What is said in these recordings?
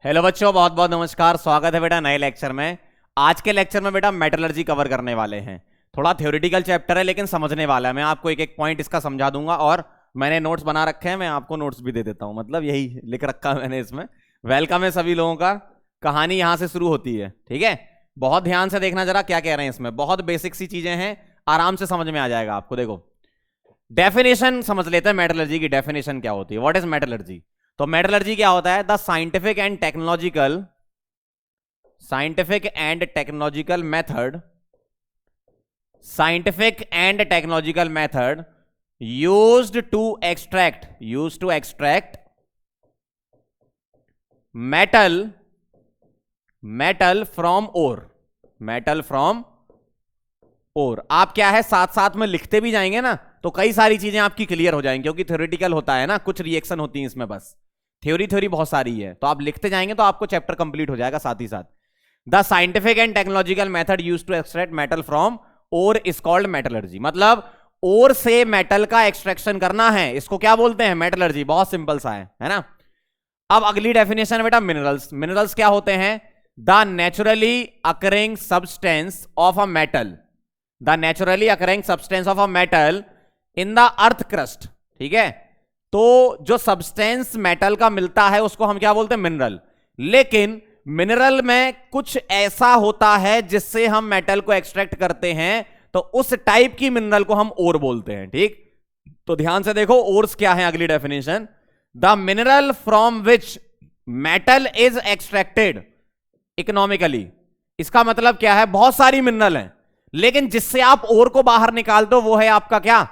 Hello बच्चों, बहुत बहुत नमस्कार। स्वागत है बेटा नए लेक्चर में। आज के लेक्चर में बेटा मेटलर्जी कवर करने वाले हैं। थोड़ा थ्योरेटिकल चैप्टर है लेकिन समझने वाला है। मैं आपको एक एक पॉइंट इसका समझा दूंगा और मैंने नोट्स बना रखे हैं, मैं आपको नोट्स भी दे देता हूं, मतलब यही लिख रखा है मैंने इसमें। वेलकम है सभी लोगों का। कहानी यहां से शुरू होती है, ठीक है। बहुत ध्यान से देखना जरा क्या कह रहे हैं इसमें। बहुत बेसिक सी चीजें हैं, आराम से समझ में आ जाएगा आपको। देखो, डेफिनेशन समझ लेते हैं मेटलर्जी की। डेफिनेशन क्या होती है, व्हाट इज मेटलर्जी। तो मेटलर्जी क्या होता है? The scientific and technological method used to extract metal from ore. आप क्या है, साथ साथ में लिखते भी जाएंगे ना तो कई सारी चीजें आपकी क्लियर हो जाएंगी, क्योंकि थ्योरेटिकल होता है ना, कुछ रिएक्शन होती है इसमें, बस थ्योरी बहुत सारी है। तो आप लिखते जाएंगे तो आपको चैप्टर कंप्लीट हो जाएगा साथ ही साथ। The scientific and technological method used to extract metal from ore is called metallurgy. मतलब ओर से मेटल का एक्सट्रैक्शन करना है, इसको क्या बोलते हैं? मेटलर्जी। बहुत सिंपल सा है ना। अब अगली डेफिनेशन है बेटा मिनरल्स। मिनरल्स क्या होते हैं? The naturally occurring substance of a metal in the earth crust. ठीक है, तो जो सब्सटेंस मेटल का मिलता है उसको हम क्या बोलते हैं? मिनरल। लेकिन मिनरल में कुछ ऐसा होता है जिससे हम मेटल को एक्सट्रैक्ट करते हैं, तो उस टाइप की मिनरल को हम ओर बोलते हैं। ठीक, तो ध्यान से देखो ओर्स क्या है। अगली definition, the mineral from which metal is extracted economically. इसका मतलब क्या है? बहुत सारी मिनरल हैं, लेकिन जिससे आप ओर को बाहर निकालते हो वो है आपका क्या?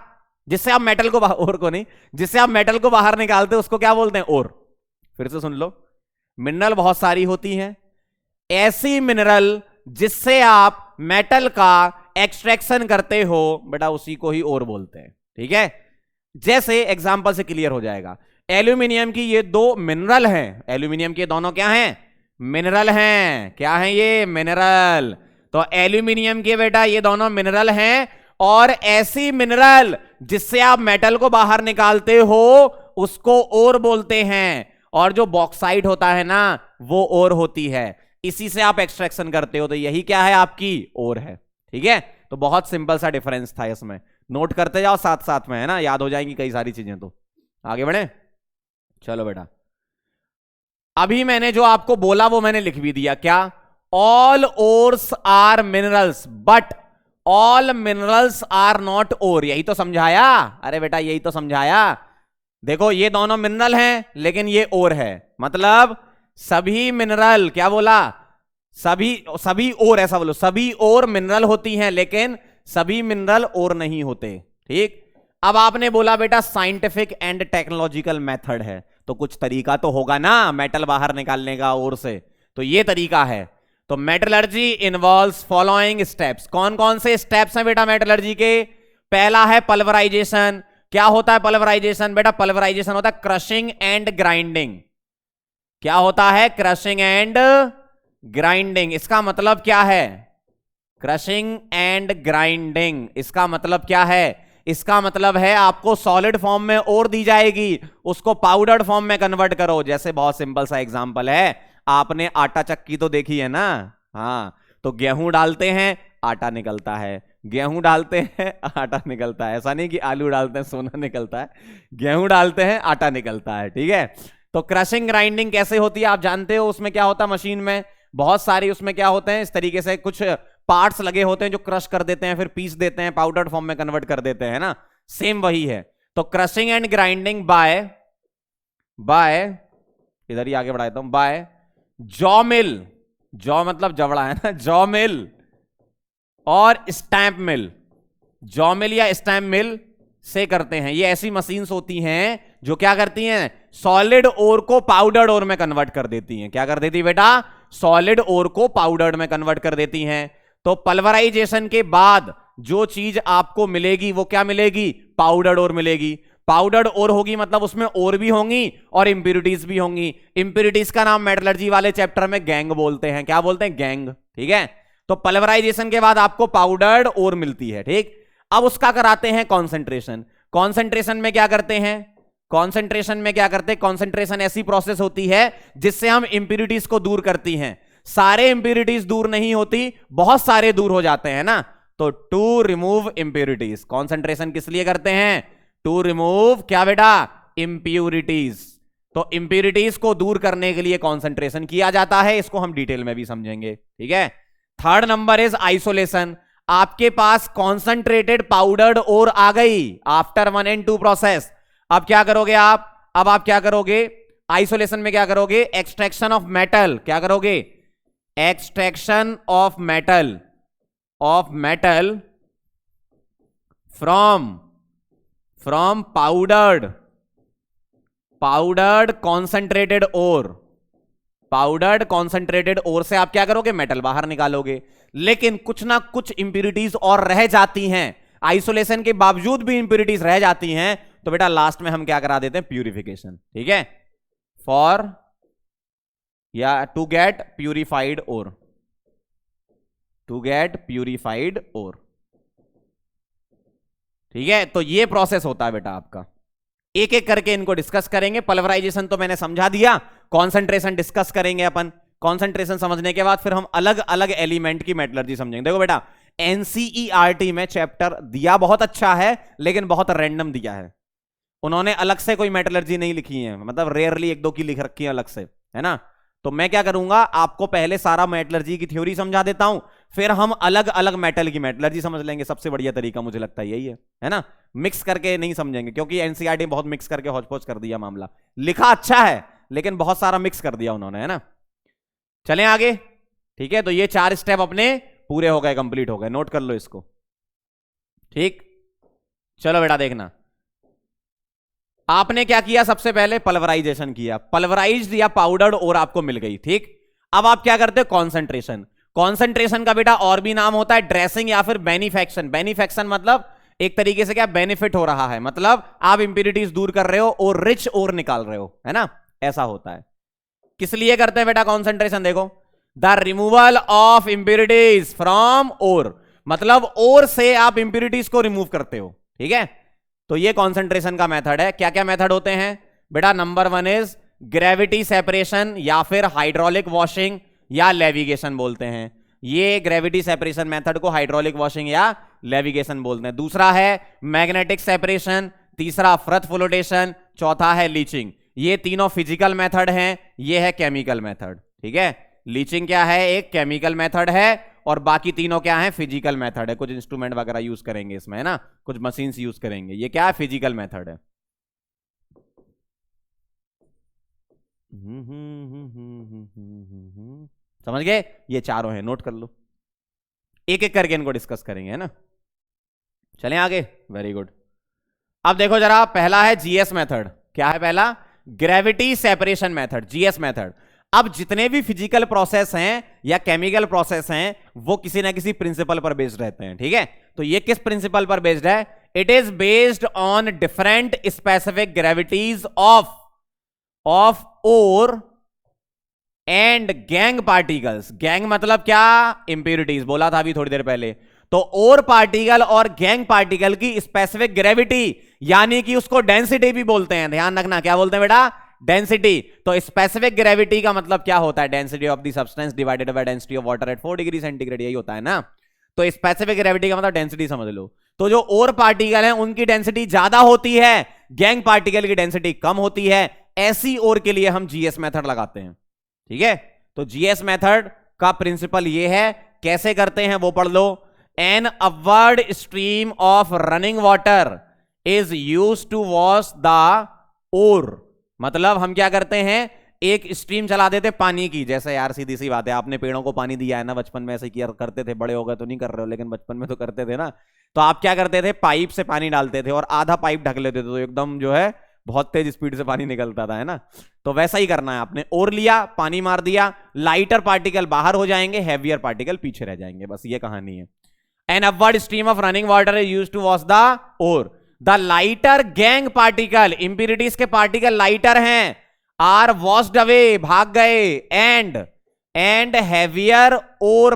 जिससे आप मेटल को ओर को नहीं, जिससे आप मेटल को बाहर निकालते हो उसको क्या बोलते हैं? ओर। फिर से सुन लो, मिनरल बहुत सारी होती हैं, ऐसी मिनरल जिससे आप मेटल का एक्सट्रैक्शन करते हो बेटा उसी को ही ओर बोलते हैं। ठीक है, जैसे एग्जांपल से क्लियर हो जाएगा। एल्यूमिनियम की ये दो मिनरल हैं, एल्यूमिनियम के दोनों क्या हैं? मिनरल हैं। क्या हैं ये? मिनरल। तो एल्यूमिनियम के बेटा ये दोनों मिनरल हैं, और ऐसी मिनरल जिससे आप मेटल को बाहर निकालते हो उसको ओर बोलते हैं। और जो बॉक्साइट होता है ना वो ओर होती है, इसी से आप एक्सट्रैक्शन करते हो, तो यही क्या है? आपकी ओर है। ठीक है, तो बहुत सिंपल सा डिफरेंस था इसमें। नोट करते जाओ साथ साथ में, है ना, याद हो जाएंगी कई सारी चीजें। तो आगे बढ़े, चलो बेटा। अभी मैंने जो आपको बोला वो मैंने लिख भी दिया। क्या? All ores are minerals but all minerals are not ore. यही तो समझाया। अरे बेटा यही तो समझाया। देखो ये दोनों मिनरल हैं लेकिन ये ओर है, मतलब सभी मिनरल, क्या बोला? सभी ओर, ऐसा बोलो, सभी ओर मिनरल होती हैं लेकिन सभी मिनरल ओर नहीं होते। ठीक, अब आपने बोला बेटा साइंटिफिक एंड टेक्नोलॉजिकल मेथड है, तो कुछ तरीका तो होगा ना मेटल बाहर निकालने का ओर से, तो ये तरीका है। तो मेटलर्जी इन्वॉल्व्स फॉलोइंग स्टेप्स। कौन कौन से स्टेप्स हैं बेटा मेटलर्जी के? पहला है पल्वराइजेशन। क्या होता है पल्वराइजेशन बेटा? पल्वराइजेशन होता है क्रशिंग एंड ग्राइंडिंग। क्या होता है? Crushing and grinding. इसका मतलब क्या है? क्रशिंग एंड ग्राइंडिंग इसका मतलब क्या है? इसका मतलब है आपको सॉलिड फॉर्म में ओर दी जाएगी, उसको पाउडर्ड फॉर्म में कन्वर्ट करो। जैसे बहुत सिंपल सा एग्जांपल है, आपने आटा चक्की तो देखी है ना। हाँ, तो गेहूं डालते हैं आटा निकलता है, गेहूं डालते हैं आटा निकलता है। ऐसा नहीं कि आलू डालते हैं सोना निकलता है, गेहूं डालते हैं आटा निकलता है। ठीक है, तो क्रशिंग ग्राइंडिंग कैसे होती है आप जानते हो। उसमें क्या होता है? मशीन में बहुत सारी, उसमें क्या होते हैं, इस तरीके से कुछ पार्ट्स लगे होते हैं जो क्रश कर देते हैं, फिर पीस देते हैं, पाउडर फॉर्म में कन्वर्ट कर देते हैं ना। सेम वही है। तो क्रशिंग एंड ग्राइंडिंग बाय इधर ही आगे बढ़ाता हूं, बाय जॉ मिल। जॉ मतलब जबड़ा है ना, जॉ मिल और स्टैंप मिल। जॉ मिल या स्टैंप मिल से करते हैं। ये ऐसी मशीन्स होती हैं जो क्या करती हैं? सॉलिड ओर को पाउडर्ड ओर में कन्वर्ट कर देती हैं। क्या कर देती बेटा? सॉलिड ओर को पाउडर्ड में कन्वर्ट कर देती हैं। तो पल्वराइजेशन के बाद जो चीज आपको मिलेगी वो क्या मिलेगी? पाउडर्ड ओर मिलेगी। पाउडर्ड ओर होगी मतलब उसमें ओर भी होंगी और इंप्यूरिटीज भी होंगी। इंप्यूरिटीज का नाम मेटलर्जी वाले चैप्टर में गैंग बोलते हैं। क्या बोलते हैं? गैंग। ठीक है, तो पल्वराइजेशन के बाद आपको पाउडर्ड ओर मिलती है। ठीक, अब उसका कराते हैं कॉन्सेंट्रेशन। कॉन्सेंट्रेशन में क्या करते हैं? कॉन्सेंट्रेशन में क्या करते हैं, कॉन्सेंट्रेशन ऐसी प्रोसेस होती है जिससे हम इंप्यूरिटीज को दूर करती हैं। सारे इंप्यूरिटीज दूर नहीं होती, बहुत सारे दूर हो जाते हैं ना। तो टू रिमूव इंप्यूरिटीज, कॉन्सेंट्रेशन किस लिए करते हैं, टू रिमूव क्या बेटा, इंप्यूरिटीज। तो इंप्यूरिटीज को दूर करने के लिए कॉन्सेंट्रेशन किया जाता है, इसको हम डिटेल में भी समझेंगे, ठीक है। Third number is isolation. आपके पास कॉन्सेंट्रेटेड पाउडर्ड ओर आ गई आफ्टर 1 and 2 प्रोसेस। अब क्या करोगे आप क्या करोगे, आइसोलेशन में क्या करोगे, एक्सट्रैक्शन ऑफ मेटल। क्या करोगे, extraction of metal from powdered concentrated ore. Powdered concentrated ore से आप क्या करोगे, मेटल बाहर निकालोगे। लेकिन कुछ ना कुछ इंप्यूरिटीज और रह जाती हैं, आइसोलेशन के बावजूद भी इंप्यूरिटीज रह जाती हैं, तो बेटा लास्ट में हम क्या करा देते हैं, प्यूरिफिकेशन, ठीक है, फॉर या टू गेट प्यूरिफाइड ओर, ठीक है। तो ये प्रोसेस होता है बेटा आपका, एक एक करके इनको डिस्कस करेंगे। पल्वराइजेशन तो मैंने समझा दिया, कॉन्सेंट्रेशन डिस्कस करेंगे अपन। कॉन्सेंट्रेशन समझने के बाद फिर हम अलग अलग एलिमेंट की मेटलर्जी समझेंगे। देखो बेटा, एनसीईआरटी में चैप्टर दिया बहुत अच्छा है, लेकिन बहुत रैंडम दिया है। उन्होंने अलग से कोई मेटलर्जी नहीं लिखी है, मतलब रेयरली एक दो की लिख रखी है अलग से, है ना। तो मैं क्या करूंगा, आपको पहले सारा मेटलर्जी की थ्योरी समझा देता हूं, फिर हम अलग अलग मेटल की मेटलर्जी समझ लेंगे। सबसे बढ़िया तरीका मुझे लगता है यही है ना। मिक्स करके नहीं समझेंगे, क्योंकि एनसीईआरटी बहुत मिक्स करके हौच-पौच कर दिया मामला। लिखा अच्छा है लेकिन बहुत सारा मिक्स कर दिया उन्होंने, है ना। चलें आगे, ठीक है। तो ये 4 स्टेप अपने पूरे हो गए, कंप्लीट हो गए, नोट कर लो इसको, ठीक। चलो बेटा देखना, आपने क्या किया, सबसे पहले पल्वराइजेशन किया, पल्वराइज्ड या पाउडर्ड और आपको मिल गई, ठीक। अब आप क्या करते हो, कॉन्सेंट्रेशन। कॉन्सेंट्रेशन का बेटा और भी नाम होता है ड्रेसिंग या फिर बेनिफेक्शन। बेनिफेक्शन मतलब एक तरीके से क्या बेनिफिट हो रहा है, मतलब आप इंप्यूरिटीज दूर कर रहे हो और रिच और निकाल रहे हो, है ना, ऐसा होता है। किस लिए करते हैं बेटा कॉन्सेंट्रेशन, देखो, the removal of impurities from ore, मतलब ओर से आप इंप्यूरिटीज को रिमूव करते हो, ठीक है। तो ये कॉन्सेंट्रेशन का मेथड है। क्या क्या मेथड होते हैं बेटा, नंबर 1 इज ग्रेविटी सेपरेशन या फिर हाइड्रोलिक वॉशिंग या लेविगेशन बोलते हैं। ये ग्रेविटी सेपरेशन मेथड को हाइड्रोलिक वॉशिंग या लेविगेशन बोलते हैं। दूसरा है मैग्नेटिक सेपरेशन, तीसरा फ्रथ फ्लोटेशन, चौथा है लीचिंग। ये तीनों फिजिकल मेथड हैं, ये है केमिकल मेथड, ठीक है। लीचिंग क्या है, एक केमिकल मेथड है, और बाकी तीनों क्या है, फिजिकल मेथड है। कुछ इंस्ट्रूमेंट वगैरह यूज करेंगे इसमें, है ना, कुछ मशीन्स यूज करेंगे। ये क्या है, फिजिकल मेथड है। समझ गए, ये चारों हैं, नोट कर लो, एक एक करके इनको डिस्कस करेंगे, है ना। चलें आगे, वेरी गुड। अब देखो जरा, पहला है जीएस मेथड। क्या है पहला, gravity separation method, GS method. अब जितने भी फिजिकल प्रोसेस हैं या केमिकल प्रोसेस हैं, वो किसी ना किसी प्रिंसिपल पर बेस्ड रहते हैं, ठीक है। तो ये किस प्रिंसिपल पर बेस्ड है, it is based on different specific gravities of ore and gangue particles. Gangue मतलब क्या, इंप्यूरिटीज, बोला था अभी थोड़ी देर पहले। तो ओर पार्टिकल और गैंग पार्टिकल की स्पेसिफिक ग्रेविटी, यानी कि उसको डेंसिटी भी बोलते हैं, ध्यान रखना, क्या बोलते हैं बेटा, डेंसिटी। तो स्पेसिफिक ग्रेविटी का मतलब क्या होता है, density of the substance divided by density of water at 4 degree centigrade, यही होता है ना। तो स्पेसिफिक ग्रेविटी का मतलब डेंसिटी समझ लो। तो जो और पार्टिकल हैं उनकी डेंसिटी ज्यादा होती है, गैंग पार्टिकल की डेंसिटी कम होती है। ऐसी और के लिए हम जीएस मेथड लगाते हैं, ठीक है। तो जीएस मेथड का प्रिंसिपल ये है, कैसे करते हैं वो पढ़ लो। An upward stream of running water is used to wash the ore, मतलब हम क्या करते हैं, एक स्ट्रीम चला देते पानी की। जैसे यार सीधी सी बात है, आपने पेड़ों को पानी दिया है ना, बचपन में ऐसे किया करते थे, बड़े हो गए तो नहीं कर रहे हो, लेकिन बचपन में तो करते थे ना। तो आप क्या करते थे, पाइप से पानी डालते थे और आधा पाइप ढक लेते थे, तो एकदम जो है बहुत तेज स्पीड से पानी निकलता था, है ना। तो वैसा ही करना है, आपने ओर लिया, पानी मार दिया, लाइटर पार्टिकल बाहर हो जाएंगे, हैवियर पार्टिकल पीछे रह जाएंगे, बस ये कहानी है। An upward stream of running water is used to wash the ore. The lighter gangue particle, impurities के पार्टिकल लाइटर हैं, आर वॉश्ड अवे, भाग गए, and heavier ore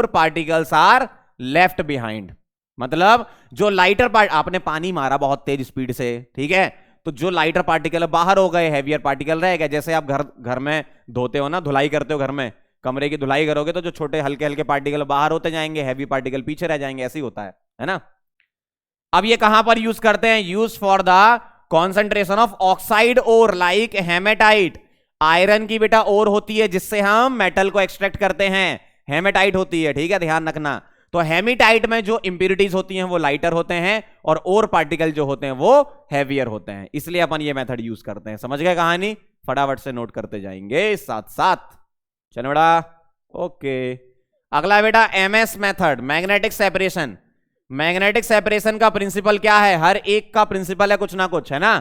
particles are left behind. मतलब जो लाइटर पार्ट, आपने पानी मारा बहुत तेज स्पीड से, ठीक है, तो जो लाइटर पार्टिकल बाहर हो गए, हैवियर पार्टिकल रह गए। जैसे आप घर में धोते हो ना, धुलाई करते हो घर में, कमरे की धुलाई करोगे तो जो छोटे हल्के हल्के पार्टिकल बाहर होते जाएंगे, हैवी पार्टिकल पीछे रह जाएंगे, ऐसे ही होता है ना। अब ये कहां पर यूज करते हैं? Use for the concentration of oxide ore like haematite. Iron की बेटा ओर होती है जिससे हम मेटल को एक्सट्रैक्ट करते हैं, हेमेटाइट होती है, ठीक है, ध्यान रखना। तो हेमेटाइट में जो इंप्योरिटीज होती हैं वो लाइटर होते हैं और ओर पार्टिकल जो होते हैं वो हैवियर होते हैं, इसलिए अपन ये मेथड यूज करते हैं। समझ गए कहानी? फटाफट से नोट करते जाएंगे साथ साथ। चलो बेटा, ओके। अगला बेटा MS method, magnetic separation. Magnetic separation का प्रिंसिपल क्या है? हर एक का प्रिंसिपल है कुछ ना कुछ, है ना।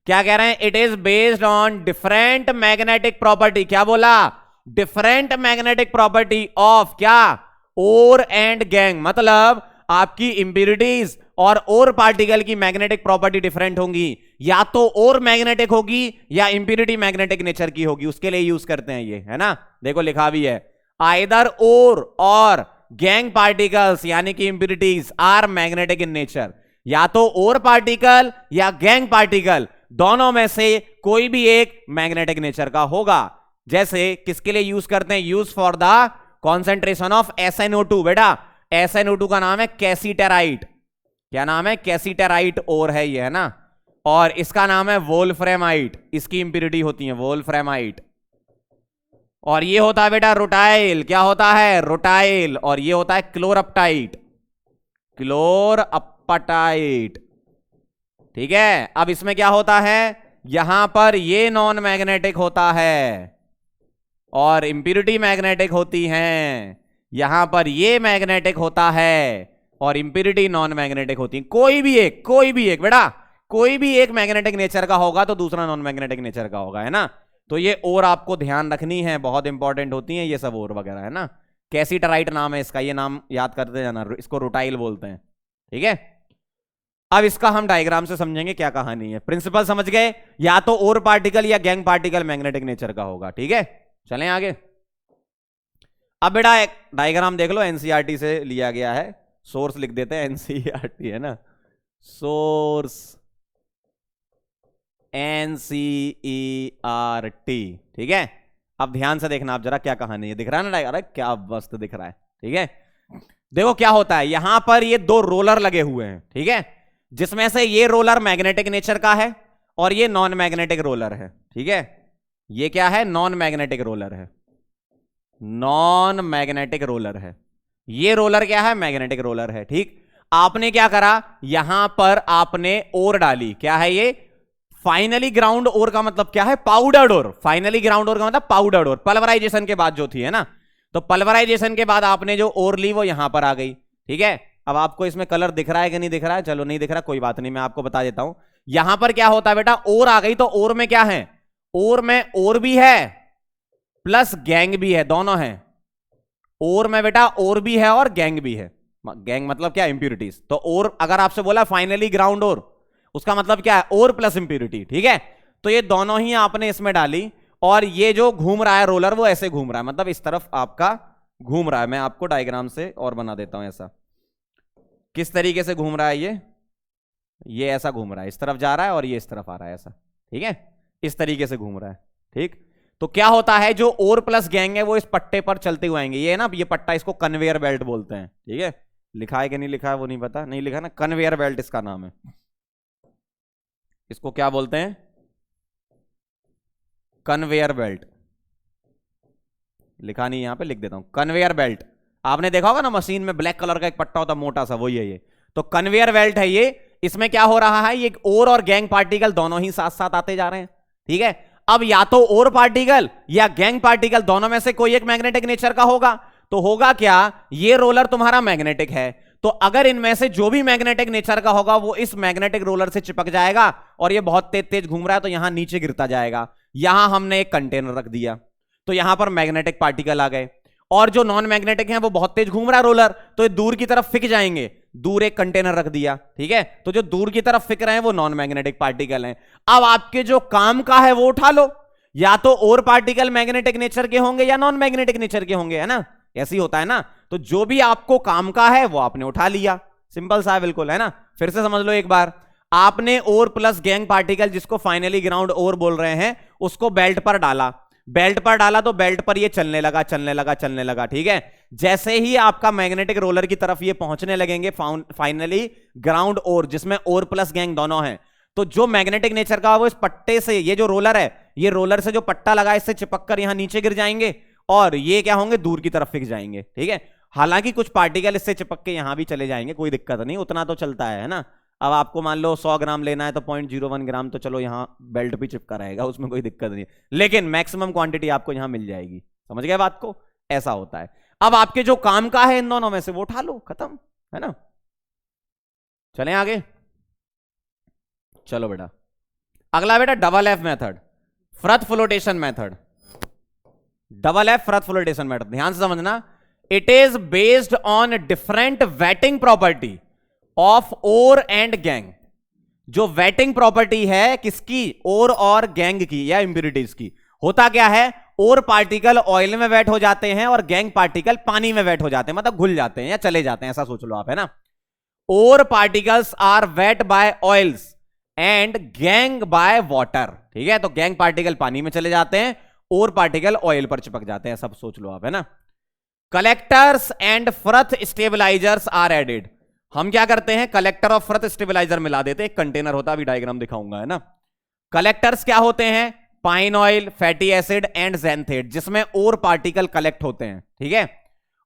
क्या कह रहे हैं? It is based on different magnetic property. क्या बोला? डिफरेंट मैग्नेटिक प्रॉपर्टी ऑफ क्या? ओर एंड गैंग। मतलब आपकी इंप्योरिटीज और ओर पार्टिकल की मैग्नेटिक प्रॉपर्टी डिफरेंट होंगी, या तो ओर मैग्नेटिक होगी या इंप्योरिटी मैग्नेटिक नेचर की होगी, उसके लिए यूज करते हैं ये, है ना। देखो लिखा भी है, आइदर ओर और गैंग पार्टिकल्स यानी कि impurities are magnetic in nature. या तो ओर पार्टिकल या गैंग पार्टिकल, दोनों में से कोई भी एक मैग्नेटिक नेचर का होगा। जैसे किसके लिए यूज करते हैं? Use for the concentration of SnO2। बेटा SnO2 का नाम है कैसीटेराइट। क्या नाम है? कैसीटेराइट ओर है ये, है ना। और इसका नाम है वोल्फ्रेमाइट, इसकी इंप्योरिटी होती है वोल्फ्रेमाइट। और ये होता है बेटा रोटाइल। क्या होता है? रोटाइल। और ये होता है क्लोरअपटाइट, क्लोरअपटाइट, ठीक है। अब इसमें क्या होता है? यहां पर ये नॉन मैग्नेटिक होता है और इंप्योरिटी मैग्नेटिक होती हैं। यहां पर ये मैग्नेटिक होता है और इंप्योरिटी नॉन मैग्नेटिक होती है। कोई भी एक बेटा, कोई भी एक मैग्नेटिक नेचर का होगा तो दूसरा नॉन मैग्नेटिक नेचर का होगा, है ना। तो ये और आपको ध्यान रखनी है, बहुत इंपॉर्टेंट होती है ये सब और वगैरह, है ना। कैसीटेराइट नाम है इसका, ये नाम याद करते जाना, इसको रोटाइल बोलते हैं, ठीक है। अब इसका हम डायग्राम से समझेंगे क्या कहानी है। प्रिंसिपल समझ गए? या तो ओर पार्टिकल या गैंग पार्टिकल मैग्नेटिक नेचर का होगा, ठीक है। चलें आगे। अब बेटा एक डायग्राम देख लो, एनसीईआरटी से लिया गया है, सोर्स लिख देते हैं एनसीईआरटी, है ना। सोर्स एनसीईआरटी, ठीक है। अब ध्यान से देखना आप जरा, क्या कहानी है, दिख रहा है ना? अरे क्या मस्त दिख रहा है, ठीक है। देखो क्या होता है, यहां पर ये दो रोलर लगे हुए हैं, ठीक है, जिसमें से ये रोलर मैग्नेटिक नेचर का है और ये नॉन मैग्नेटिक रोलर है, ठीक है। ये क्या है? नॉन मैग्नेटिक रोलर है, नॉन मैग्नेटिक रोलर है। ये रोलर क्या है? मैग्नेटिक रोलर है, ठीक। आपने क्या करा? यहां पर आपने ओर डाली। क्या है ये? फाइनली ग्राउंड ओर का मतलब क्या है? पाउडर्ड ओर। फाइनली ग्राउंड ओर का मतलब पाउडर्ड ओर, पल्वराइजेशन के बाद जो थी, है ना। तो पल्वराइजेशन के बाद आपने जो ओर ली वो यहां पर आ गई, ठीक है। अब आपको इसमें कलर दिख रहा है कि नहीं दिख रहा है? चलो नहीं दिख रहा, कोई बात नहीं, मैं आपको बता देता हूं। यहां पर क्या होता है बेटा? ओर आ गई तो ओर में क्या है? ओर में ओर भी है प्लस गैंग भी है, दोनों है। ओर में बेटा ओर भी है और गैंग भी है। गैंग मतलब क्या? इंप्योरिटीज। तो ओर अगर आपसे बोला फाइनली ग्राउंड ओर, उसका मतलब क्या है? ओर प्लस इंप्योरिटी, ठीक है। तो ये दोनों ही आपने इसमें डाली और ये जो घूम रहा है रोलर वो ऐसे घूम रहा है, मतलब इस तरफ आपका घूम रहा है। मैं आपको डायग्राम से और बना देता हूं ऐसा। किस तरीके से घूम रहा है ये ऐसा घूम रहा है, इस तरफ जा रहा है और ये इस तरफ आ रहा है, ऐसा, ठीक है। इस तरीके से घूम रहा है, ठीक। तो क्या होता है, जो ओर प्लस गैंग है वो इस पट्टे पर चलते हुए आएंगे। ये है ना, ये पट्टा, इसको कन्वेयर बेल्ट बोलते हैं, ठीक है। लिखा है कि नहीं लिखा है वो नहीं पता, नहीं लिखा ना। कन्वेयर बेल्ट इसका नाम है। इसको क्या बोलते हैं? Conveyor belt. लिखा नहीं, यहां पे लिख देता हूं, कन्वेयर बेल्ट। आपने देखा होगा ना मशीन में ब्लैक कलर का एक पट्टा होता है मोटा सा, वही है ये। तो कन्वेयर बेल्ट है ये। इसमें क्या हो रहा है, ये ओर और गैंग पार्टिकल दोनों ही साथ साथ आते जा रहे हैं, ठीक है। अब या तो ओर पार्टिकल या गैंग पार्टिकल दोनों में से कोई एक मैग्नेटिक नेचर का होगा। तो होगा क्या, ये रोलर तुम्हारा मैग्नेटिक है, तो अगर इनमें से जो भी मैग्नेटिक नेचर का होगा वो इस मैग्नेटिक रोलर से चिपक जाएगा और ये बहुत तेज तेज घूम रहा है तो यहां नीचे गिरता जाएगा। यहां हमने एक कंटेनर रख दिया तो यहां पर मैग्नेटिक पार्टिकल आ गए, और जो नॉन मैग्नेटिक हैं वो बहुत तेज घूम रहा है रोलर, तो ये दूर की तरफ फिक जाएंगे। दूर एक कंटेनर रख दिया, ठीक है। तो जो दूर की तरफ फिक रहे हैं वो नॉन मैग्नेटिक पार्टिकल हैं। अब आपके जो काम का है वो उठा लो, या तो और पार्टिकल मैग्नेटिक नेचर के होंगे या नॉन मैग्नेटिक नेचर के होंगे, है ना। ऐसे ही होता है ना। तो जो भी आपको काम का है वो आपने उठा लिया, सिंपल सा है बिल्कुल, है ना। फिर से समझ लो एक बार। आपने ओर प्लस गैंग पार्टिकल, जिसको फाइनली ग्राउंड ओर बोल रहे हैं, उसको बेल्ट पर डाला। बेल्ट पर डाला तो बेल्ट पर ये चलने लगा चलने लगा चलने लगा, ठीक है। जैसे ही आपका मैग्नेटिक रोलर की तरफ ये पहुंचने लगेंगे फाइनली ग्राउंड ओर, जिसमें ओर प्लस गैंग दोनों हैं, तो जो मैग्नेटिक नेचर का वो इस पट्टे से, ये जो रोलर है, ये रोलर से जो पट्टा लगा इससे चिपक कर यहां नीचे गिर जाएंगे और ये क्या होंगे, दूर की तरफ फिक जाएंगे, ठीक है। हालांकि कुछ पार्टिकल इससे चिपक के यहां भी चले जाएंगे, कोई दिक्कत नहीं, उतना तो चलता है ना। अब आपको मान लो 100 ग्राम लेना है तो 0.01 ग्राम तो चलो यहां बेल्ट भी चिपका रहेगा, उसमें कोई दिक्कत नहीं है, लेकिन मैक्सिमम क्वांटिटी आपको यहां मिल जाएगी। समझ गए बात को? ऐसा होता है। अब आपके जो काम का है इन दोनों में से वो उठा लो, खत्म है ना। चलें आगे, चलो बेटा अगला बेटा double F method, froth flotation method. Double F froth flotation method, ध्यान से समझना। It is based on different wetting property of ore and gangue. जो वेटिंग प्रॉपर्टी है किसकी, ओर और गैंग की या इंप्यूरिटीज की। होता क्या है, ओर पार्टिकल ऑयल में वेट हो जाते हैं और गैंग पार्टिकल पानी में वेट हो जाते हैं, मतलब घुल जाते हैं या चले जाते हैं, ऐसा सोच लो आप, है ना। Ore particles are wet by oils and gangue by water, ठीक है। तो गैंग पार्टिकल पानी में चले जाते हैं, ओर पार्टिकल ऑयल पर चिपक जाते हैं, सब सोच लो आप, है ना। Collectors and froth stabilisers are added. हम क्या करते हैं, कलेक्टर और फ्रथ स्टेबलाइजर मिला देते हैं, एक कंटेनर होता है, अभी डायग्राम दिखाऊंगा, है ना। कलेक्टर्स क्या होते हैं, pine oil, fatty acid and xanthate, जिसमें ओर पार्टिकल कलेक्ट होते हैं, ठीक है।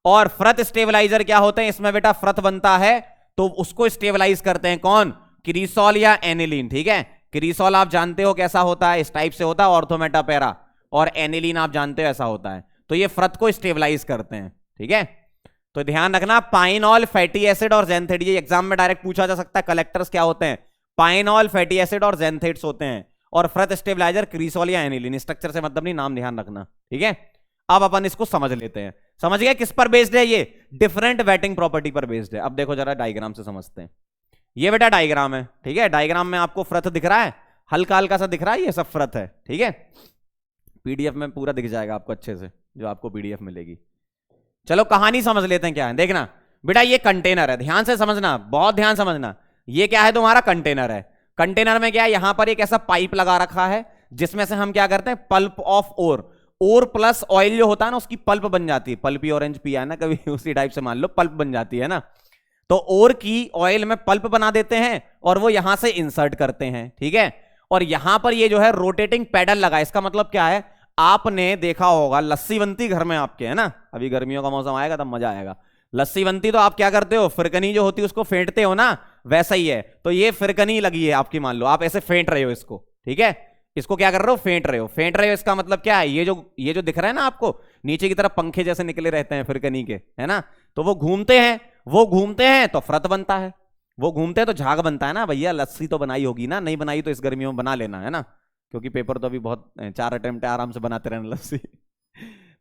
और फ्रथ स्टेबलाइजर क्या होते हैं, इसमें बेटा फ्रथ बनता है तो उसको स्टेबलाइज करते हैं कौन, क्रीसॉल या एनिलीन, ठीक है। क्रीसॉल आप जानते हो कैसा होता है, इस टाइप से होता है, ऑर्थोमेटा पैरा, और एनिलीन आप जानते हो ऐसा होता है। तो ये फ्रथ को स्टेबलाइज करते हैं, ठीक है। तो ध्यान रखना, पाइनॉल, फैटी एसिड और ज़ैंथेट, ये एग्जाम में डायरेक्ट पूछा जा सकता है। कलेक्टर्स क्या होते हैं, पाइनॉल, फैटी एसिड और ज़ैंथेट्स होते हैं, और फ्रथ स्टेबलाइजर क्रीसॉल या एनिलीन। स्ट्रक्चर से मतलब नहीं, नाम ध्यान रखना, ठीक है। अब अपन इसको समझ लेते हैं। समझ गए किस पर बेस्ड है, ये डिफरेंट वेटिंग प्रॉपर्टी पर बेस्ड है। अब देखो जरा डायग्राम से समझते हैं। ये बेटा डायग्राम है, ठीक है। डायग्राम में आपको फ्रथ दिख रहा है, हल्का हल्का सा दिख रहा है, ये सब फ्रथ है, ठीक है। पीडीएफ में पूरा दिख जाएगा आपको अच्छे से, जो आपको पीडीएफ मिलेगी। चलो कहानी समझ लेते हैं क्या है। देखना बेटा, ये कंटेनर है, ध्यान से समझना, बहुत ध्यान समझना। ये क्या है, तुम्हारा कंटेनर है। कंटेनर में क्या है, यहां पर एक ऐसा पाइप लगा रखा है जिसमें से हम क्या करते हैं, pulp of ore, ore plus oil जो होता है ना, उसकी पल्प बन जाती है। पल्पी ऑरेंज पिया है ना कभी, उसी टाइप से मान लो पल्प बन जाती है ना। तो ओर की ऑयल में पल्प बना देते हैं और वो यहां से इंसर्ट करते हैं, ठीक है। और यहां पर ये जो है रोटेटिंग पैडल लगा, इसका मतलब क्या है, आपने देखा होगा लस्सी बनती घर में आपके, है ना। अभी गर्मियों का मौसम आएगा तब मजा आएगा। लस्सी बनती तो आप क्या करते हो, फिरकनी जो होती है उसको फेंटते हो ना, वैसा ही है। तो ये फिरकनी लगी है आपकी, मान लो आप ऐसे फेंट रहे हो इसको, ठीक है। इसको क्या कर रहे हो, फेंट रहे हो। फेंट रहे हो इसका मतलब क्या है, ये जो दिख रहा है ना आपको, नीचे की तरफ पंखे जैसे निकले रहते हैं फिरकनी के, है ना। तो वो घूमते हैं तो फ्रथ बनता है। वो घूमते हैं तो झाग बनता है ना भैया। लस्सी तो बनाई होगी ना, नहीं बनाई तो इस गर्मियों में बना लेना, है ना, क्योंकि पेपर तो अभी बहुत 4 अटेम्प्ट आराम से बनाते रहना लस्सी।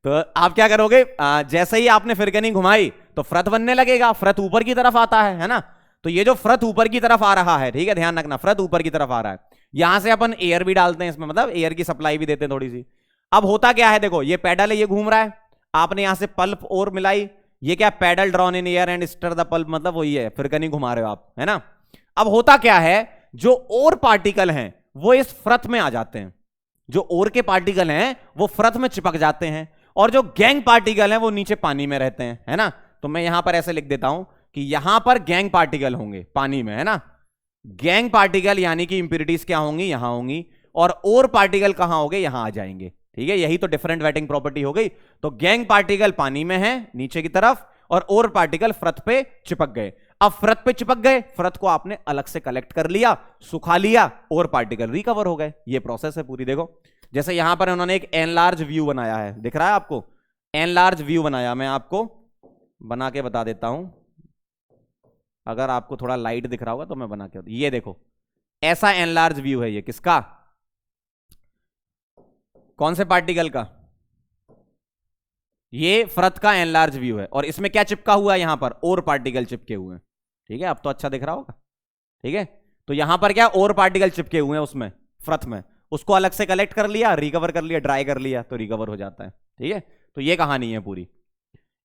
तो आप क्या करोगे, जैसे ही आपने फिरकनी घुमाई तो फ्रथ बनने लगेगा। फ्रथ ऊपर की तरफ आता है ना। तो ये जो फ्रथ ऊपर की तरफ आ रहा है, ठीक है, ध्यान रखना, फ्रथ ऊपर की तरफ आ रहा है। यहां से अपन एयर भी डालते हैं इसमें, मतलब एयर की सप्लाई भी देते हैं थोड़ी सी। अब होता क्या है, देखो ये पैडल है, ये घूम रहा है, आपने यहां से पल्प और मिलाई, ये क्या, paddle drawn in air and stir the pulp, मतलब वही है, फिरकनी घुमा रहे हो आप, है ना। अब होता क्या है, जो और पार्टिकल हैं वो इस फ्रथ में आ जाते हैं। जो और के पार्टिकल हैं वो फ्रथ में चिपक जाते हैं, और जो गैंग पार्टिकल हैं वो नीचे पानी में रहते हैं, है ना। तो मैं यहां पर ऐसे लिख देता हूं कि यहां पर गैंग पार्टिकल होंगे पानी में, है ना। गैंग पार्टिकल यानी कि इंप्यूरिटीज क्या होंगी, यहां होंगी, और पार्टिकल कहां होंगे, यहां आ जाएंगे, ठीक है। यही तो डिफरेंट वेटिंग प्रॉपर्टी हो गई। तो गैंग पार्टिकल पानी में है नीचे की तरफ, और पार्टिकल फ्रथ पे चिपक गए। अब फ्रथ पे चिपक गए, फ्रथ को आपने अलग से कलेक्ट कर लिया, सुखा लिया, और पार्टिकल रिकवर हो गए। ये प्रोसेस है पूरी। देखो जैसे यहां पर उन्होंने एक एनलार्ज व्यू बनाया है, दिख रहा है आपको, एनलार्ज व्यू बनाया, मैं आपको बना के बता देता हूं। अगर आपको थोड़ा लाइट दिख रहा होगा तो मैं बना के, ये देखो ऐसा एनलार्ज व्यू है। ये किसका, कौन से पार्टिकल का, ये फ्रथ का एनलार्ज व्यू है। और इसमें क्या चिपका हुआ है, यहां पर और पार्टिकल चिपके हुए हैं, ठीक है। अब तो अच्छा दिख रहा होगा, ठीक है। तो यहां पर क्या, और पार्टिकल चिपके हुए हैं उसमें, फ्रथ में, उसको अलग से कलेक्ट कर लिया, रिकवर कर लिया, ड्राई कर लिया, तो रिकवर हो जाता है, ठीक है। तो ये कहानी है पूरी।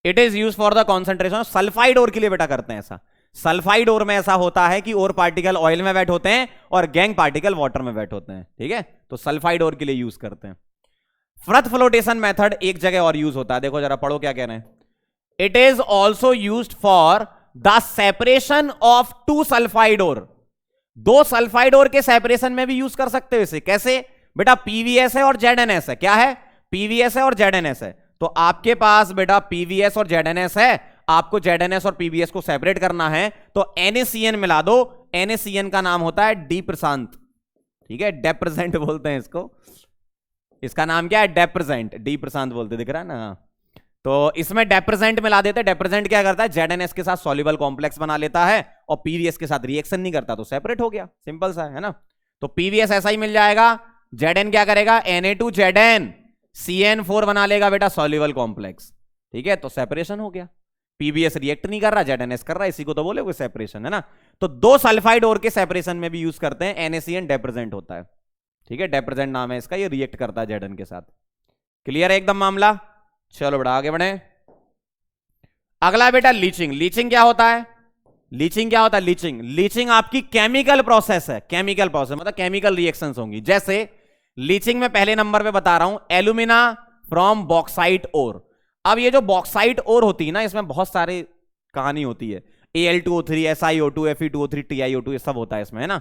It is use for the concentration, sulphide ore के लिए बेटा करते हैं ऐसा। सल्फाइड ओर में ऐसा होता है कि ओर पार्टिकल ऑयल में वेट होते हैं और गैंग पार्टिकल वाटर में वेट होते हैं, ठीक है। तो सल्फाइड ओर के लिए यूज करते हैं। फ्रथ फ्लोटेशन मेथड एक जगह और यूज होता है, देखो जरा पढ़ो क्या कह रहे हैं। It is also used for the separation of two sulphide ore. दो सल्फाइड ओर के सेपरेशन में भी यूज कर सकते हो इसे। कैसे बेटा, पीवीएस है और जेडएनएस है। क्या है? पीवीएस है और जेडएनएस है। तो आपके पास बेटा पीवीएस और जेडएनएस है, आपको जेडएनएस और पीवीएस को सेपरेट करना है तो NaCN मिला दो। NaCN का नाम होता है डी प्रशांत, ठीक है, डेप्रेजेंट बोलते हैं इसको। इसका नाम क्या है? डेप्रेजेंट, डी प्रशांत बोलते, दिख रहा है ना। तो इसमें डेप्रेजेंट मिला देते हैं। डेप्रेजेंट क्या करता है? जेडएनएस के साथ सॉल्युबल कॉम्प्लेक्स बना लेता है और पीवीएस के साथ रिएक्शन नहीं करता, तो सेपरेट हो गया, सिंपल सा है ना। तो पीवीएस ऐसा ही मिल जाएगा। जेडएन क्या करेगा? Na2ZN CN4 बना लेगा बेटा सॉल्युबल कॉम्प्लेक्स, ठीक है, तो सेपरेशन हो गया। पीवीएस रिएक्ट नहीं कर रहा, जेडएनएस कर रहा है, इसी को तो बोले सेपरेशन, है ना। तो दो सल्फाइड ओर के सेपरेशन में भी यूज करते हैं। NaCN डेप्रेजेंट होता है, ठीक है, डेप्रेजेंट नाम है इसका, ये रिएक्ट करता है जेडएन के साथ। क्लियर है एकदम मामला? चलो बड़ा आगे बढ़े। अगला बेटा लीचिंग। लीचिंग क्या होता है? लीचिंग क्या होता है? लीचिंग आपकी केमिकल प्रोसेस है। केमिकल प्रोसेस मतलब केमिकल रिएक्शंस होंगी। जैसे लीचिंग में पहले नंबर पे बता रहा हूं, एल्यूमिना फ्रॉम बॉक्साइट ओर। अब ये जो बॉक्साइट ओर होती है ना, इसमें बहुत सारी कहानी होती है। Al2O3, SiO2, Fe2O3, TiO2, ये सब होता है इसमें, है ना।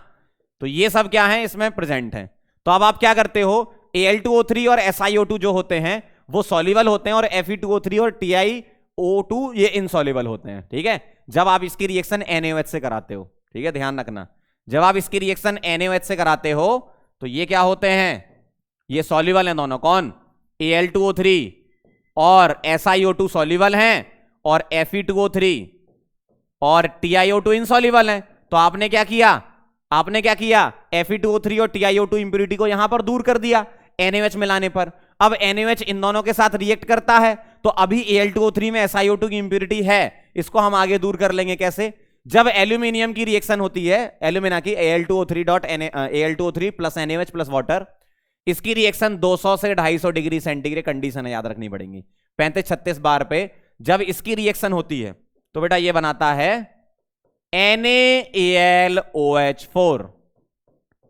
तो ये सब क्या है? इसमें प्रेजेंट है। तो अब आप क्या करते हो? Al2O3 और SiO2 जो होते हैं वो सॉल्युबल होते हैं और Fe2O3 और TiO2 ये इनसॉल्युबल होते हैं, ठीक है। जब आप इसकी रिएक्शन NaOH से कराते हो, ठीक है, ध्यान रखना, जब आप इसकी रिएक्शन NaOH से कराते हो तो ये क्या होते हैं? ये सॉल्युबल हैं दोनों। कौन? Al2O3 और SiO2 सॉल्युबल हैं और Fe2O3 और TiO2 इनसॉल्युबल हैं। तो आपने क्या किया? Fe2O3 और TiO2 इंप्योरिटी को यहां पर दूर कर दिया NaOH मिलाने पर। अब NaOH इन दोनों के साथ रिएक्ट करता है तो अभी Al2O3 में SiO2 की इंप्योरिटी है, इसको हम आगे दूर कर लेंगे। कैसे? जब एल्यूमिनियम की रिएक्शन होती है, एल्यूमिना की, Al2O3 plus NaOH plus water, इसकी रिएक्शन 200 से 250 डिग्री सेंटीग्रेड कंडीशन है, याद रखनी पड़ेगी, 35-36 बार पे जब इसकी रिएक्शन होती है तो बेटा ये बनाता है NaAlOH4।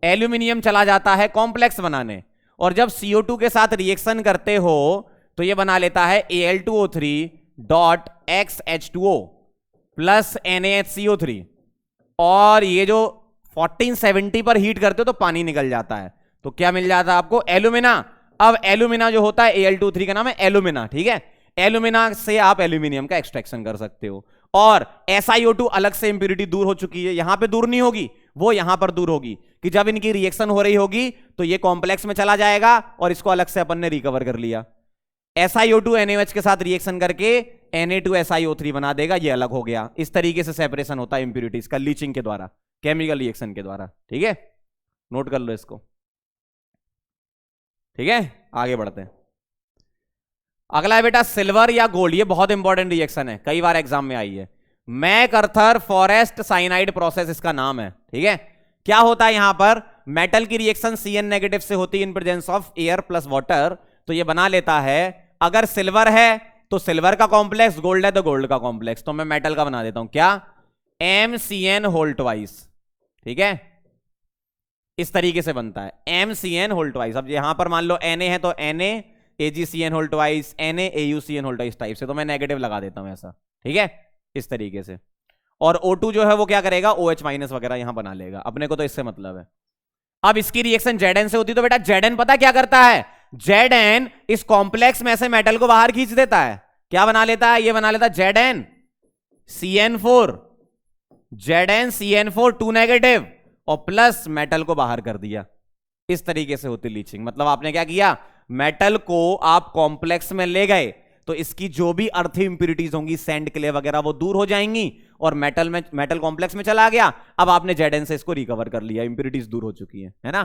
एल्यूमिनियम चला जाता है कॉम्प्लेक्स बनाने और जब CO2 के साथ रिएक्शन करते हो तो ये बना लेता है Al2O3.XH2O प्लस NaHCO3 और ये जो 1470 पर हीट करते हो तो पानी निकल जाता है। तो क्या मिल जाता है आपको? एल्यूमिना। अब एल्यूमिना जो होता है, Al2O3 का नाम है एल्यूमिना, ठीक है। एल्यूमिना से आप एल्यूमिनियम का एक्सट्रैक्शन कर सकते हो और SiO2 अलग से इंप्योरिटी दूर हो चुकी है, यहां पे दूर नहीं होगी, वो यहां पर दूर होगी कि जब इनकी रिएक्शन हो रही होगी तो ये कॉम्प्लेक्स में चला जाएगा और इसको अलग से अपन ने रिकवर कर लिया। SiO2 NaOH के साथ रिएक्शन करके Na2SiO3 बना देगा, ये अलग हो गया। इस तरीके से सेपरेशन होता है इंप्योरिटीज का लीचिंग के द्वारा, केमिकल रिएक्शन के द्वारा, ठीक है, नोट कर लो इसको, ठीक है। आगे बढ़ते हैं। अगला है बेटा सिल्वर या गोल्ड। ये बहुत इंपॉर्टेंट रिएक्शन है, कई बार एग्जाम में आई है। मैकअर्थर फॉरेस्ट साइनाइड प्रोसेस इसका नाम है, ठीक है। क्या होता है यहां पर? मेटल की रिएक्शन Cn नेगेटिव से होती है in presence of air plus water, तो ये बना लेता है, अगर सिल्वर है तो सिल्वर का कॉम्प्लेक्स, गोल्ड है तो गोल्ड का कॉम्प्लेक्स। तो मैं मेटल का बना देता हूं, क्या? MCN होल ट्वाइस, ठीक है, इस तरीके से बनता है MCN होल ट्वाइस। अब यहां पर मान लो Na है तो Na AgCN whole twice, Na AuCN whole twice type से, तो मैं नेगेटिव लगा देता हूं ऐसा, ठीक है, इस तरीके से। और O2 जो है वो क्या करेगा? OH माइनस वगैरह यहां बना लेगा, अपने को तो इससे मतलब है। अब इसकी रिएक्शन Zn से होती तो बेटा Zn पता क्या करता है? Zn इस कॉम्प्लेक्स में से मेटल को बाहर खींच देता है। क्या बना लेता है? ये बना लेता है ZnCN4, ZnCN4 2 नेगेटिव और प्लस मेटल को बाहर कर दिया। इस तरीके से होती लीचिंग। मतलब आपने क्या किया? मेटल को आप कॉम्प्लेक्स में ले गए तो इसकी जो भी अर्थी इंप्योरिटीज होंगी, सैंड क्ले वगैरह, वो दूर हो जाएंगी और मेटल कॉम्प्लेक्स में चला गया। अब आपने Zn से इसको रिकवर कर लिया, इंप्योरिटीज दूर हो चुकी है ना,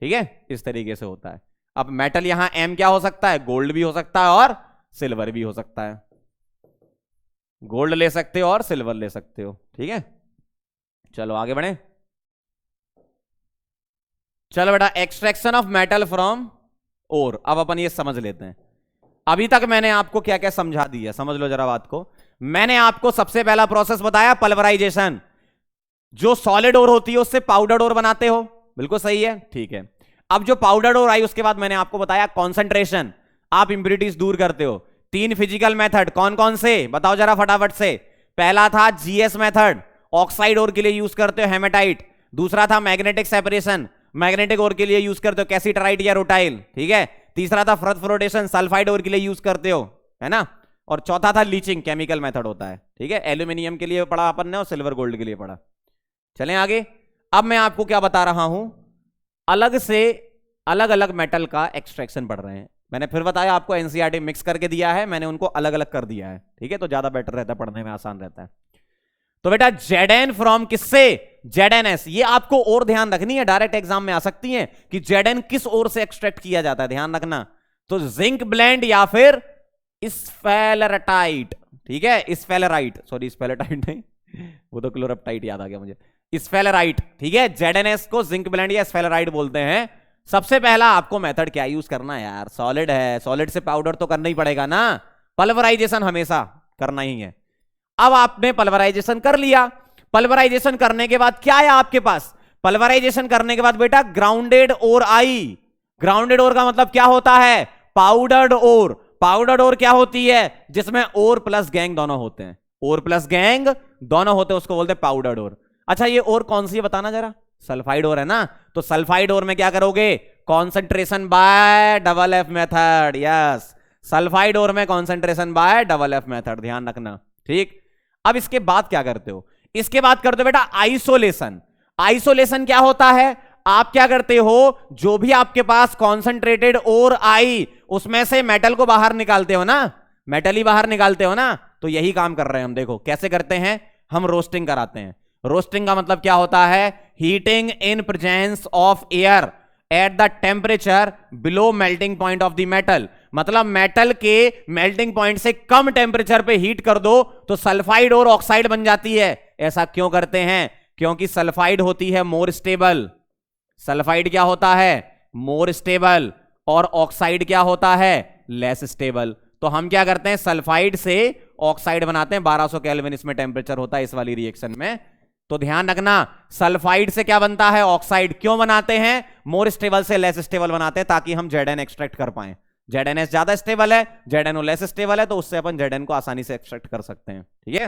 ठीक है, इस तरीके से होता है। अब मेटल यहां M क्या हो सकता है? गोल्ड भी हो सकता है और सिल्वर भी हो सकता है। गोल्ड ले सकते हो और सिल्वर ले सकते हो, ठीक है। चलो आगे बढ़े। चलो बेटा एक्सट्रैक्शन ऑफ मेटल फ्रॉम ओर। अब अपन ये समझ लेते हैं। अभी तक मैंने आपको क्या क्या समझा दिया, समझ लो जरा बात को। मैंने आपको सबसे पहला प्रोसेस बताया पल्वराइजेशन, जो सॉलिड ओर होती है उससे पाउडर ओर बनाते हो, बिल्कुल सही है, ठीक है। अब जो पाउडर ओर आई उसके बाद मैंने आपको बताया कॉन्सेंट्रेशन, आप इंप्योरिटीज दूर करते हो। 3 फिजिकल मेथड कौन कौन से बताओ जरा फटाफट से। पहला था जीएस मेथड, ऑक्साइड ओर के लिए यूज करते हो हेमेटाइट। दूसरा था मैग्नेटिक सेपरेशन, मैग्नेटिक ओर के लिए यूज करते हो कैसीटराइट या रोटाइल, ठीक है। तीसरा था फ्रथ फ्लोटेशन, सल्फाइड ओर के लिए यूज करते हो, है ना। और चौथा था लीचिंग, केमिकल मेथड होता है, ठीक है। एल्यूमिनियम के लिए पढ़ा अपन ने और सिल्वर गोल्ड के लिए पढ़ा। चलें आगे। अब मैं आपको क्या बता रहा हूं, अलग से अलग अलग मेटल का एक्सट्रैक्शन पढ़ रहे हैं। मैंने फिर बताया आपको एनसीईआरटी मिक्स करके दिया है, मैंने उनको अलग अलग कर दिया है, ठीक है, तो ज्यादा बेटर रहता है, पढ़ने में आसान रहता है। तो बेटा जेडएन फ्रॉम किससे, जेडएनएस, ये आपको और ध्यान रखनी है, डायरेक्ट एग्जाम में आ सकती है कि जेडएन किस ओर से एक्सट्रैक्ट किया जाता है, ध्यान रखना। तो जिंक ब्लेंड या फिर स्फेलेराइट, ठीक है, स्फेलेराइट, सॉरी स्फेलेराइट नहीं, वो तो क्लोरोप्टाइट याद आ गया मुझे, स्फेलेराइट, ठीक है। जेडएनएस को जिंक ब्लेंड या स्फेलेराइट बोलते हैं। सबसे पहला आपको मेथड क्या यूज करना है यार, सॉलिड है, सॉलिड से पाउडर तो करना ही पड़ेगा ना, पल्वराइजेशन हमेशा करना ही है। अब आपने पल्वराइजेशन कर लिया, पल्वराइजेशन करने के बाद क्या है आपके पास, पल्वराइजेशन करने के बाद बेटा ग्राउंडेड ओर आई। ग्राउंडेड ओर का मतलब क्या होता है, पाउडर्ड ओर। पाउडर्ड ओर क्या होती है, जिसमें ओर प्लस गैंग दोनों होते हैं, ओर प्लस गैंग दोनों होते हैं, उसको बोलते हैं पाउडर्ड ओर। अच्छा ये ओर कौन सी है बताना जरा, सल्फाइड ओर है ना। तो सल्फाइड ओर में क्या करोगे, concentration by double F method, yes, sulphide ore में concentration by double F method, ध्यान रखना, ठीक। अब इसके बाद क्या करते हो, इसके बाद करते हो बेटा आइसोलेशन। आइसोलेशन क्या होता है, आप क्या करते हो, जो भी आपके पास कॉन्सेंट्रेटेड ओर आई उसमें से मेटल को बाहर निकालते हो ना, मेटल ही बाहर निकालते हो ना। तो यही काम कर रहे हैं हम, देखो कैसे करते हैं, हम रोस्टिंग कराते हैं। रोस्टिंग का मतलब क्या होता है, heating in presence of air at the temperature below melting point of the metal. मतलब मेटल के मेल्टिंग पॉइंट से कम टेम्परेचर पे हीट कर दो तो सल्फाइड और ऑक्साइड बन जाती है। ऐसा क्यों करते हैं, क्योंकि सल्फाइड होती है मोर स्टेबल। सल्फाइड क्या होता है, मोर स्टेबल, और ऑक्साइड क्या होता है, लेस स्टेबल। तो हम क्या करते हैं, सल्फाइड से ऑक्साइड बनाते हैं, 1200 केल्विन इसमें टेम्परेचर होता है इस वाली रिएक्शन में। तो ध्यान रखना, सल्फाइड से क्या बनता है, ऑक्साइड। क्यों बनाते हैं, मोर स्टेबल से लेस स्टेबल बनाते हैं, ताकि हम जेडएन एक्सट्रैक्ट कर पाए। जेडएनएस ज्यादा स्टेबल है, जेडएनओ लेस स्टेबल है, तो उससे अपन जेडएन को आसानी से एक्सट्रैक्ट कर सकते हैं, ठीक है।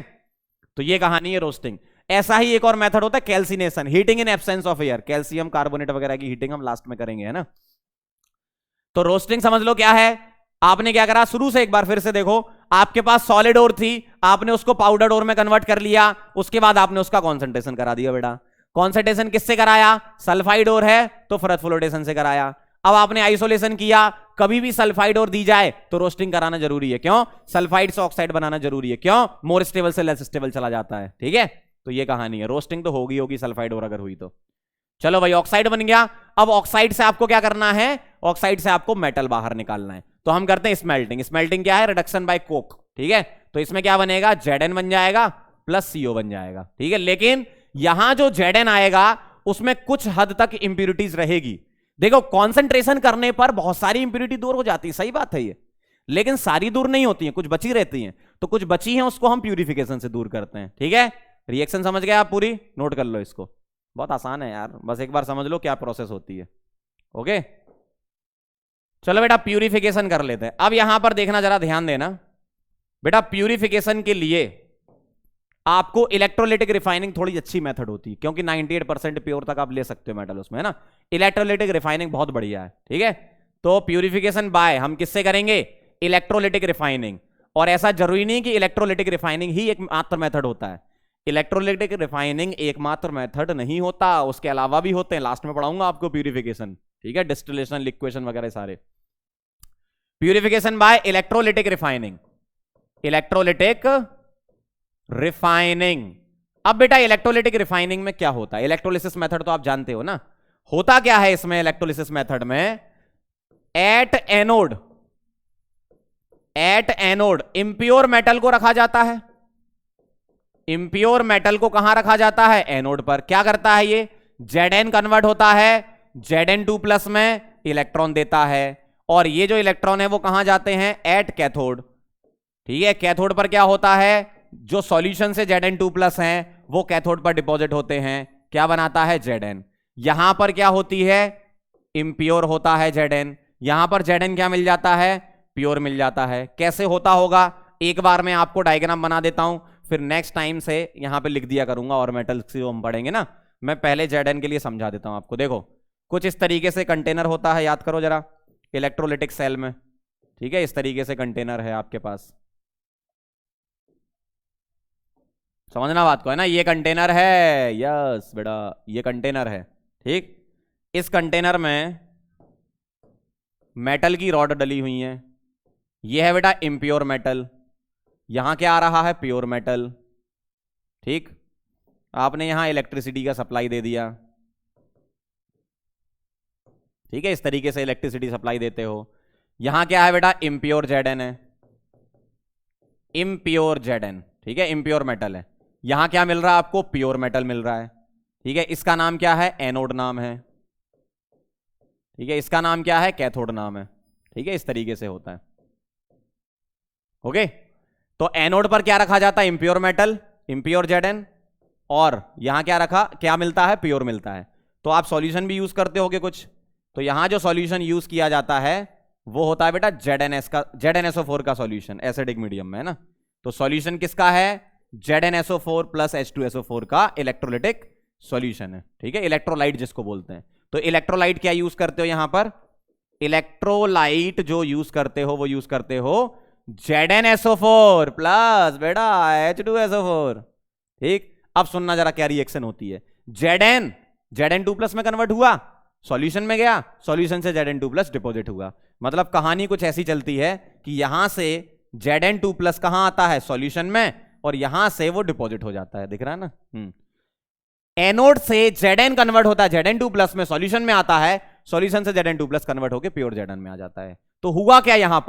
तो ये कहानी है रोस्टिंग। ऐसा ही एक और मेथड होता है calcination, heating in absence of air. Calcium carbonate वगैरह की हीटिंग हम लास्ट में करेंगे, है ना। तो रोस्टिंग समझ लो क्या है। आपने क्या करा, शुरू से एक बार फिर से देखो, आपके पास सॉलिड ओर थी, आपने उसको पाउडर ओर में कन्वर्ट कर लिया, उसके बाद आपने उसका कॉन्सेंट्रेशन करा दिया बेटा। कॉन्सेंट्रेशन किससे कराया, सल्फाइड ओर है तो फ्रथ फ्लोटेशन से कराया। अब आपने आइसोलेशन किया, कभी भी सल्फाइड ओर दी जाए तो रोस्टिंग कराना जरूरी है। क्यों, सल्फाइड से ऑक्साइड बनाना जरूरी है। क्यों, मोर स्टेबल से लेस स्टेबल चला जाता है, ठीक है। तो ये कहानी है, रोस्टिंग तो होगी सल्फाइड ओर अगर हुई तो। चलो भाई ऑक्साइड बन गया। अब ऑक्साइड से आपको क्या करना है, ऑक्साइड से आपको मेटल बाहर निकालना है। तो हम करते हैं स्मेल्टिंग। स्मेल्टिंग क्या है, रिडक्शन बाय कोक, ठीक है। तो इसमें क्या बनेगा, जेडएन बन जाएगा प्लस सीओ बन जाएगा, ठीक है। लेकिन यहां जो जेडएन आएगा उसमें कुछ हद तक इंप्यूरिटीज रहेगी। देखो कॉन्सेंट्रेशन करने पर बहुत सारी इंप्यूरिटी दूर हो जाती है, सही बात है ये, लेकिन सारी दूर नहीं होती है, कुछ बची रहती हैं। तो कुछ बची हैं उसको हम प्यूरिफिकेशन से दूर करते हैं, ठीक है। रिएक्शन समझ गए आप, पूरी नोट कर लो इसको, बहुत आसान है यार, बस एक बार समझ लो क्या प्रोसेस होती है, ओके। चलो बेटा प्यूरिफिकेशन कर लेते हैं। अब यहां पर देखना, जरा ध्यान देना बेटा, प्यूरिफिकेशन के लिए आपको इलेक्ट्रोलिटिक रिफाइनिंग थोड़ी अच्छी मेथड होती है, क्योंकि 98% प्योर तक आप ले सकते हो मेटल उसमें, है ना। इलेक्ट्रोलिटिक रिफाइनिंग बहुत बढ़िया है, ठीक है। तो प्यूरिफिकेशन बाय हम किससे करेंगे, इलेक्ट्रोलिटिक रिफाइनिंग। और ऐसा जरूरी नहीं कि इलेक्ट्रोलिटिक रिफाइनिंग ही एकमात्र मेथड होता है। इलेक्ट्रोलिटिक रिफाइनिंग एकमात्र मेथड नहीं होता, उसके अलावा भी होते हैं, लास्ट में पढ़ाऊंगा आपको प्यूरिफिकेशन, ठीक है। डिस्टिलेशन, लिक्वेशन वगैरह सारे। Purification by electrolytic refining, electrolytic refining. अब बेटा इलेक्ट्रोलिटिक रिफाइनिंग में क्या होता है, इलेक्ट्रोलिसिस मेथड तो आप जानते हो ना। होता क्या है इसमें, इलेक्ट्रोलिसिस मेथड में एट एनोड इंप्योर मेटल को रखा जाता है। इंप्योर मेटल को कहां रखा जाता है, एनोड पर। क्या करता है ये, Zn कन्वर्ट होता है Zn2+ में, इलेक्ट्रॉन देता है। और ये जो इलेक्ट्रॉन है वो कहां जाते हैं, एट कैथोड, ठीक है। कैथोड पर क्या होता है, जो सॉल्यूशन से Zn2+ हैं वो कैथोड पर डिपॉजिट होते हैं, क्या बनाता है Zn। यहां पर क्या होती है, इम्प्योर होता है Zn। यहां पर Zn क्या मिल जाता है, प्योर मिल जाता है। कैसे होता होगा, एक बार मैं आपको डायग्राम बना देता हूं, फिर नेक्स्ट टाइम से यहां पे लिख दिया करूंगा, और मेटल से हम पढ़ेंगे ना, मैं पहले Zn के लिए समझा देता हूं आपको। देखो कुछ इस तरीके से कंटेनर होता है, याद करो जरा, इलेक्ट्रोलिटिक सेल में, ठीक है, इस तरीके से कंटेनर है आपके पास, समझना बात को है ना, ये कंटेनर है, यस बेटा ये कंटेनर है, ठीक। इस कंटेनर में मेटल की रॉड डली हुई है, ये है बेटा इम्प्योर मेटल, यहां क्या आ रहा है, प्योर मेटल, ठीक। आपने यहां इलेक्ट्रिसिटी का सप्लाई दे दिया, ठीक है, इस तरीके से इलेक्ट्रिसिटी सप्लाई देते हो। यहां क्या है बेटा, इम्प्योर Zn है, इम्प्योर Zn, ठीक है, इम्प्योर मेटल है। यहां क्या मिल रहा है आपको, प्योर मेटल मिल रहा है, ठीक है। इसका नाम क्या है, एनोड नाम है, ठीक है, इसका नाम क्या है, कैथोड नाम है, ठीक है, इस तरीके से होता है। ओके, तो एनोड पर क्या रखा जाता है, इम्प्योर मेटल, इम्प्योर Zn, और यहां क्या रखा, क्या मिलता है, प्योर मिलता है। तो आप सॉल्यूशन भी यूज करते होगे कुछ, तो यहां जो सॉल्यूशन यूज किया जाता है वो होता है बेटा ZnSO4 का सॉल्यूशन, एसिडिक मीडियम में है ना। तो सॉल्यूशन किसका है, ZnSO4 प्लस H2SO4 का इलेक्ट्रोलिटिक सॉल्यूशन है, ठीक है, इलेक्ट्रोलाइट जिसको बोलते हैं। तो इलेक्ट्रोलाइट क्या यूज करते हो यहां पर, इलेक्ट्रोलाइट जो यूज करते हो वो यूज करते हो ZnSO4 प्लस बेटा H2SO4, ठीक। अब सुनना जरा क्या रिएक्शन होती है, Zn2+ में कन्वर्ट हुआ, सॉल्यूशन में गया, सॉल्यूशन से Zn2+ डिपॉजिट हुआ। मतलब कहानी कुछ ऐसी चलती है कि यहां से Zn2+ कहां आता है, सॉल्यूशन में, और यहां से वो डिपॉजिट हो जाता है, दिख रहा है ना। एनोड से Zn कन्वर्ट होता है Zn2+ में, सॉल्यूशन में आता है, सॉल्यूशन से Zn2+ कन्वर्ट होकर प्योर Zn में आ जाता है। तो हुआ क्या यहां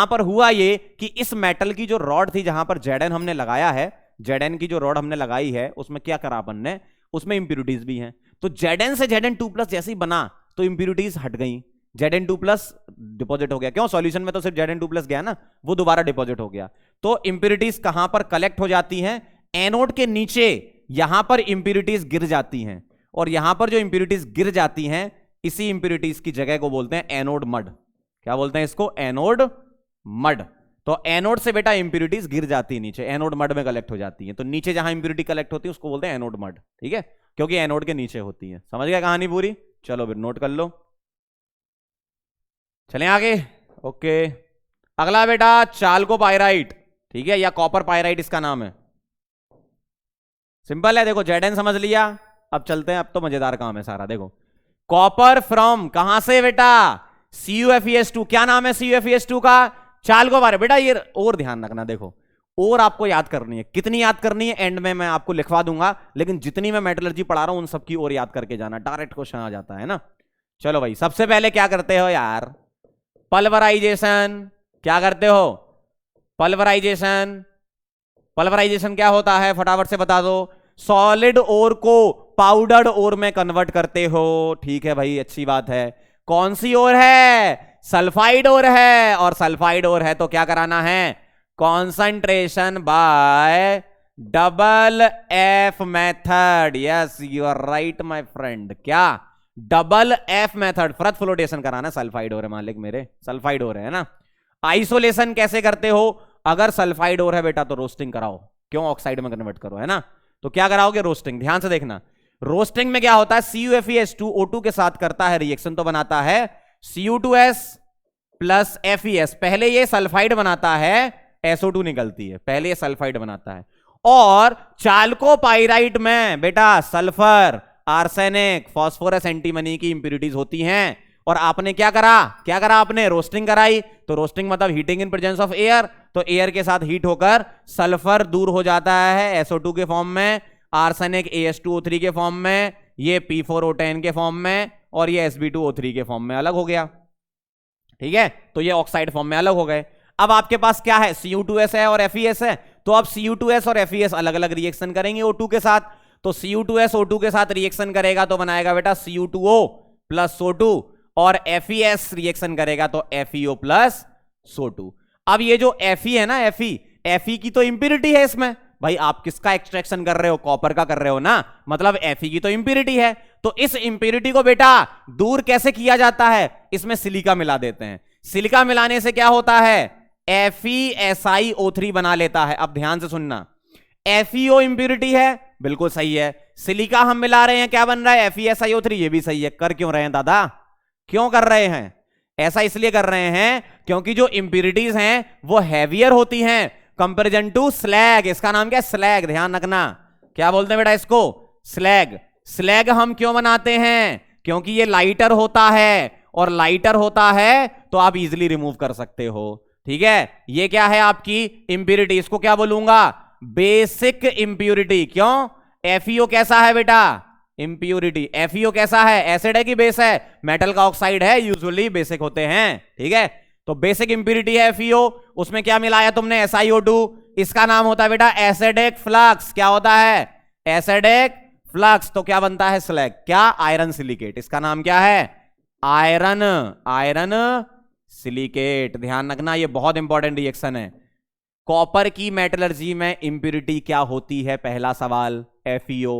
पर हुआ ये कि इस मेटल की जो रॉड थी, जहां पर Zn हमने लगाया है, Zn की जो रॉड हमने लगाई है, उसमें क्या करा अपन ने, उसमें इंप्यूरिटीज भी हैं। तो Zn से Zn2+ जैसे ही बना तो इंप्यूरिटीज हट गई, Zn2+ डिपॉजिट हो गया। क्यों, सॉल्यूशन में तो सिर्फ Zn2+ गया ना, वो दोबारा डिपॉजिट हो गया। तो इंप्यूरिटीज कहां पर कलेक्ट हो जाती हैं, एनोड के नीचे, यहां पर इंप्यूरिटीज गिर जाती हैं, और यहां पर जो इंप्यूरिटीज गिर जाती हैं, इसी इंप्यूरिटीज की जगह को बोलते हैं एनोड मड। क्या बोलते हैं इसको, एनोड मड। तो एनोड से बेटा इंप्यूरिटीज गिर जाती है नीचे, एनोड मड में कलेक्ट हो जाती है। तो नीचे जहां इंप्यूरिटी कलेक्ट होती है उसको बोलते हैं एनोड मड, ठीक है, क्योंकि एनोड के नीचे होती है। समझ गया कहानी पूरी, चलो फिर नोट कर लो, चलें आगे। ओके, अगला बेटा चाल्कोपाइराइट, ठीक है, या कॉपर पाइराइट इसका नाम है। सिंपल है, देखो Zn समझ लिया, अब चलते हैं, अब तो मजेदार काम है सारा। देखो कॉपर फ्रॉम कहां से बेटा, CuFeS2, क्या नाम है CuFeS2 का, चाल्कोपाइराइट। बेटा ये और ध्यान रखना, देखो और आपको याद करनी है, कितनी याद करनी है एंड में मैं आपको लिखवा दूंगा, लेकिन जितनी मैं मेटलर्जी पढ़ा रहा हूं उन सबकी और याद करके जाना, डायरेक्ट क्वेश्चन आ जाता है ना। चलो भाई, सबसे पहले क्या करते हो यार, पल्वराइजेशन। क्या करते हो, पल्वराइजेशन। पल्वराइजेशन क्या होता है, फटाफट से बता दो, सॉलिड ओर को पाउडर्ड ओर में कन्वर्ट करते हो, ठीक है भाई, अच्छी बात है। कौन सी ओर है, सल्फाइड ओर है, और सल्फाइड ओर है तो क्या कराना है, concentration by double F method. Yes you are right my friend, क्या, double F method, froth flotation कराना, सल्फाइड ओर है मालिक मेरे, सल्फाइड ओर है ना। आइसोलेशन कैसे करते हो, अगर सल्फाइड ओर है बेटा तो रोस्टिंग कराओ, क्यों, ऑक्साइड में कन्वर्ट करो, है ना। तो क्या कराओगे, रोस्टिंग। ध्यान से देखना, रोस्टिंग में क्या होता है, CuFeS2 O2 के साथ करता है रिएक्शन, तो बनाता है Cu2S प्लस FeS। पहले ये सल्फाइड बनाता है, SO2 निकलती है, पहले ये सल्फाइड बनाता है। और चाल्कोपाइराइट में बेटा सल्फर, आर्सेनिक, फास्फोरस, एंटीमनी की इंप्यूरिटीज होती हैं। और आपने क्या करा, आपने रोस्टिंग कराई। तो रोस्टिंग मतलब heating in presence of air, तो एयर के साथ हीट होकर सल्फर दूर हो जाता है SO2 के फॉर्म में, आर्सेनिक AS2O3 के फॉर्म में, ये P4O10 के फॉर्म में, और ये Sb2O3 के फॉर्म में अलग हो गया, ठीक है। तो ये ऑक्साइड फॉर्म में अलग हो गए। अब आपके पास क्या है, Cu2S है और FeS है, तो अब Cu2S और FeS अलग अलग रिएक्शन करेंगे O2 के साथ। तो Cu2S O2 के साथ रिएक्शन करेगा तो बनाएगा बेटा Cu2O प्लस O2, और FeS रिएक्शन करेगा तो FeO प्लस SO2। अब ये जो Fe है ना, Fe Fe की तो इंप्योरिटी है इसमें। भाई आप किसका एक्सट्रैक्शन कर रहे हो? कॉपर का कर रहे हो ना, मतलब Fe की तो इंप्योरिटी है। तो इस इंप्योरिटी को बेटा दूर कैसे किया जाता है? इसमें सिलिका मिला देते हैं। सिलिका मिलाने से क्या होता है? FeSiO3 बना लेता है। अब ध्यान से सुनना, FeO इंप्योरिटी है, बिल्कुल सही है। सिलिका हम मिला रहे हैं, क्या बन रहा है? FeSiO3, ये भी सही है। कर क्यों रहे हैं दादा? क्यों कर रहे हैं? ऐसा इसलिए कर रहे हैं क्योंकि जो इंप्योरिटीज हैं वो हैवियर होती हैं कंपैरिजन टू स्लैग। इसका नाम क्या है? स्लैग। ध्यान रखना, क्या बोलते हैं बेटा इसको? स्लैग। स्लैग हम क्यों बनाते हैं? क्योंकि ये लाइटर होता है, और लाइटर होता है तो आप इजीली रिमूव कर सकते हो। ठीक है, ये क्या है आपकी इंप्योरिटी, इसको क्या बोलूंगा? Basic impurity. क्यों? FeO कैसा है बेटा? इंप्योरिटी। FeO कैसा है? एसिड है कि बेस है? मेटल का ऑक्साइड है, यूजुअली बेसिक होते हैं। ठीक है, तो बेसिक इंप्योरिटी है FeO। उसमें क्या मिलाया तुमने? SiO2। इसका नाम होता है बेटा एसिडिक फ्लक्स। क्या होता है? Acidic flux. तो क्या बनता है? स्लैग। क्या? Iron silicate. इसका नाम क्या है? Iron silicate. ध्यान रखना, ये बहुत इंपॉर्टेंट रिएक्शन है। कॉपर की मेटलर्जी में इंप्योरिटी क्या होती है? पहला सवाल, FeO।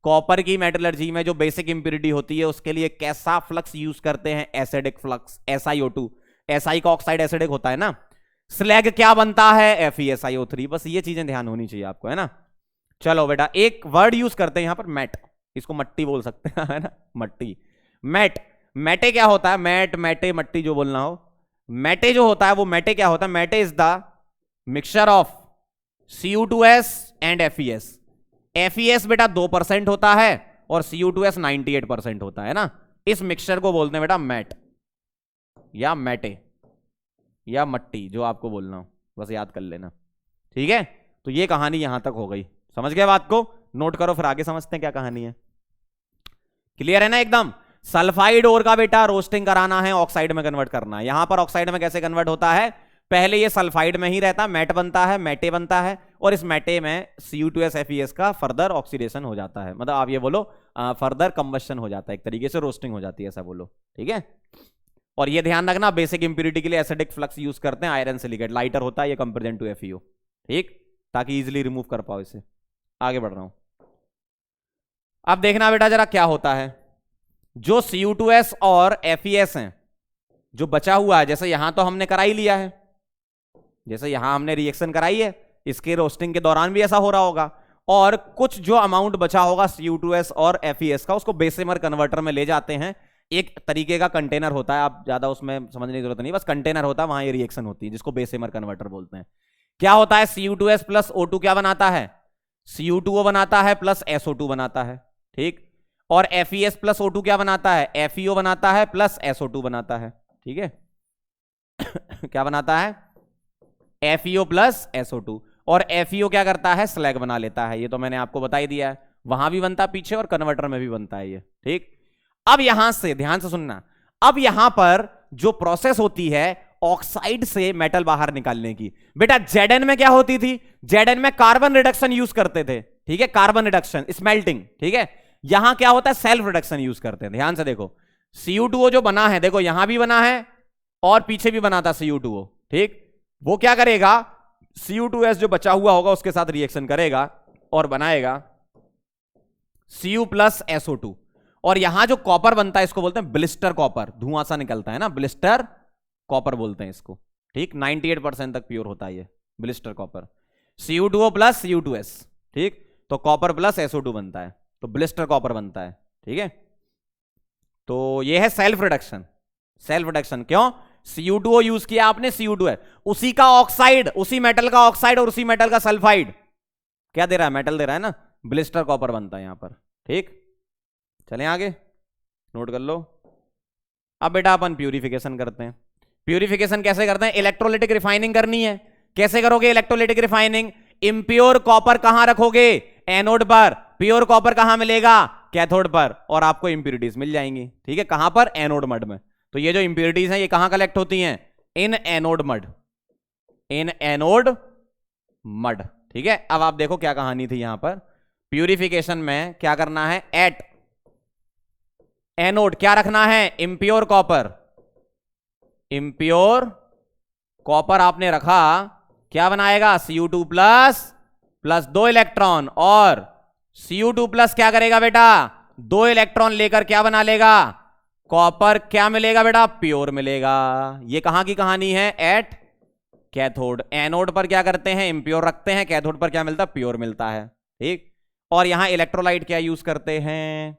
कॉपर की मेटलर्जी में जो बेसिक इंप्योरिटी होती है उसके लिए कैसा फ्लक्स यूज करते हैं? Acidic flux, SiO2। Si का ऑक्साइड एसिडिक होता है ना। स्लैग क्या बनता है? FeSiO3। बस ये चीजें ध्यान होनी चाहिए आपको, है ना। चलो बेटा, एक वर्ड यूज करते हैं यहां पर, मैट। इसको मट्टी बोल सकते हैं, है ना, मट्टी। मैट। मैटे क्या होता है? मैट, मैटे, मट्टी, जो बोलना हो। मैटे जो होता है वो, मैटे क्या होता है? Matte is the mixture of Cu2s and FeS। FeS बेटा 2% होता है और Cu2s 98% होता है ना। इस मिक्सचर को बोलते हैं बेटा मैट, या मैटे, या मट्टी, जो आपको बोलना हो, बस याद कर लेना। ठीक है, तो ये कहानी यहां तक हो गई। समझ गए बात को? नोट करो, फिर आगे समझते हैं क्या कहानी है। क्लियर है ना एकदम? सल्फाइड ओर का बेटा रोस्टिंग कराना है, ऑक्साइड में कन्वर्ट करना है। यहां पर ऑक्साइड में कैसे कन्वर्ट होता है? पहले ये सल्फाइड में ही रहता है, मैट बनता है, मैटे बनता है, और इस मैटे में Cu2s FeS का फर्दर ऑक्सीडेशन हो जाता है। मतलब आप ये बोलो फर्दर कंबशन हो जाता है, एक तरीके से रोस्टिंग हो जाती है, ऐसा बोलो। ठीक है, और ये ध्यान रखना, बेसिक इंप्योरिटी के लिए एसिडिक फ्लक्स यूज करते हैं, आयरन सिलिकेट, लाइटर होता है ये कंपेरिजन टू FeO। ठीक, ताकि इजिली रिमूव कर पाओ इसे। आगे बढ़ रहा हूं। अब देखना बेटा जरा क्या होता है। जो Cu2s और FeS हैं, जो बचा हुआ है, जैसे यहां तो हमने करा ही लिया है, जैसे यहां हमने रिएक्शन कराई है, इसके रोस्टिंग के दौरान भी ऐसा हो रहा होगा, और कुछ जो अमाउंट बचा होगा Cu2s और FeS का, उसको बेसेमर कन्वर्टर में ले जाते हैं। एक तरीके का कंटेनर होता है, आप ज्यादा उसमें समझने की जरूरत नहीं, बस कंटेनर होता है, वहां ये रिएक्शन होती है, जिसको बेसेमर कन्वर्टर बोलते हैं। क्या होता है? Cu2s प्लस O2 क्या बनाता है? Cu2O बनाता है प्लस SO2 बनाता है। ठीक, और FeS प्लस O2 क्या बनाता है? FeO बनाता है प्लस SO2 बनाता है। ठीक है क्या बनाता है? FeO plus SO2। और FeO क्या करता है? स्लैग बना लेता है। ये तो मैंने आपको बता ही दिया है, वहां भी बनता है पीछे, और कन्वर्टर में भी बनता है ये। ठीक, अब यहां से ध्यान से सुनना, अब यहां पर जो प्रोसेस होती है ऑक्साइड से मेटल बाहर निकालने की, बेटा Zn में क्या होती थी? Zn में कार्बन रिडक्शन यूज करते थे। ठीक है, कार्बन रिडक्शन, स्मेल्टिंग। ठीक है, यहां क्या होता है? सेल्फ रिडक्शन यूज करते हैं। ध्यान से देखो, Cu2O जो बना है, देखो यहां भी बना है और पीछे भी बना था Cu2O। ठीक, वो क्या करेगा? Cu2s जो बचा हुआ होगा उसके साथ रिएक्शन करेगा और बनाएगा Cu प्लस SO2। और यहां जो कॉपर बनता है इसको बोलते हैं ब्लिस्टर कॉपर, धुआं सा निकलता है ना, ब्लिस्टर कॉपर बोलते हैं इसको। ठीक, 98% तक प्योर होता है ये blister copper. Cu2O plus Cu2s। ठीक, तो कॉपर प्लस SO2 बनता है, तो ब्लिस्टर कॉपर बनता है। ठीक है, तो ये है सेल्फ रिडक्शन। सेल्फ रिडक्शन क्यों? Cu2O यूज किया आपने, Cu2 है, उसी का ऑक्साइड, उसी मेटल का ऑक्साइड और उसी मेटल का सल्फाइड क्या दे रहा है? मेटल दे रहा है ना, ब्लिस्टर कॉपर बनता है यहां पर। ठीक, चलें आगे, नोट कर लो। अब बेटा अपन प्यूरिफिकेशन करते हैं। प्यूरिफिकेशन कैसे करते हैं? इलेक्ट्रोलिटिक रिफाइनिंग करनी है। कैसे करोगे इलेक्ट्रोलिटिक रिफाइनिंग? इम्प्योर कॉपर कहां रखोगे? एनोड पर। प्योर कॉपर कहां मिलेगा? कैथोड पर, और आपको इंप्योरिटीज मिल जाएंगी। ठीक है, कहां पर? एनोड मड में। तो ये जो इंप्योरिटीज हैं ये कहां कलेक्ट होती हैं? इन एनोड मड, इन एनोड मड। ठीक है, अब आप देखो क्या कहानी थी यहां पर। प्यूरिफिकेशन में क्या करना है? एट एनोड क्या रखना है? Impure copper. इम्प्योर कॉपर आपने रखा क्या बनाएगा, Cu2 प्लस प्लस 2 इलेक्ट्रॉन, और Cu2 प्लस क्या करेगा बेटा, 2 इलेक्ट्रॉन लेकर क्या बना लेगा, कॉपर। क्या मिलेगा बेटा, प्योर मिलेगा। ये कहां की कहानी है, एट कैथोड। एनोड पर क्या करते हैं, इम्प्योर रखते हैं, कैथोड पर क्या मिलता है, प्योर मिलता है। ठीक, और यहां इलेक्ट्रोलाइट क्या यूज करते हैं,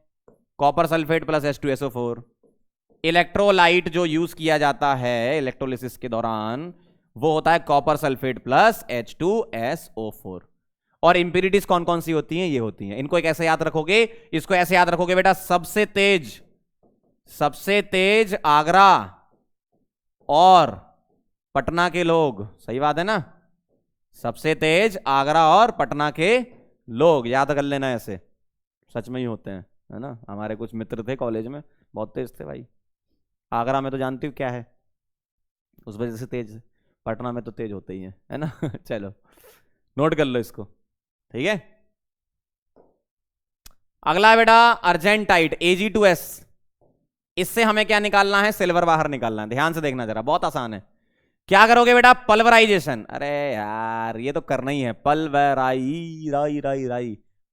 copper sulphate plus H2SO4। Electrolyte जो यूज किया जाता है इलेक्ट्रोलिसिस के दौरान वो होता है कॉपर सल्फेट प्लस H2SO4। और इंप्यूरिटीज कौन कौन सी होती हैं, ये होती हैं। इनको एक ऐसे याद रखोगे, इसको ऐसे याद रखोगे बेटा, सबसे तेज आगरा और पटना के लोग। सही बात है ना, सबसे तेज आगरा और पटना के लोग, याद कर लेना ऐसे, सच में ही होते हैं, है ना। हमारे कुछ मित्र थे कॉलेज में, बहुत तेज थे भाई। आगरा में तो जानती हूँ क्या है, उस वजह से तेज, पटना में तो तेज होते ही हैं, है ना। चलो नोट कर लो इसको, ठीक है। अगला बेटा अर्जेंटाइट Ag2S। इससे हमें क्या निकालना है, सिल्वर बाहर निकालना है। ध्यान से देखना जरा, बहुत आसान है। क्या करोगे बेटा, पल्वराइजेशन। अरे यार ये तो करना ही है,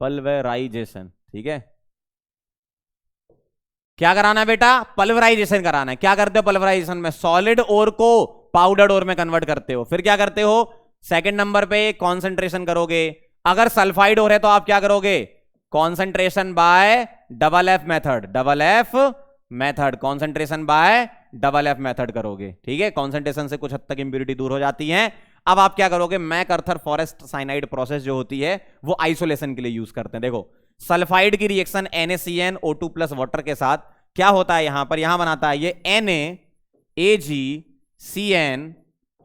पल्वराइजेशन, ठीक है। क्या कराना है बेटा, पल्वराइजेशन कराना है। क्या करते हो पल्वराइजेशन में, सॉलिड ओर को पाउडर्ड ओर में कन्वर्ट करते हो। फिर क्या करते हो, सेकंड नंबर पे कॉन्सेंट्रेशन करोगे। अगर सल्फाइड ओर है तो आप क्या करोगे, concentration by double F method, concentration by double F method करोगे, ठीक है। कॉन्सेंट्रेशन से कुछ हद तक इंप्यूरिटी दूर हो जाती है। अब आप क्या करोगे, मैकअर्थर फॉरेस्ट साइनाइड प्रोसेस जो होती है वो आइसोलेशन के लिए यूज करते हैं। देखो सल्फाइड की रिएक्शन NaCnO2 प्लस वाटर के साथ क्या होता है, यहां पर यहां बनाता है ये NaAgCN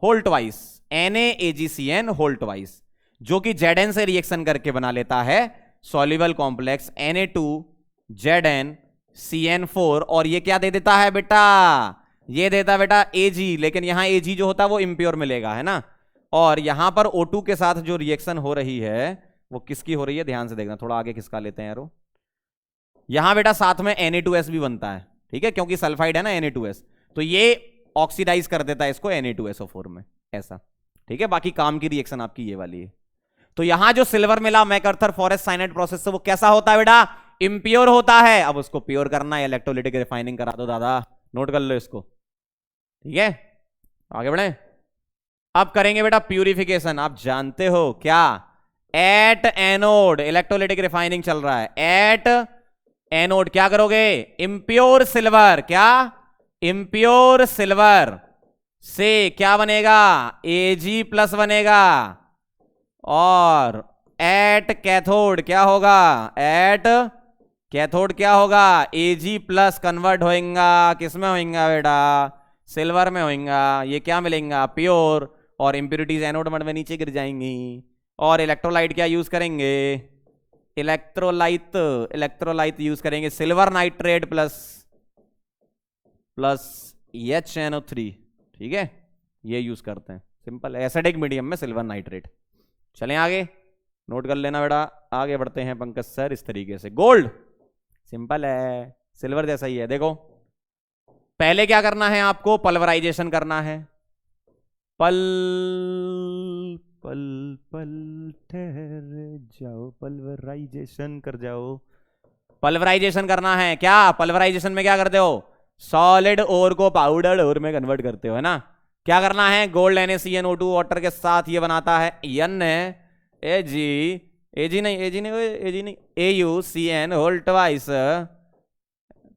whole twice, NaAgCN whole twice, जो कि Zn से रिएक्शन करके बना लेता है सॉल्युबल कॉम्प्लेक्स Na2ZnCN4। और ये क्या दे देता है बेटा, ये देता बेटा Ag, लेकिन यहां Ag जो होता है वो इंप्योर मिलेगा, है ना। और यहां पर O2 के साथ जो रिएक्शन हो रही है वो किसकी हो रही है, ध्यान से देखना, थोड़ा आगे खिसका लेते हैं यारो। यहां बेटा साथ में Na2S भी बनता है, ठीक है, क्योंकि सल्फाइड है ना Na2S, तो ये ऑक्सीडाइज कर देता है इसको Na2SO4 में, ऐसा, ठीक है। बाकी काम की रिएक्शन आपकी ये वाली है। तो यहां जो सिल्वर मिला मैकअर्थर फॉरेस्ट साइनाइड प्रोसेस से, वो कैसा होता है बेटा, इंप्योर होता है। अब उसको प्योर करना है, इलेक्ट्रोलिटिक रिफाइनिंग करा दो दादा, नोट कर लो इसको, ठीक है। आगे बढ़े, अब करेंगे बेटा प्यूरिफिकेशन। आप जानते हो क्या, एट एनोड इलेक्ट्रोलिटिक रिफाइनिंग चल रहा है, एट एनोड क्या करोगे, इंप्योर सिल्वर, क्या इंप्योर सिल्वर से क्या बनेगा, Ag प्लस बनेगा। और एट कैथोड क्या होगा, एट कैथोड क्या होगा, Ag प्लस कन्वर्ट होएगा, किसमें होएगा बेटा, सिल्वर में होएगा। ये क्या मिलेगा, प्योर, और इंप्यूरिटीज एनोड में नीचे गिर जाएंगी। और इलेक्ट्रोलाइट क्या यूज करेंगे, इलेक्ट्रोलाइट यूज करेंगे सिल्वर नाइट्रेट प्लस HNO3, ठीक है, ये यूज करते हैं। सिंपल एसिडिक मीडियम में सिल्वर नाइट्रेट। चलें आगे, नोट कर लेना बेटा। आगे बढ़ते हैं पंकज सर, इस तरीके से गोल्ड सिंपल है, सिल्वर जैसा ही है। देखो पहले क्या करना है आपको, पल्वराइजेशन करना है। पल ठहर जाओ, पल्वराइजेशन कर जाओ। पल्वराइजेशन करना है, क्या पल्वराइजेशन में क्या करते हो, सॉलिड ओर को पाउडर्ड ओर में कन्वर्ट करते हो, है ना। क्या करना है, गोल्ड NaCnO2 वाटर के साथ ये बनाता है AuCN whole twice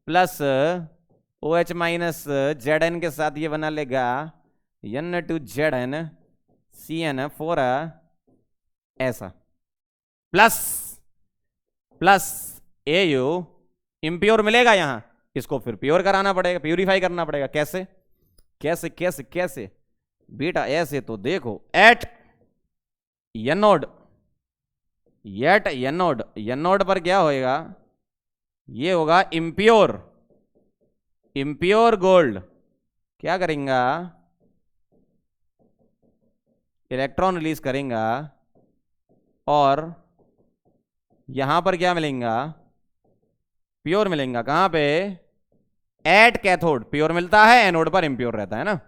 plus OH minus Zn के साथ ये बना लेगा N2ZnCN4 ऐसा, प्लस Au इंप्योर मिलेगा यहां, इसको फिर प्योर कराना पड़ेगा, प्यूरिफाई करना पड़ेगा। कैसे कैसे कैसे कैसे बेटा, ऐसे तो देखो, एट एनोड पर क्या होएगा, ये होगा इंप्योर गोल्ड। क्या करेंगे, इलेक्ट्रॉन रिलीज करेंगे, और यहां पर क्या मिलेगा, प्योर मिलेगा। कहां पे, एट कैथोड प्योर मिलता है, एनोड पर इंप्योर रहता है ना।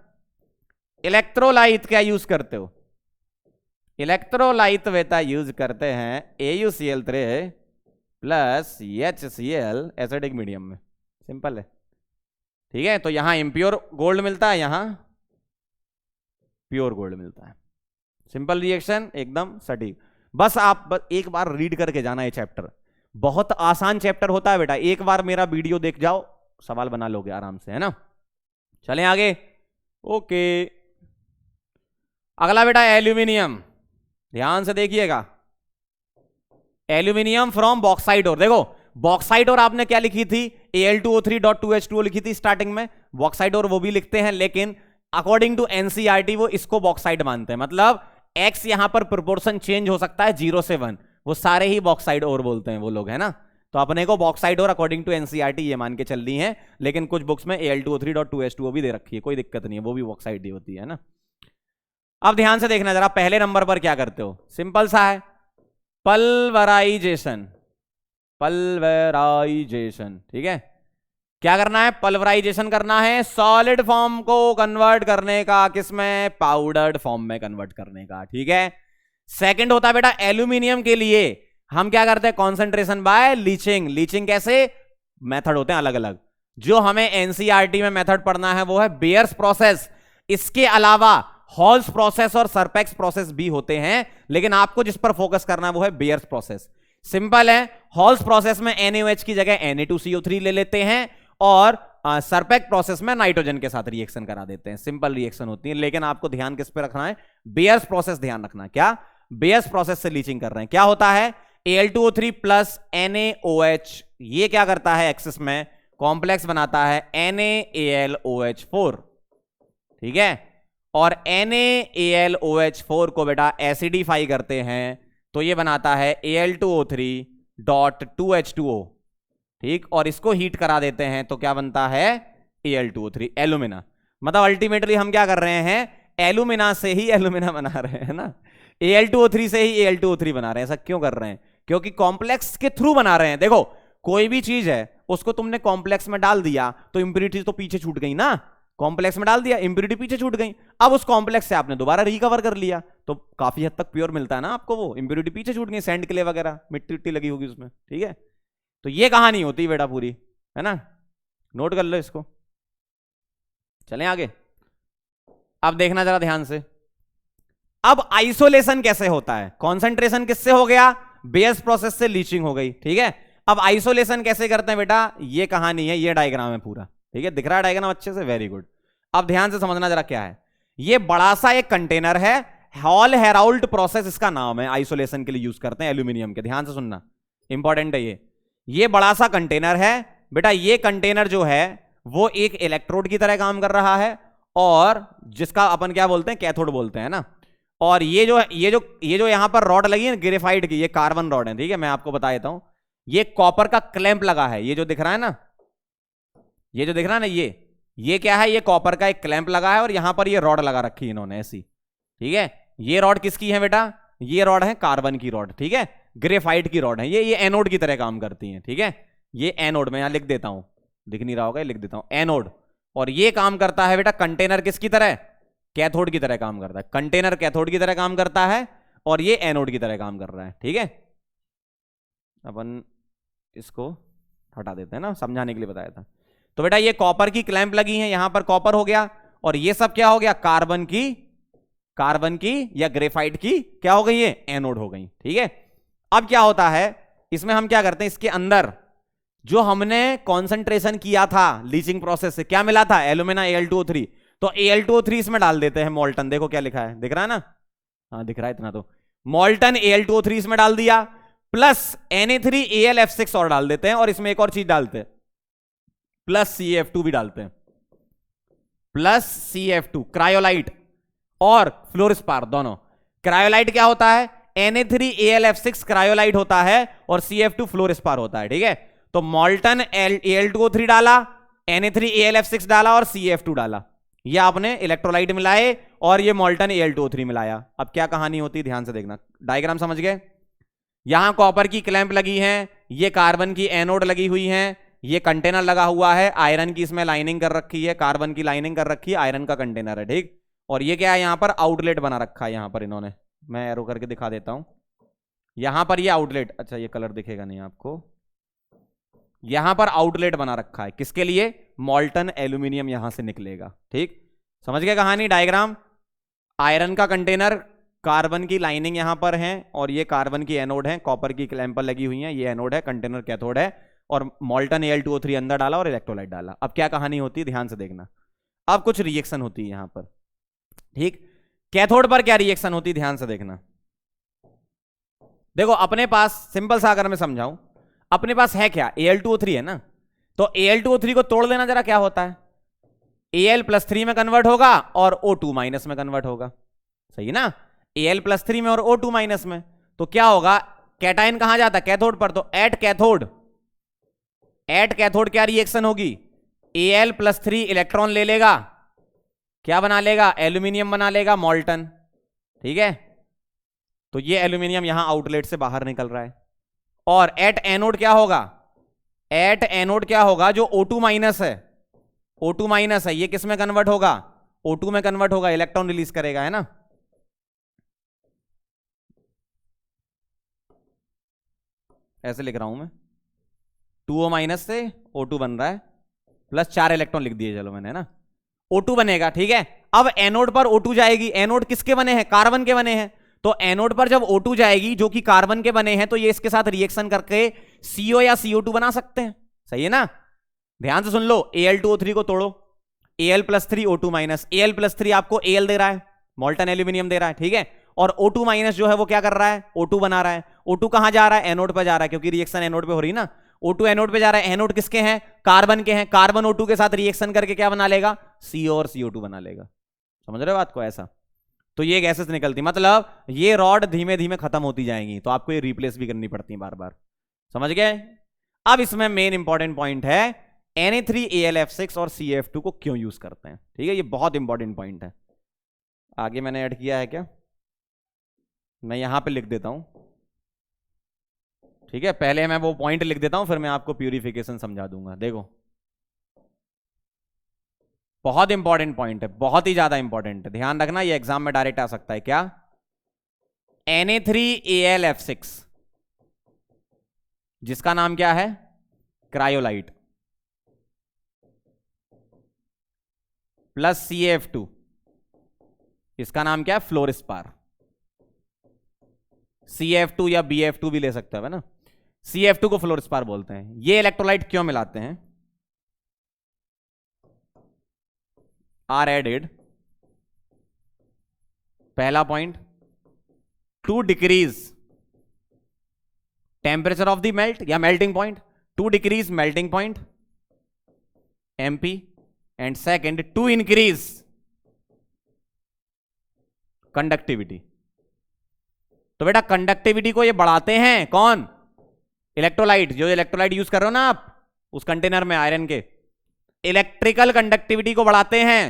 इलेक्ट्रोलाइट क्या यूज करते हो, इलेक्ट्रोलाइट बेटा यूज करते हैं AuCl3 plus HCl acidic medium में, सिंपल है। ठीक है, तो यहां इम्प्योर गोल्ड मिलता है, यहां प्योर गोल्ड मिलता है। सिंपल रिएक्शन, एकदम सटीक। बस आप एक बार रीड करके जाना ये चैप्टर, बहुत आसान चैप्टर होता है बेटा। एक बार मेरा वीडियो देख जाओ, सवाल बना लोगे आराम से, है ना। चलें आगे। ओके, अगला बेटा एल्यूमिनियम, ध्यान से देखिएगा। Aluminium from bauxite ore. देखो बॉक्साइट ओर आपने क्या लिखी थी, Al2O3.2H2O लिखी थी स्टार्टिंग में। बॉक्साइट ओर वो भी लिखते हैं, लेकिन अकॉर्डिंग टू एनसीईआरटी वो इसको बॉक्साइट मानते हैं। मतलब एक्स यहां पर प्रोपोर्शन चेंज हो सकता है 0 से 1, वो सारे ही बॉक्साइट ओर बोलते हैं वो लोग, है ना। तो अपने को bauxite ore according to NCERT ये मान के चल रही है, लेकिन कुछ बुक्स में Al2O3.2H2O भी दे रखी है, कोई दिक्कत नहीं है, वो भी बॉक्साइट ही होती है ना। अब ध्यान से देखना जरा, पहले नंबर पर क्या करते हो, सिंपल सा है, पल्वराइजेशन। पल्वराइजेशन, ठीक है। क्या करना है, पल्वराइजेशन करना है, सॉलिड फॉर्म को कन्वर्ट करने का, किसमें, पाउडर्ड फॉर्म में कन्वर्ट करने का, ठीक है। सेकंड होता है बेटा एल्यूमिनियम के लिए हम क्या करते हैं, कॉन्सेंट्रेशन बाय लीचिंग। लीचिंग कैसे, मेथड होते हैं अलग अलग। जो हमें एनसीईआरटी में मेथड पढ़ना है वो है बेयर्स प्रोसेस। इसके अलावा हॉल्स प्रोसेस और सरपेक्स प्रोसेस भी होते हैं, लेकिन आपको जिस पर फोकस करना है वो है बेयर्स प्रोसेस। सिंपल है, हॉल्स प्रोसेस में NaOH की जगह Na2CO3 ले लेते हैं, और सरपेक्ट प्रोसेस में नाइट्रोजन के साथ रिएक्शन करा देते हैं। सिंपल रिएक्शन होती है, लेकिन आपको ध्यान किस पे रखना है, बेयर्स प्रोसेस ध्यान रखना है। क्या, बेयर्स प्रोसेस से लीचिंग कर रहे हैं। क्या होता है, Al2O3 प्लस NaOH, ये क्या करता है, एक्सेस में कॉम्प्लेक्स बनाता है NaAlOH4, ठीक है। और NaAlOH4 को बेटा एसिडिफाई करते हैं तो ये बनाता है Al2O3.2H2O, ठीक। और इसको हीट करा देते हैं तो क्या बनता है, Al2O3, एल्यूमिना। मतलब अल्टीमेटली हम क्या कर रहे हैं, एल्यूमिना से ही एल्यूमिना बना रहे हैं ना, Al2O3 से ही Al2O3 बना रहे हैं। ऐसा क्यों कर रहे हैं, क्योंकि कॉम्प्लेक्स के थ्रू बना रहे हैं। देखो कोई भी चीज है उसको तुमने कॉम्प्लेक्स में डाल दिया तो इंप्योरिटी तो पीछे छूट गई ना, कॉम्प्लेक्स में डाल दिया इंप्योरिटी पीछे छूट गई, अब उस कॉम्प्लेक्स से आपने दोबारा रिकवर कर लिया तो काफी हद तक प्योर मिलता है ना आपको, वो इंप्योरिटी पीछे छूट गई, सैंड क्ले वगैरह मिट्टी मिट्टी लगी होगी उसमें, ठीक है। तो ये कहानी होती है बेटा पूरी, है ना, नोट कर लो इसको। चलें आगे। अब देखना जरा ध्यान से, अब आइसोलेशन कैसे होता है, कॉन्सेंट्रेशन किससे हो गया, बेयर्स प्रोसेस से लीचिंग हो गई, ठीक है। अब आइसोलेशन कैसे करते हैं बेटा, ये कहानी है, ये डायग्राम है पूरा, ठीक है। दिख रहा है डायग्राम अच्छे से, वेरी गुड। अब ध्यान से समझना जरा क्या है, ये बड़ा सा एक कंटेनर है, हॉल हेराल्ड प्रोसेस इसका नाम है, आइसोलेशन के लिए यूज करते हैं एल्यूमिनियम के, ध्यान से सुनना, इंपॉर्टेंट है ये बड़ा सा कंटेनर है बेटा। ये कंटेनर जो है वो एक इलेक्ट्रोड की तरह काम कर रहा है, और जिसका अपन क्या बोलते हैं, कैथोड बोलते हैं ना। और ये जो यहां पर रॉड लगी है ग्रेफाइट की, ये कार्बन रॉड है, ठीक है। मैं आपको बता देता हूं, ये कॉपर का क्लैंप लगा है, ये जो दिख रहा है ना, ये जो दिख रहा है ना, ये क्या है, ये कॉपर का एक क्लैंप लगा है, और यहां पर ये रॉड लगा रखी है इन्होंने ऐसी, ठीक है। ये रॉड किसकी है बेटा, ये रॉड है कार्बन की रॉड, ठीक है, ग्रेफाइट की रॉड है ये एनोड की तरह काम करती है, ठीक है। ये एनोड, मैं यहां लिख देता हूं, दिख नहीं रहा होगा, लिख देता हूं एनोड। और ये काम करता है बेटा कंटेनर किसकी तरह, कैथोड की तरह काम करता है। कंटेनर कैथोड की तरह काम करता है, और ये एनोड की तरह काम कर रहा है, ठीक है। अपन इसको हटा देते हैं ना, समझाने के लिए बताया था। तो बेटा ये कॉपर की क्लैंप लगी है, यहां पर कॉपर हो गया, और ये सब क्या हो गया, कार्बन की या ग्रेफाइट की क्या हो गई, ये एनोड हो गई, ठीक है। अब क्या होता है, इसमें हम क्या करते हैं, इसके अंदर जो हमने कॉन्सेंट्रेशन किया था लीचिंग प्रोसेस से, क्या मिला था, एल्यूमिना Al2O3, तो Al2O3 इसमें डाल देते हैं, मोल्टन, देखो क्या लिखा है, दिख रहा है ना, हाँ दिख रहा है इतना, तो मोल्टन Al2O3 इसमें डाल दिया, प्लस Na3Al(F6) और डाल देते हैं, और इसमें एक और चीज डालते हैं, प्लस CF2 भी डालते हैं, प्लस CF2 क्रायोलाइट और फ्लोरिस्पार दोनों। क्रायोलाइट क्या होता है, Na3Al(F6) क्रायोलाइट होता है, और CF2 फ्लोरिस्पार होता है, ठीक है। तो मोल्टन Al2O3 डाला, Na3Al(F6) डाला, और CF2 डाला, ये आपने इलेक्ट्रोलाइट मिलाए, और ये मोल्टन Al2O3 मिलाया। अब क्या कहानी होती है, ध्यान से देखना, डायग्राम समझ गए। यहां कॉपर की क्लैंप लगी है, ये कार्बन की एनोड लगी हुई है, ये कंटेनर लगा हुआ है, आयरन की इसमें लाइनिंग कर रखी है, कार्बन की लाइनिंग कर रखी है, आयरन का कंटेनर है, ठीक। और ये क्या है, यहां पर आउटलेट बना रखा है, यहां पर इन्होंने मैं एरो करके दिखा देता हूं। यहां पर ये आउटलेट, अच्छा ये कलर दिखेगा नहीं आपको, यहां पर आउटलेट बना रखा है किसके लिए, मॉल्टन एल्यूमिनियम यहां से निकलेगा। ठीक, समझ गए कहानी, डायग्राम। आयरन का कंटेनर, कार्बन की लाइनिंग यहां पर है और ये कार्बन की एनोड है, कॉपर की क्लैंपर लगी हुई है, ये एनोड है, कंटेनर कैथोड है, और मॉल्टन Al2O3 अंदर डाला और इलेक्ट्रोलाइट डाला। अब क्या कहानी होती है ध्यान से देखना, अब कुछ रिएक्शन होती है यहां पर। ठीक, कैथोड पर क्या रिएक्शन होती है ध्यान से देखना। देखो अपने पास सिंपल सा अगर मैं समझाऊं, अपने पास है क्या, Al2O3 है ना, तो Al2O3 को तोड़ देना जरा, क्या होता है, Al+3 में कन्वर्ट होगा और O2- में कन्वर्ट होगा, सही ना, Al+3 में और O2- में, तो क्या होगा, कैटायन कहां जाता है, कैथोड पर, तो एट कैथोड क्या रिएक्शन होगी, Al+3 इलेक्ट्रॉन ले लेगा, क्या बना लेगा, एल्यूमिनियम बना लेगा, मॉल्टन। ठीक है, तो ये एल्यूमिनियम यहां आउटलेट से बाहर निकल रहा है, और एट एनोड क्या होगा, एट एनोड क्या होगा, जो O2- है, O2- है, ये किस में कन्वर्ट होगा, O2 में कन्वर्ट होगा, इलेक्ट्रॉन रिलीज करेगा, है ना। ऐसे लिख रहा हूं मैं, 2O- से O2 बन रहा है, प्लस 4 इलेक्ट्रॉन लिख दिए, चलो मैंने, है ना, O2 बनेगा। ठीक है, अब एनोड पर O2 जाएगी, एनोड किसके बने हैं, कार्बन के बने हैं, तो एनोड पर जब O2 जाएगी जो कि कार्बन के बने हैं, तो ये इसके साथ रिएक्शन करके CO या CO2 बना सकते हैं, सही है ना। ध्यान से सुन लो, Al2O3 को तोड़ो, Al+3 O2-, Al+3 आपको Al दे रहा है, मॉल्टन एल्यूमिनियम दे रहा है, ठीक है, और O2- जो है वो क्या कर रहा है, O2 बना रहा है। O2 कहां जा रहा है, एनोड पर जा रहा है, क्योंकि रिएक्शन एनोड पे हो रही है ना, O2 एनोड पे जा रहा है, एनोड किसके हैं, कार्बन के हैं, कार्बन O2 के साथ रिएक्शन करके क्या बना लेगा, CO और CO2 बना लेगा। समझ रहे हो बात को, ऐसा, तो ये गैसेस निकलती, मतलब ये रॉड धीमे धीमे खत्म होती जाएंगी, तो आपको ये रिप्लेस भी करनी पड़ती है बार बार, समझ गए। अब इसमें मेन इंपॉर्टेंट पॉइंट है, Na3Al_F6 और CF2 को क्यों यूज करते हैं, ठीक है, ये बहुत इंपॉर्टेंट पॉइंट है। आगे मैंने ऐड किया है क्या, मैं यहां पे लिख देता हूं, ठीक है, पहले मैं वो पॉइंट लिख देता हूं, फिर मैं आपको प्यूरिफिकेशन समझा दूंगा। देखो बहुत इंपॉर्टेंट पॉइंट है, बहुत ही ज्यादा इंपॉर्टेंट है, ध्यान रखना, ये एग्जाम में डायरेक्ट आ सकता है। क्या, Na3Al_F6 जिसका नाम क्या है, क्रायोलाइट, प्लस CF2 इसका नाम क्या है, फ्लोरिस्पार, CF2 या BF2 भी ले सकते हो, है ना, CF2 को फ्लोरिस्पार बोलते हैं। ये इलेक्ट्रोलाइट क्यों मिलाते हैं, आर एडेड, पहला point, to decrease temperature of the melt या melting point, to decrease melting point MP, and second to increase conductivity. तो बेटा कंडक्टिविटी को ये बढ़ाते हैं कौन, इलेक्ट्रोलाइट, जो इलेक्ट्रोलाइट यूज कर रहे हो ना आप उस कंटेनर में आयरन के, इलेक्ट्रिकल कंडक्टिविटी को बढ़ाते हैं,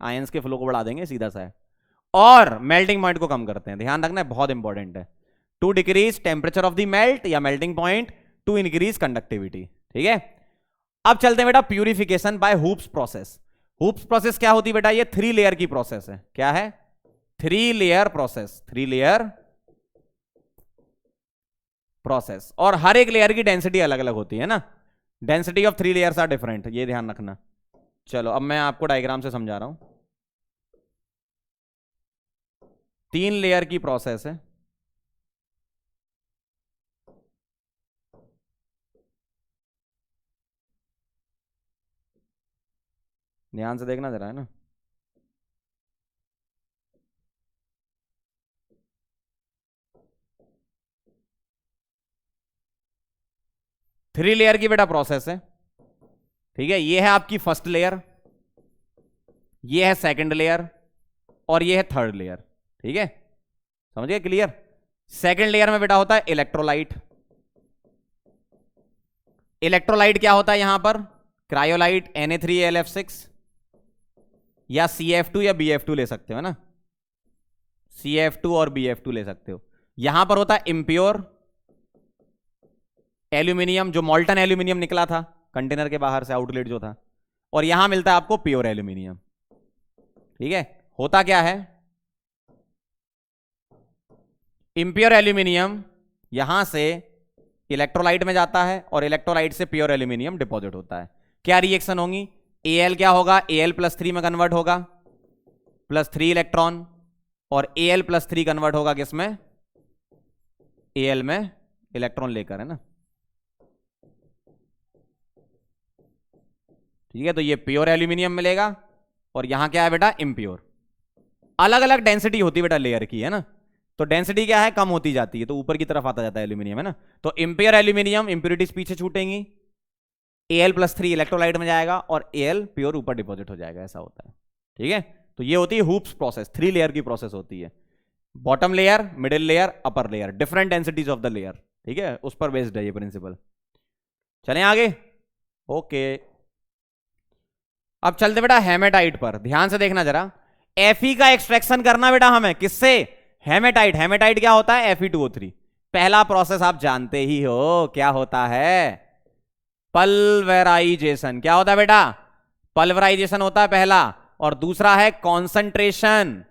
आयंस के फ्लो को बढ़ा देंगे सीधा सा है, और मेल्टिंग पॉइंट को कम करते हैं। ध्यान रखना है, बहुत इंपॉर्टेंट है, to decrease temperature of the melt या melting point, to increase conductivity. ठीक है, अब चलते हैं बेटा purification by Hoopes process. Hoopes process क्या होती है बेटा, ये 3 लेयर की प्रोसेस है। क्या है, 3 लेयर प्रोसेस, 3 लेयर प्रोसेस, और हर एक लेयर की डेंसिटी अलग अलग होती है ना, density of 3 layers are different, ये ध्यान रखना। चलो अब मैं आपको डायग्राम से समझा रहा हूं, 3 लेयर की प्रोसेस है, ध्यान से देखना जरा, है ना। थ्री लेयर की बेटा प्रोसेस है, ठीक है, ये है आपकी फर्स्ट लेयर, ये है सेकंड लेयर, और ये है थर्ड लेयर। ठीक है, समझ गए, क्लियर। सेकंड लेयर में बेटा होता है इलेक्ट्रोलाइट, इलेक्ट्रोलाइट क्या होता है यहां पर, क्रायोलाइट, Na3Al_F6 या CF2 या BF2 ले सकते हो ना, CF2 और BF2 ले सकते हो। यहां पर होता है इम्प्योर एल्यूमिनियम, जो मॉल्टन एल्यूमिनियम निकला था कंटेनर के बाहर से, आउटलेट जो था, और यहां मिलता है आपको प्योर एल्यूमिनियम। ठीक है, होता क्या है, इंप्योर एल्यूमिनियम यहां से इलेक्ट्रोलाइट में जाता है और इलेक्ट्रोलाइट से प्योर एल्यूमिनियम डिपॉजिट होता है। क्या रिएक्शन होंगी? Al क्या होगा? Al+3 में कन्वर्ट होगा, +3 इलेक्ट्रॉन, और Al+3 कन्वर्ट होगा किसमें? Al में इलेक्ट्रॉन लेकर, है ना। ठीक है, तो ये प्योर एल्यूमिनियम मिलेगा और यहां क्या है बेटा? इम्प्योर। अलग अलग डेंसिटी होती है बेटा लेयर की, है ना, तो डेंसिटी क्या है? कम होती जाती है, तो ऊपर की तरफ आता जाता है एल्यूमिनियम, है ना। तो इम्प्योर एल्यूमिनियम, इंप्योरिटीज पीछे छूटेंगी, Al+3 इलेक्ट्रोलाइट में जाएगा और Al प्योर ऊपर डिपॉजिट हो जाएगा, ऐसा होता है। ठीक है, तो ये होती है हुप्स प्रोसेस, 3 लेयर की प्रोसेस होती है। Bottom layer, middle layer, upper layer, different densities of the layer. ठीक है, उस पर बेस्ड है ये प्रिंसिपल। चलें आगे। ओके, अब चलते बेटा हेमेटाइट पर। ध्यान से देखना जरा, Fe का एक्सट्रैक्शन करना बेटा हमें, किससे? हेमेटाइट। हेमेटाइट क्या होता है? Fe2O3। पहला प्रोसेस आप जानते ही हो, क्या होता है? पल्वराइजेशन। क्या होता है बेटा? पल्वराइजेशन होता है पहला, और दूसरा है कॉन्सेंट्रेशन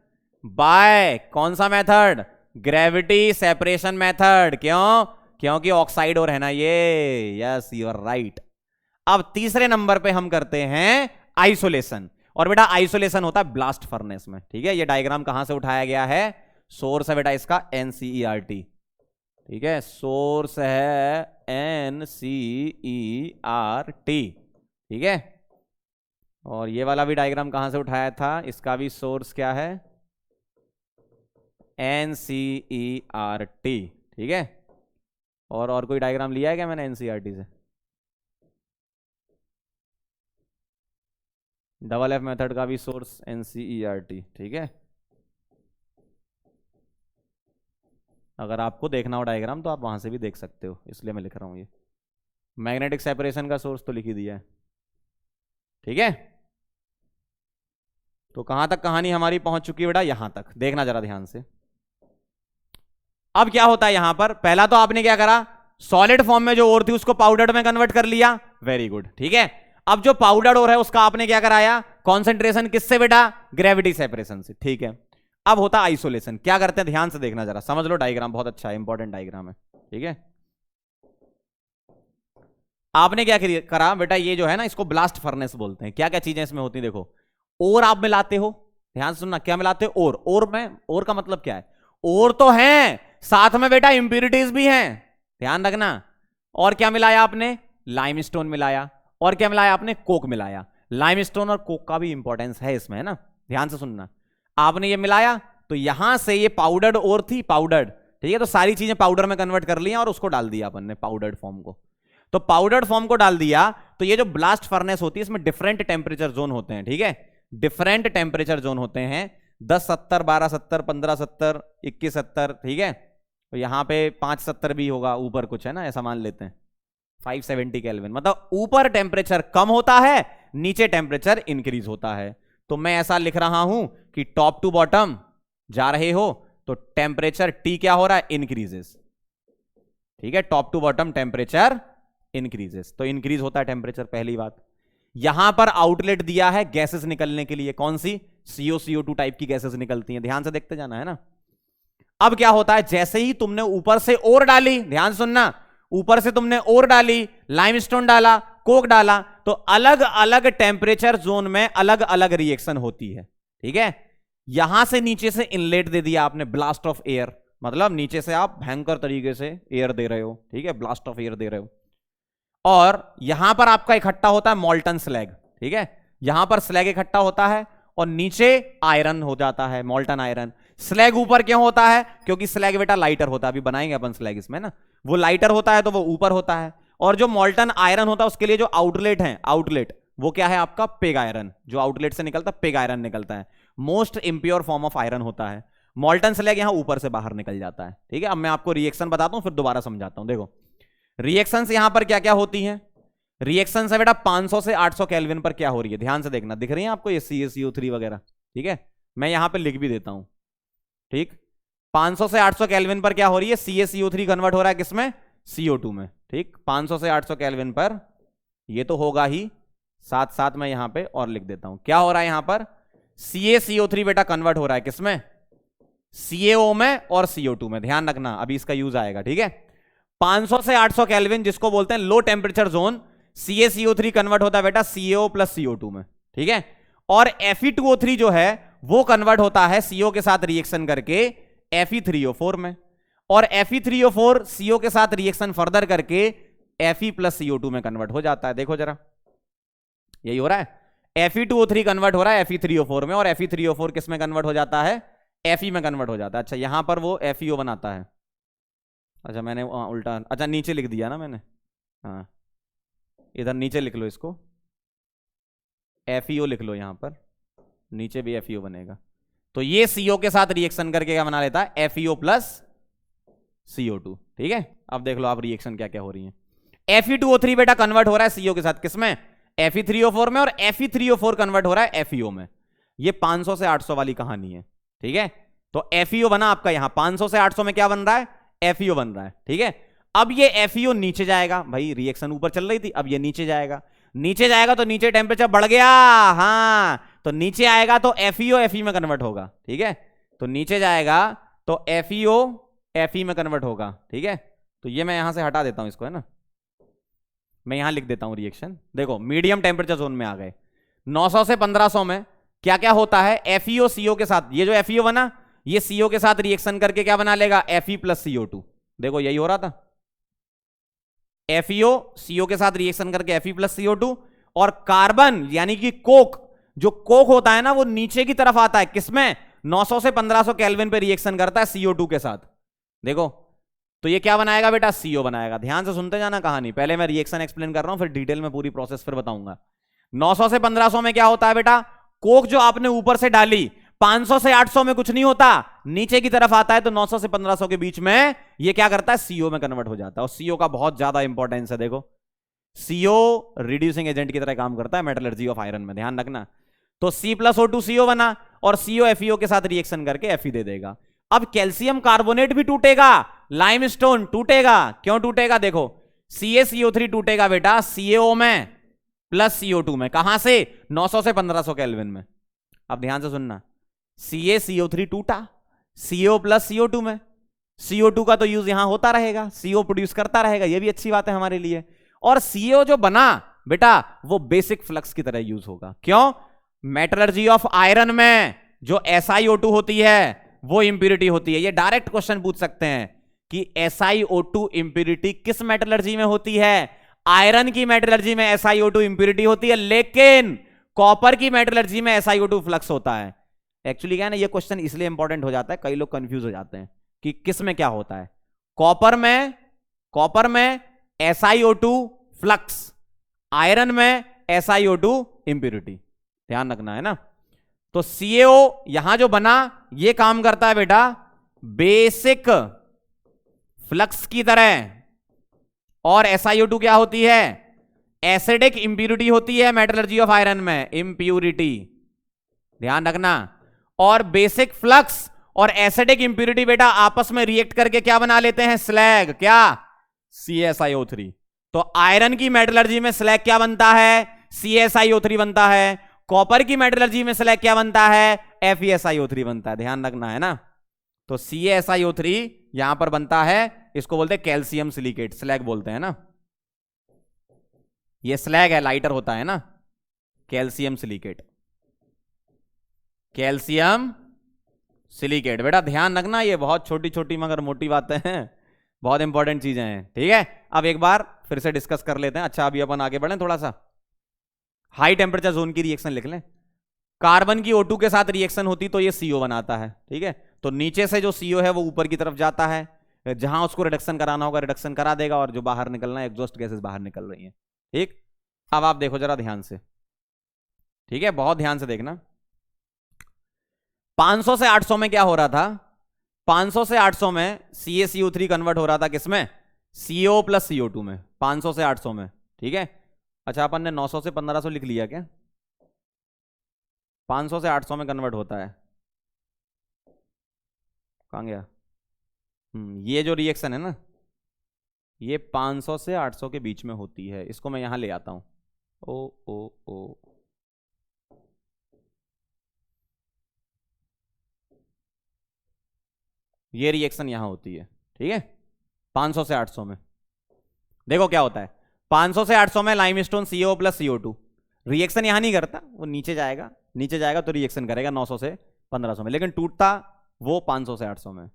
बाय कौन सा मेथड? Gravity separation method. क्यों? क्योंकि ऑक्साइड और है ना ये। Yes, you are right. अब तीसरे नंबर पे हम करते हैं आइसोलेशन, और बेटा आइसोलेशन होता है ब्लास्ट फर्नेस में। ठीक है, ये डायग्राम कहां से उठाया गया है? सोर्स है बेटा इसका NCERT। ठीक है, सोर्स है NCERT। ठीक है, और ये वाला भी डायग्राम कहां से उठाया था? इसका भी सोर्स क्या है? NCERT। ठीक है, और कोई डायग्राम लिया है क्या मैंने NCERT से? डबल F मेथड का भी सोर्स NCERT। ठीक है, अगर आपको देखना हो डायग्राम तो आप वहां से भी देख सकते हो, इसलिए मैं लिख रहा हूं ये। मैग्नेटिक सेपरेशन का सोर्स तो लिख ही दिया है। ठीक है, तो कहां तक कहानी हमारी पहुंच चुकी है बेटा? यहां तक देखना जरा ध्यान से। अब क्या होता है यहां पर? पहला तो आपने क्या करा? सॉलिड फॉर्म में जो ओर थी उसको पाउडर में कन्वर्ट कर लिया। Very good. ठीक है, अब जो पाउडर ओर है उसका आपने क्या कराया? कॉन्सेंट्रेशन किससे बेटा? ग्रेविटी सेपरेशन से। ठीक है, अब होता है आइसोलेशन। क्या करते हैं? ध्यान से देखना जरा, समझ लो डायग्राम बहुत अच्छा है, इंपॉर्टेंट डायग्राम है। ठीक है, आपने क्या करा बेटा? ये जो है ना, इसको ब्लास्ट फर्नेस बोलते हैं। क्या क्या चीजें इसमें होती है देखो। ओर आप मिलाते हो, ध्यान सुनना, क्या मिलाते हो? ओर। ओर में, ओर का मतलब क्या है? ओर तो है, साथ में बेटा इंप्यूरिटीज भी हैं, ध्यान रखना। और क्या मिलाया आपने? लाइमस्टोन मिलाया। और क्या मिलाया आपने? कोक मिलाया। लाइमस्टोन और कोक का भी इंपॉर्टेंस है इसमें, है ना, ध्यान से सुनना। आपने ये मिलाया तो यहां से ये पाउडर्ड ओर थी, पाउडर्ड। ठीक है, तो सारी चीजें पाउडर में कन्वर्ट कर लिया और उसको डाल दिया अपन ने पाउडर्ड फॉर्म को। तो पाउडर्ड फॉर्म को डाल दिया, तो ये जो ब्लास्ट फर्नेस होती है इसमें डिफरेंट टेम्परेचर जोन होते हैं। ठीक है, डिफरेंट टेम्परेचर जोन होते हैं, 1070, 1270, 1570, 2170। ठीक है, तो यहां पे 570 भी होगा, ऊपर कुछ है ना, ऐसा मान लेते हैं 570 केल्विन। मतलब ऊपर टेम्परेचर कम होता है, नीचे टेम्परेचर इंक्रीज होता है। तो मैं ऐसा लिख रहा हूं कि टॉप टू बॉटम जा रहे हो तो टेम्परेचर T क्या हो रहा है? इंक्रीजेस। ठीक है, top to bottom temperature increases, तो इंक्रीज होता है टेम्परेचर, पहली बात। यहां पर आउटलेट दिया है गैसेस निकलने के लिए, कौन सी? CO2 टाइप की गैसेस निकलती हैं, ध्यान से देखते जाना, है ना। अब क्या होता है? जैसे ही तुमने ऊपर से ओर डाली, ध्यान सुनना, ऊपर से तुमने ओर डाली, लाइमस्टोन डाला, कोक डाला, तो अलग अलग टेम्परेचर जोन में अलग अलग रिएक्शन होती है। ठीक है, यहां से नीचे से इनलेट दे दिया आपने, ब्लास्ट ऑफ एयर, मतलब नीचे से आप भयंकर तरीके से एयर दे रहे हो। ठीक है, ब्लास्ट ऑफ एयर दे रहे हो। और यहां पर आपका इकट्ठा होता है मॉल्टन स्लैग। ठीक है, यहां पर स्लैग इकट्ठा होता है और नीचे आयरन हो जाता है, मॉल्टन आयरन। स्लैग ऊपर क्यों होता है? क्योंकि स्लैग बेटा लाइटर होता है, अभी बनाएंगे अपन स्लैग इसमें ना, वो लाइटर होता है तो वो ऊपर होता है। और जो मॉल्टन आयरन होता है उसके लिए जो आउटलेट है, आउटलेट वो क्या है आपका? Pig iron. जो आउटलेट से निकलता है पिग आयरन निकलता है, most impure form of iron होता है। मॉल्टन स्लैग यहां ऊपर से बाहर निकल जाता है। ठीक है, अब मैं आपको रिएक्शन बताता हूं, फिर दोबारा समझाता हूं। देखो रिएक्शंस यहां पर क्या क्या होती हैं। रिएक्शंस है बेटा 500 से 800 केल्विन पर क्या हो रही है, ध्यान से देखना। दिख रही है आपको ये CaCO3 वगैरह? ठीक है, मैं यहां पे लिख भी देता हूं। ठीक, 500 से 800 केल्विन पर क्या हो रही है? CaCO3 कन्वर्ट हो रहा है किसमें? CO2 में। ठीक, 500 से 800 केल्विन पर ये तो होगा ही, साथ साथ मैं यहां पे और लिख देता हूं क्या हो रहा है। यहां पर CaCO3 बेटा कन्वर्ट हो रहा है किसमें? CaO में और CO2 में, ध्यान रखना अभी इसका यूज आएगा, ठीक है। 500 से 800 केल्विन जिसको बोलते हैं low temperature zone, CaCO3 convert होता है बेटा CaO प्लस CO2 में, ठीक है। और Fe2O3 जो है वो कन्वर्ट होता है CO के साथ रिएक्शन करके Fe3O4 में, और Fe3O4 CO के साथ रिएक्शन फर्दर करके Fe प्लस CO2 में कन्वर्ट हो जाता है। देखो जरा, यही हो रहा है, Fe2O3 कन्वर्ट हो रहा है Fe3O4 में, और Fe3O4 किस में कन्वर्ट हो जाता है, Fe में कन्वर्ट हो जाता है। अच्छा यहां पर वो FeO बनाता है, अच्छा मैंने उल्टा, अच्छा नीचे लिख दिया ना मैंने, हाँ इधर नीचे लिख लो इसको, FeO लिख लो यहां पर, नीचे भी FeO बनेगा। तो ये CO के साथ रिएक्शन करके क्या बना लेता है, FeO प्लस CO2, ठीक है। अब देख लो आप रिएक्शन क्या क्या हो रही है। Fe2O3 बेटा कन्वर्ट हो रहा है CO के साथ, किसमें, Fe3O4 में, और Fe3O4 कन्वर्ट हो रहा है FeO में। ये 500 से 800 वाली कहानी है, ठीक है। तो FeO बना आपका यहां 500 से 800 में, क्या बन रहा है, FeO बन रहा है, ठीक है। अब ये FeO नीचे जाएगा, भाई रिएक्शन ऊपर चल रही थी, अब ये नीचे जाएगा, नीचे जाएगा तो नीचे टेम्परेचर बढ़ गया, हाँ तो नीचे आएगा तो FeO Fe में कन्वर्ट होगा, ठीक है। तो नीचे जाएगा तो FeO Fe में कन्वर्ट होगा, ठीक है। तो ये मैं यहां से हटा देता हूं इसको, है ना, मैं यहां लिख देता हूं रिएक्शन। देखो मीडियम टेम्परेचर जोन में आ गए, 900 से 1500 में क्या क्या होता है, FeO CO के साथ, ये जो FeO बना ये CO के साथ रिएक्शन करके क्या बना लेगा, Fe प्लस CO2। देखो यही हो रहा था, FeO CO के साथ रिएक्शन करके Fe प्लस CO2, और कार्बन यानी कि कोक, जो कोक होता है ना वो नीचे की तरफ आता है, किसमें, 900 से 1500 केल्विन पे रिएक्शन करता है CO2 के साथ। देखो तो ये क्या बनाएगा बेटा, CO बनाएगा। ध्यान से सुनते जाना कहानी, पहले मैं रिएक्शन एक्सप्लेन कर रहा हूं, फिर डिटेल में पूरी प्रोसेस फिर बताऊंगा। 900 से 1500 में क्या होता है बेटा, कोक जो आपने ऊपर से डाली, 500 से 800 में कुछ नहीं होता, नीचे की तरफ आता है, तो 900 से 1500 के बीच में ये क्या करता है, CO में कन्वर्ट हो जाता है। और CO का बहुत ज्यादा इंपॉर्टेंस है, देखो CO रिड्यूसिंग एजेंट की तरह काम करता है मेटलर्जी ऑफ आयरन में, ध्यान रखना। तो C प्लस O2 CO बना, और CO FeO के साथ रिएक्शन करके Fe दे देगा। अब कैल्शियम कार्बोनेट भी टूटेगा, लाइमस्टोन टूटेगा, क्यों टूटेगा, देखो CaCO3 टूटेगा बेटा CaO में प्लस CO2 में, कहां से, 900 से 1500 केल्विन में। अब ध्यान से सुनना, CaCO3 टूटा CO प्लस CO2 में, CO2 का तो यूज यहां होता रहेगा, CO प्रोड्यूस करता रहेगा, ये भी अच्छी बात है हमारे लिए। और CO जो बना बेटा वो बेसिक फ्लक्स की तरह यूज होगा, क्यों, मेटलर्जी ऑफ आयरन में जो SiO2 होती है वो इंप्यूरिटी होती है। ये डायरेक्ट क्वेश्चन पूछ सकते हैं कि SiO2 इंप्यूरिटी किस मेटलर्जी में होती है, आयरन की मेटलर्जी में SiO2 इंप्यूरिटी होती है, लेकिन कॉपर की मेटलर्जी में SiO2 फ्लक्स होता है। एक्चुअली क्या है ना, ये क्वेश्चन इसलिए इंपॉर्टेंट हो जाता है, कई लोग कंफ्यूज हो जाते हैं कि किस में क्या होता है। कॉपर में SiO2 फ्लक्स, आयरन में SiO2 इंप्यूरिटी, ध्यान रखना है ना। तो CaO यहां जो बना ये काम करता है बेटा बेसिक फ्लक्स की तरह, और SiO2 क्या होती है, एसिडिक इंप्यूरिटी होती है मेटलर्जी ऑफ आयरन में, इंप्यूरिटी, ध्यान रखना। और बेसिक फ्लक्स और एसिडिक इंप्यूरिटी बेटा आपस में रिएक्ट करके क्या बना लेते हैं, स्लैग, क्या, CaSiO3। तो आयरन की मेटलर्जी में स्लैग क्या बनता है, CaSiO3 बनता है, कॉपर की मेटलर्जी में स्लैग क्या बनता है, FeSiO3 बनता है, ध्यान रखना है ना। तो CaSiO3 यहां पर बनता है, इसको बोलते हैं कैल्शियम सिलिकेट, स्लैग बोलते हैं ना, ये स्लैग है, लाइटर होता है ना, कैल्शियम सिलिकेट, कैल्शियम सिलिकेट। बेटा ध्यान रखना, ये बहुत छोटी छोटी मगर मोटी बातें हैं, बहुत इंपॉर्टेंट चीजें हैं, ठीक है। अब एक बार फिर से डिस्कस कर लेते हैं। अच्छा अभी अपन आगे बढ़ें थोड़ा सा, हाई टेम्परेचर जोन की रिएक्शन लिख लें। कार्बन की O2 के साथ रिएक्शन होती तो ये CO बनाता है, ठीक है। तो नीचे से जो CO है वो ऊपर की तरफ जाता है, जहां उसको रिडक्शन कराना होगा रिडक्शन करा देगा, और जो बाहर निकलना है एग्जॉस्ट गैसेस बाहर निकल रही हैं, ठीक। अब आप देखो जरा ध्यान से, ठीक है, बहुत ध्यान से देखना। 500 से 800 में क्या हो रहा था, 500 से 800 में CaCO3 कन्वर्ट हो रहा था किसमें, CO प्लस CO2 में, 500 से 800 में, ठीक है। अच्छा अपन ने 900 से 1500 लिख लिया क्या, 500 से 800 में कन्वर्ट होता है, कहां गया, ये जो रिएक्शन है ना ये 500 से 800 के बीच में होती है, इसको मैं यहां ले आता हूं, ओ ओ ओ, ये रिएक्शन यहां होती है, ठीक है, 500 से 800 में। देखो क्या होता है, 500 से 800 में limestone CO plus CO2 reaction यहां नहीं करता, वो नीचे जाएगा, नीचे जाएगा तो रिएक्शन करेगा 900 से 1500 में, लेकिन टूटता वो 500 से 800 में।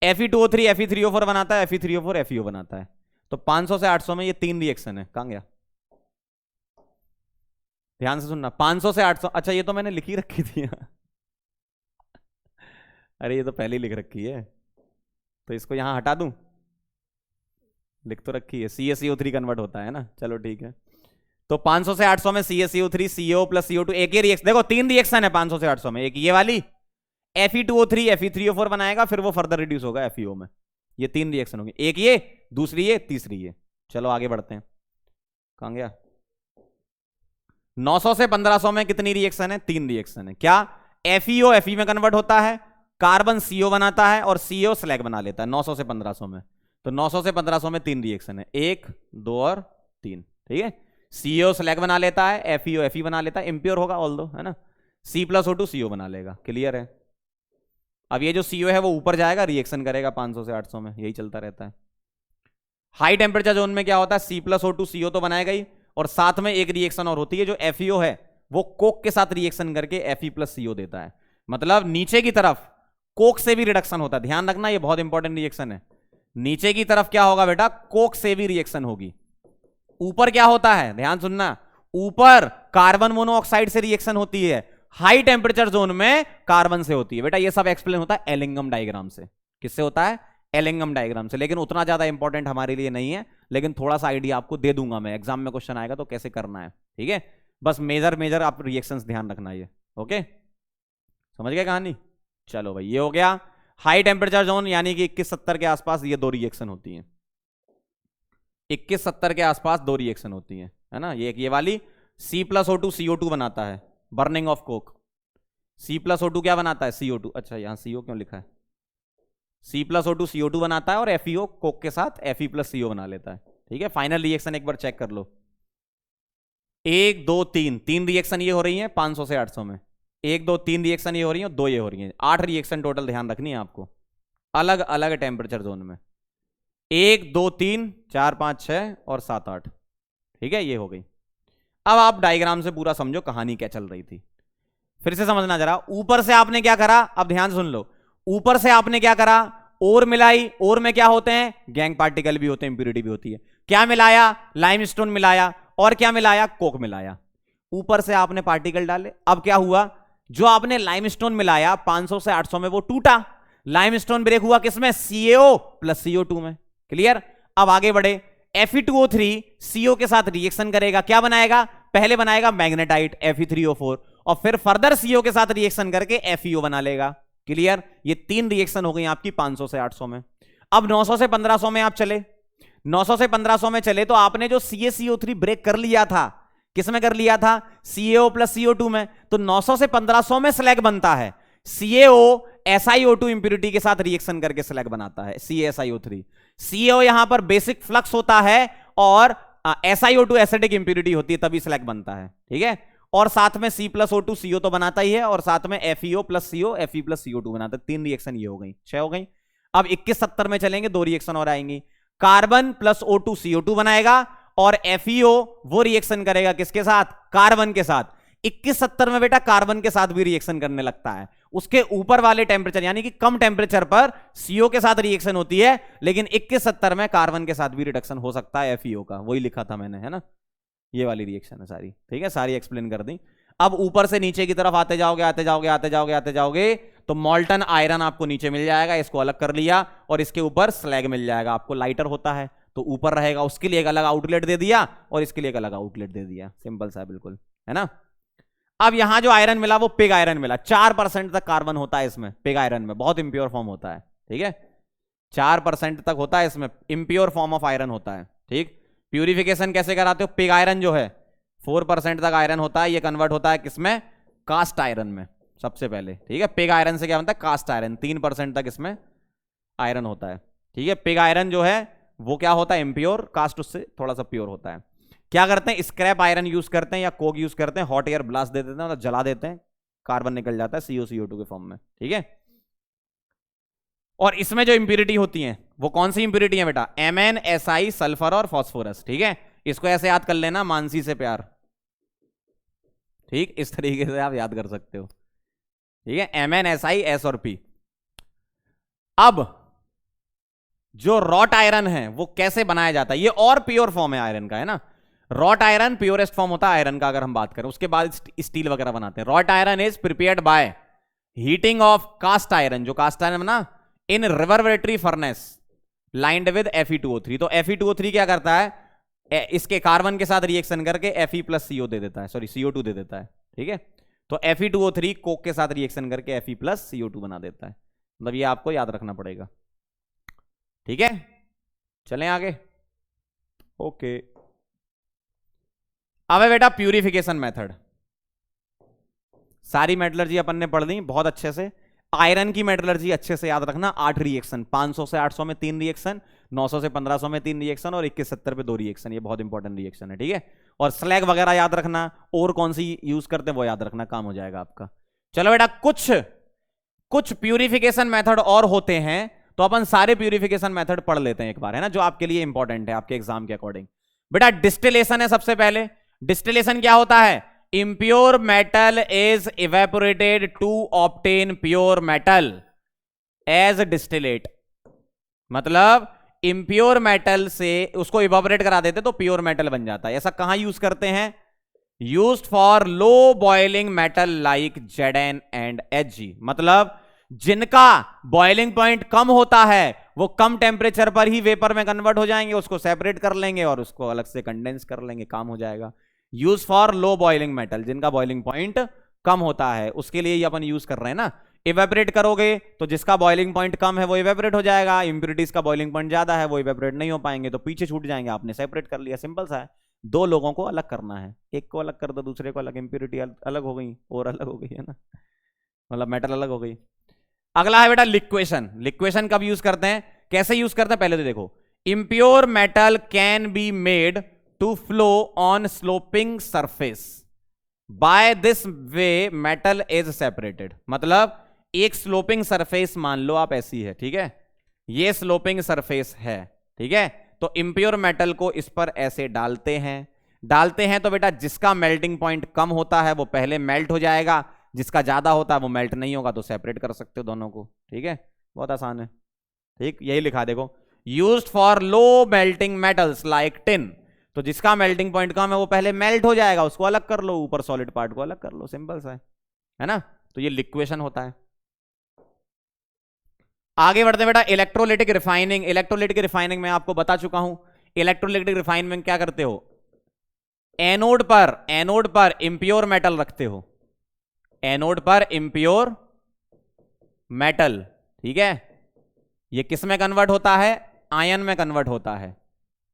Fe2O3 Fe3O4 बनाता है, Fe3O4 FeO बनाता है। तो 500 से 800 में ये 3 रिएक्शन है। कहां गया, ध्यान से सुनना, 500 से 800। अच्छा ये तो मैंने लिखी रखी थी अरे ये तो पहले ही लिख रखी है, तो इसको यहां हटा दूं, लिख तो रखी है, CaCO3 कन्वर्ट होता है ना, चलो ठीक है। तो 500 से 800 में CaCO3 CO प्लस CO2 एक ही रिएक्शन, देखो 3 रिएक्शन है 500 से 800 में, एक ये वाली Fe2O3 Fe3O4 बनाएगा, फिर वो फर्दर रिड्यूस होगा FeO में, ये 3 रिएक्शन होंगे, एक ये, दूसरी ये, तीसरी ये। चलो आगे बढ़ते हैं, कहां गया, 900 से 1500 में कितनी रिएक्शन है, 3 रिएक्शन है। क्या, FeO Fe में कन्वर्ट होता है, कार्बन CO बनाता है और CO स्लैग बना लेता है 900 से 1500 में। तो 900 से 1500 में 3 रिएक्शन है, 1 2 और 3, ठीक है। CO स्लैग बना लेता है, FeO Fe बना लेता है, इंप्योर होगा ऑल दो, है ना, C प्लस O2 CO बना लेगा, क्लियर है। अब ये जो CO है वो ऊपर जाएगा, रिएक्शन करेगा 500 से 800 में, यही चलता रहता है। हाई टेम्परेचर जोन में क्या होता है, C प्लस O2 CO तो बनाएगा ही, और साथ में एक रिएक्शन और होती है जो FeO है वो कोक के साथ रिएक्शन करके Fe प्लस CO देता है। मतलब नीचे की तरफ कोक से भी रिडक्शन होता है, ध्यान रखना ये बहुत इंपॉर्टेंट रिएक्शन है। नीचे की तरफ क्या होगा बेटा, कोक से भी रिएक्शन होगी। ऊपर क्या होता है, ध्यान सुनना, ऊपर कार्बन मोनोऑक्साइड से रिएक्शन होती है, हाई टेम्परेचर जोन में कार्बन से होती है। बेटा ये सब एक्सप्लेन होता है एलिंगम डायग्राम से। किससे होता है, एलिंगम डायग्राम से, लेकिन उतना ज्यादा इंपॉर्टेंट हमारे लिए नहीं है, लेकिन थोड़ा सा आइडिया आपको दे दूंगा मैं, एग्जाम में क्वेश्चन आएगा तो कैसे करना है, ठीक है। बस मेजर आप रिएक्शंस ध्यान रखना, ये ओके, समझ गए कहानी। चलो भाई, ये हो गया हाई टेम्परेचर जोन, यानी कि 2170 के आसपास ये 2 रिएक्शन होती हैं, 2170 के आसपास 2 रिएक्शन होती हैं, है ना। ये वाली C प्लस O2 CO2 बनाता है, burning of Coke. C plus O2 क्या बनाता है, CO2, अच्छा यहां CO क्यों लिखा है, C प्लस O2 CO2 बनाता है और FeO कोक के साथ Fe प्लस CO बना लेता है, ठीक है। फाइनल रिएक्शन एक बार चेक कर लो, 1 2 3 रिएक्शन ये हो रही है 500 से 800 में, 1 2 3 रिएक्शन ये हो रही है, 2 ये हो रही है, 8 रिएक्शन टोटल ध्यान रखनी है आपको, अलग अलग टेम्परेचर जोन में, 1 2 3 4 5 6 और 7 8, ठीक है, ये हो गई। अब आप डायग्राम से पूरा समझो कहानी क्या चल रही थी, फिर से समझना जरा। ऊपर से आपने क्या करा, अब ध्यान सुन लो, ऊपर से आपने क्या करा, ओर मिलाई, ओर में क्या होते हैं, गैंग पार्टिकल भी होते हैं, इंप्यूरिटी भी होती है। क्या मिलाया, लाइमस्टोन मिलाया, और क्या मिलाया, कोक मिलाया। ऊपर से आपने पार्टिकल डाले, अब क्या हुआ, जो आपने लाइमस्टोन मिलाया 500 से 800 में वो टूटा, लाइमस्टोन ब्रेक हुआ किसमें, CaO प्लस CO2 में, क्लियर। अब आगे बढ़े, Fe2O3 CO के साथ रिएक्शन करेगा, क्या बनाएगा, पहले बनाएगा मैग्नेटाइट Fe3O4 और फिर फर्दर CO के साथ रिएक्शन करके FeO बना लेगा, क्लियर। ये 3 रिएक्शन हो गई आपकी 500 से 800 में। अब 900 से 1500 में आप चले, 900 से 1500 में चले तो आपने जो CaCO3 ब्रेक कर लिया था, किसमें कर लिया था, CaO प्लस CO2 में। तो 900 से 1500 में स्लैग बनता है, CaO SiO2 इंप्यूरिटी के साथ रिएक्शन करके स्लैग बनाता है CaSiO3। CO यहां पर बेसिक फ्लक्स होता है और SiO2 एसिडिक इंप्यूरिटी होती है, तभी स्लैग बनता है, ठीक है। और साथ में C प्लस O2 CO तो बनाता ही है, और साथ में FeO plus CO Fe plus CO2 बनाता है। 3 रिएक्शन ये हो गई, 6 हो गई। अब 2170 में चलेंगे, 2 रिएक्शन और आएंगी, कार्बन प्लस O2 CO2 बनाएगा और FeO वो रिएक्शन करेगा किसके साथ, कार्बन के साथ। 2170 में बेटा कार्बन के साथ भी रिएक्शन करने लगता है, उसके ऊपर वाले टेम्परेचर यानी कि कम टेम्परेचर पर CO के साथ रिएक्शन होती है, लेकिन 2170 में कार्बन के साथ भी रिडक्शन हो सकता है FeO का, वही लिखा था मैंने, है ना। ये वाली रिएक्शन है सारी, ठीक है, सारी एक्सप्लेन कर दी। अब ऊपर से नीचे की तरफ आते जाओगे आते जाओगे आते जाओगे आते जाओगे तो मॉल्टन आयरन आपको नीचे मिल जाएगा, इसको अलग कर लिया, और इसके ऊपर स्लैग मिल जाएगा आपको। लाइटर होता है तो ऊपर रहेगा, उसके लिए एक अलग आउटलेट दे दिया और इसके लिए एक अलग आउटलेट दे दिया, सिंपल सा बिल्कुल, है ना। अब यहां जो आयरन मिला वो पिग आयरन मिला, 4% तक कार्बन होता है इसमें, पिग आयरन में बहुत इंप्योर फॉर्म होता है, ठीक है, 4% तक होता है इसमें, इंप्योर फॉर्म ऑफ आयरन होता है, ठीक। प्यूरिफिकेशन कैसे कराते हो, पिग आयरन जो है 4% तक आयरन होता है, ये कन्वर्ट होता है किसमें, कास्ट आयरन में सबसे पहले, ठीक है। पिग आयरन से क्या बनता है, कास्ट आयरन, 3% तक इसमें आयरन होता है, ठीक है। पिग आयरन जो है वो क्या होता है, इंप्योर, कास्ट उससे थोड़ा सा प्योर होता है। क्या करते हैं, स्क्रैप आयरन यूज करते हैं या कोक यूज करते हैं, हॉट एयर ब्लास्ट दे देते हैं, मतलब जला देते हैं, कार्बन निकल जाता है CO CO2 के फॉर्म में, ठीक है। और इसमें जो इंप्यूरिटी होती हैं वो कौन सी इंप्यूरिटी है बेटा? MnSi, सल्फर और फास्फोरस। ठीक है, इसको ऐसे याद कर लेना, मानसी से प्यार। ठीक, इस तरीके से आप याद कर सकते हो। ठीक है, MnSi, S और P। अब जो रॉट आयरन है वो कैसे बनाया जाता है? ये और प्योर फॉर्म है आयरन का, है ना। रॉट आयरन प्योरेस्ट फॉर्म होता है आयरन का, अगर हम बात करें। उसके बाद स्टील वगैरह बनाते हैं। Wrought iron is prepared by heating of cast iron, जो कास्ट आयरन ना, in reverberatory furnace lined with Fe2O3। तो Fe2O3 क्या करता है? इसके कार्बन के साथ रिएक्शन करके Fe प्लस CO दे देता है, सॉरी CO2 दे देता है। ठीक है, तो Fe2O3 कोक के साथ रिएक्शन करके Fe प्लस CO2 बना देता है। मतलब ये आपको याद रखना पड़ेगा। ठीक है, चलें आगे। ओके, अब है बेटा प्यूरिफिकेशन मेथड। सारी मेटलर्जी अपन ने पढ़ ली बहुत अच्छे से। आयरन की मेटलर्जी अच्छे से याद रखना, 8 रिएक्शन, 500 से 800 में 3 रिएक्शन, 900 से 1500 में 3 रिएक्शन और 2170 पे 2 रिएक्शन। ये बहुत इंपॉर्टेंट रिएक्शन है। ठीक है, और स्लैग वगैरह याद रखना, और कौन सी यूज करते हैं वो याद रखना, काम हो जाएगा आपका। चलो बेटा, कुछ प्यूरिफिकेशन मेथड और होते हैं, तो अपन सारे प्यूरिफिकेशन मेथड पढ़ लेते हैं एक बार, है ना, जो आपके लिए इंपॉर्टेंट है आपके एग्जाम के अकॉर्डिंग। बेटा डिस्टिलेशन है सबसे पहले। डिस्टिलेशन क्या होता है? impure metal is evaporated to obtain pure metal as distillate। मतलब impure metal से उसको इवेपोरेट करा देते तो प्योर मेटल बन जाता है। ऐसा कहां यूज करते हैं? Used for low boiling metal like Zn and Hg। मतलब जिनका बॉइलिंग पॉइंट कम होता है वो कम टेम्परेचर पर ही वेपर में कन्वर्ट हो जाएंगे, उसको सेपरेट कर लेंगे और उसको अलग से कंडेंस कर लेंगे, काम हो जाएगा। Use for low boiling metal, जिनका बॉइलिंग पॉइंट कम होता है, उसके लिए ये अपन यूज कर रहे हैं ना। इवेपोरेट करोगे तो जिसका बॉइलिंग पॉइंट कम है वो इवेपोरेट हो जाएगा, इंप्यूरिटीज का बॉइलिंग पॉइंट ज्यादा है वो इवेपोरेट नहीं हो पाएंगे, तो पीछे छूट जाएंगे। आपने सेपरेट कर लिया, सिंपल सा है। दो लोगों को अलग करना है, एक को अलग कर दो, दूसरे को अलग, इंप्यूरिटी अलग हो गई और अलग हो गई, है ना, मतलब मेटल अलग हो गई। अगला है बेटा लिक्वेशन। लिक्वेशन कब यूज करते हैं, कैसे यूज करते हैं, पहले तो देखो। Impure metal can be made to flow on sloping surface by this way metal is separated। मतलब एक स्लोपिंग सरफेस मान लो आप, ऐसी है, ठीक है, ये स्लोपिंग सरफेस है, ठीक है, तो इम्प्योर मेटल को इस पर ऐसे डालते हैं तो बेटा जिसका मेल्टिंग पॉइंट कम होता है वो पहले मेल्ट हो जाएगा, जिसका ज्यादा होता है वो मेल्ट नहीं होगा, तो सेपरेट कर सकते हो दोनों को। ठीक है, बहुत आसान है। ठीक, यही लिखा देखो, used for low melting metals like tin. तो जिसका मेल्टिंग पॉइंट कम है वो पहले मेल्ट हो जाएगा, उसको अलग कर लो, ऊपर सॉलिड पार्ट को अलग कर लो, सिंपल सा है ना। तो ये लिक्वेशन होता है। आगे बढ़ते बेटा इलेक्ट्रोलिटिक रिफाइनिंग। इलेक्ट्रोलिटिक रिफाइनिंग में आपको बता चुका हूं। इलेक्ट्रोलिटिक रिफाइनिंग में क्या करते हो? एनोड पर इंप्योर मेटल रखते हो, एनोड पर इंप्योर मेटल, ठीक है, ये किस में कन्वर्ट होता है? आयन में कन्वर्ट होता है।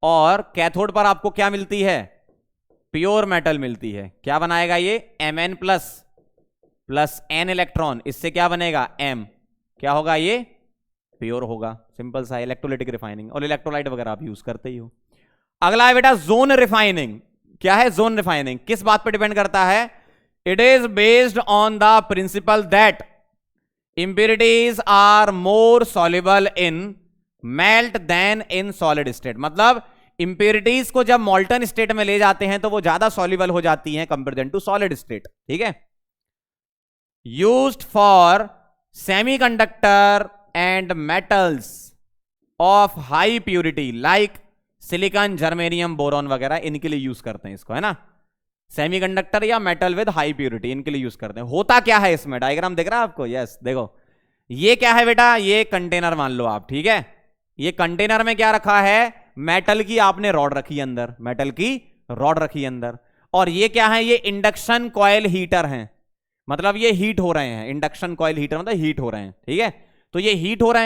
और कैथोड पर आपको क्या मिलती है? प्योर मेटल मिलती है। क्या बनाएगा ये? Mn प्लस n इलेक्ट्रॉन, इससे क्या बनेगा? M। क्या होगा ये? प्योर होगा, सिंपल सा। इलेक्ट्रोलिटिक रिफाइनिंग, और इलेक्ट्रोलाइट वगैरह आप यूज करते ही हो। अगला है बेटा जोन रिफाइनिंग। क्या है जोन रिफाइनिंग? किस बात पर डिपेंड करता है? It is based on the principal that impurities are more soluble in melt than in solid state। मतलब impurities को जब molten state में ले जाते हैं तो वो ज्यादा soluble हो जाती हैं compare than to solid state। ठीक है, used for semiconductor and metals of high purity like silicon, germanium, boron वगैरह, इनके लिए यूज करते हैं इसको, है ना। सेमीकंडक्टर या मेटल विद हाई प्यूरिटी, इनके लिए यूज करते हैं। होता क्या है इसमें? डायग्राम दिख रहा है आपको? यस, देखो ये क्या है बेटा? ये कंटेनर मान लो आप, ठीक है, ये कंटेनर में क्या रखा है? मेटल की आपने रॉड रखी अंदर, मेटल की रॉड रखी अंदर। और ये क्या है? ये इंडक्शन कॉइल हीटर हैं, मतलब ये हीट हो रहे हैं। इंडक्शन कॉइल हीटर मतलब हीट हो रहे हैं, ठीक है, तो ये हीट हो रहे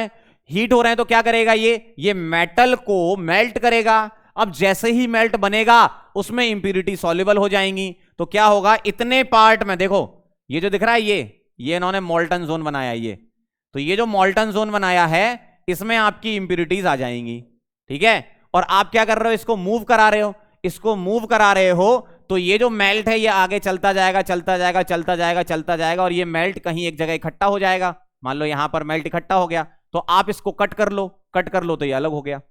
हैं तो क्या करेगा ये मेटल को मेल्ट करेगा। अब जैसे ही मेल्ट बनेगा उसमें इंप्यूरिटी सॉल्युबल हो जाएंगी, तो क्या होगा? इतने पार्ट में देखो, ये जो दिख रहा है ये इन्होंने मोल्टन जोन बनाया, ये तो ये जो मोल्टन जोन बनाया है इसमें आपकी इंप्यूरिटीज आ जाएंगी, ठीक है। और आप क्या कर रहे हो? इसको मूव करा रहे हो, तो ये जो मेल्ट है ये आगे चलता जाएगा और ये मेल्ट कहीं एक जगह इकट्ठा हो जाएगा। मान लो यहां पर मेल्ट इकट्ठा हो गया, तो आप इसको कट कर लो, कट कर लो तो ये अलग हो गया,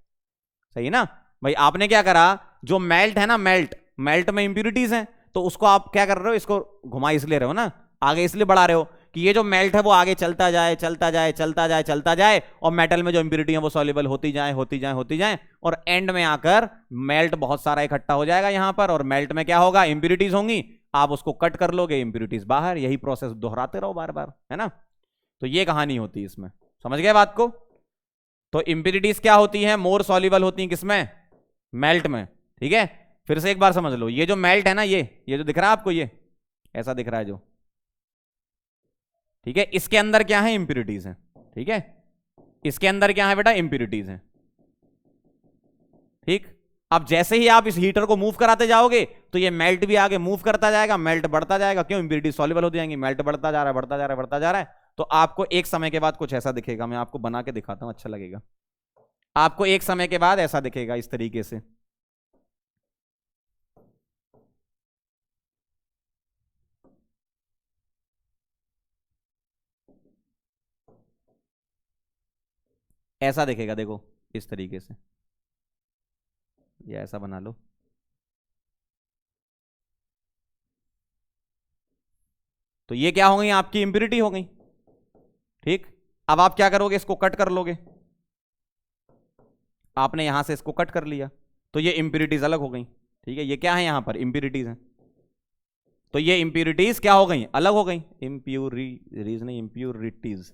सही ना भाई। आपने क्या करा, जो मेल्ट है ना, मेल्ट में इंप्यूरिटीज हैं, तो उसको आप क्या कर रहे हो, इसको घुमा इसलिए रहे हो ना, आगे इसलिए बढ़ा रहे हो कि ये जो मेल्ट है वो आगे चलता जाए चलता जाए चलता जाए चलता जाए, और मेटल में जो इंप्यूरिटी है वो सॉल्युबल होती जाए होती जाए होती जाए, और एंड में आकर मेल्ट बहुत सारा इकट्ठा हो जाएगा यहां पर, और मेल्ट में क्या होगा, इंप्यूरिटीज होंगी, आप उसको कट कर लोगे, इंप्यूरिटीज बाहर, यही प्रोसेस दोहराते रहो बार बार, है ना। तो ये कहानी होती है इसमें, समझ गए बात को। तो इंप्यूरिटीज क्या होती है, मोर सॉल्युबल होती है किसमें, मेल्ट में, ठीक है। फिर से एक बार समझ लो, ये जो मेल्ट है ना, ये जो दिख रहा है आपको, ये ऐसा दिख रहा है जो, ठीक है, इसके अंदर क्या है, इंप्यूरिटीज है, ठीक है, इसके अंदर क्या है बेटा, इंप्यूरिटीज है, ठीक। अब जैसे ही आप इस हीटर को मूव कराते जाओगे तो ये मेल्ट भी आगे मूव करता जाएगा, मेल्ट बढ़ता जाएगा, क्यों, इंप्यूरिटीज सॉल्युबल हो जाएंगी, मेल्ट बढ़ता जा रहा है बढ़ता जा रहा है बढ़ता जा रहा है। तो आपको एक समय के बाद कुछ ऐसा दिखेगा, मैं आपको बना के दिखाता हूं, अच्छा लगेगा आपको, एक समय के बाद ऐसा दिखेगा इस तरीके से। ऐसा दिखेगा, देखो इस तरीके से, ये ऐसा बना लो, तो ये क्या हो गई, आपकी इंप्यूरिटी हो गई, ठीक। अब आप क्या करोगे, इसको कट कर लोगे, आपने यहां से इसको कट कर लिया, तो ये इंप्यूरिटीज अलग हो गई, ठीक है। ये क्या है यहां पर, इंप्यूरिटीज है, तो ये इंप्यूरिटीज क्या हो गई, अलग हो गई, इंप्यूरिटीज नहीं, इंप्यूरिटीज,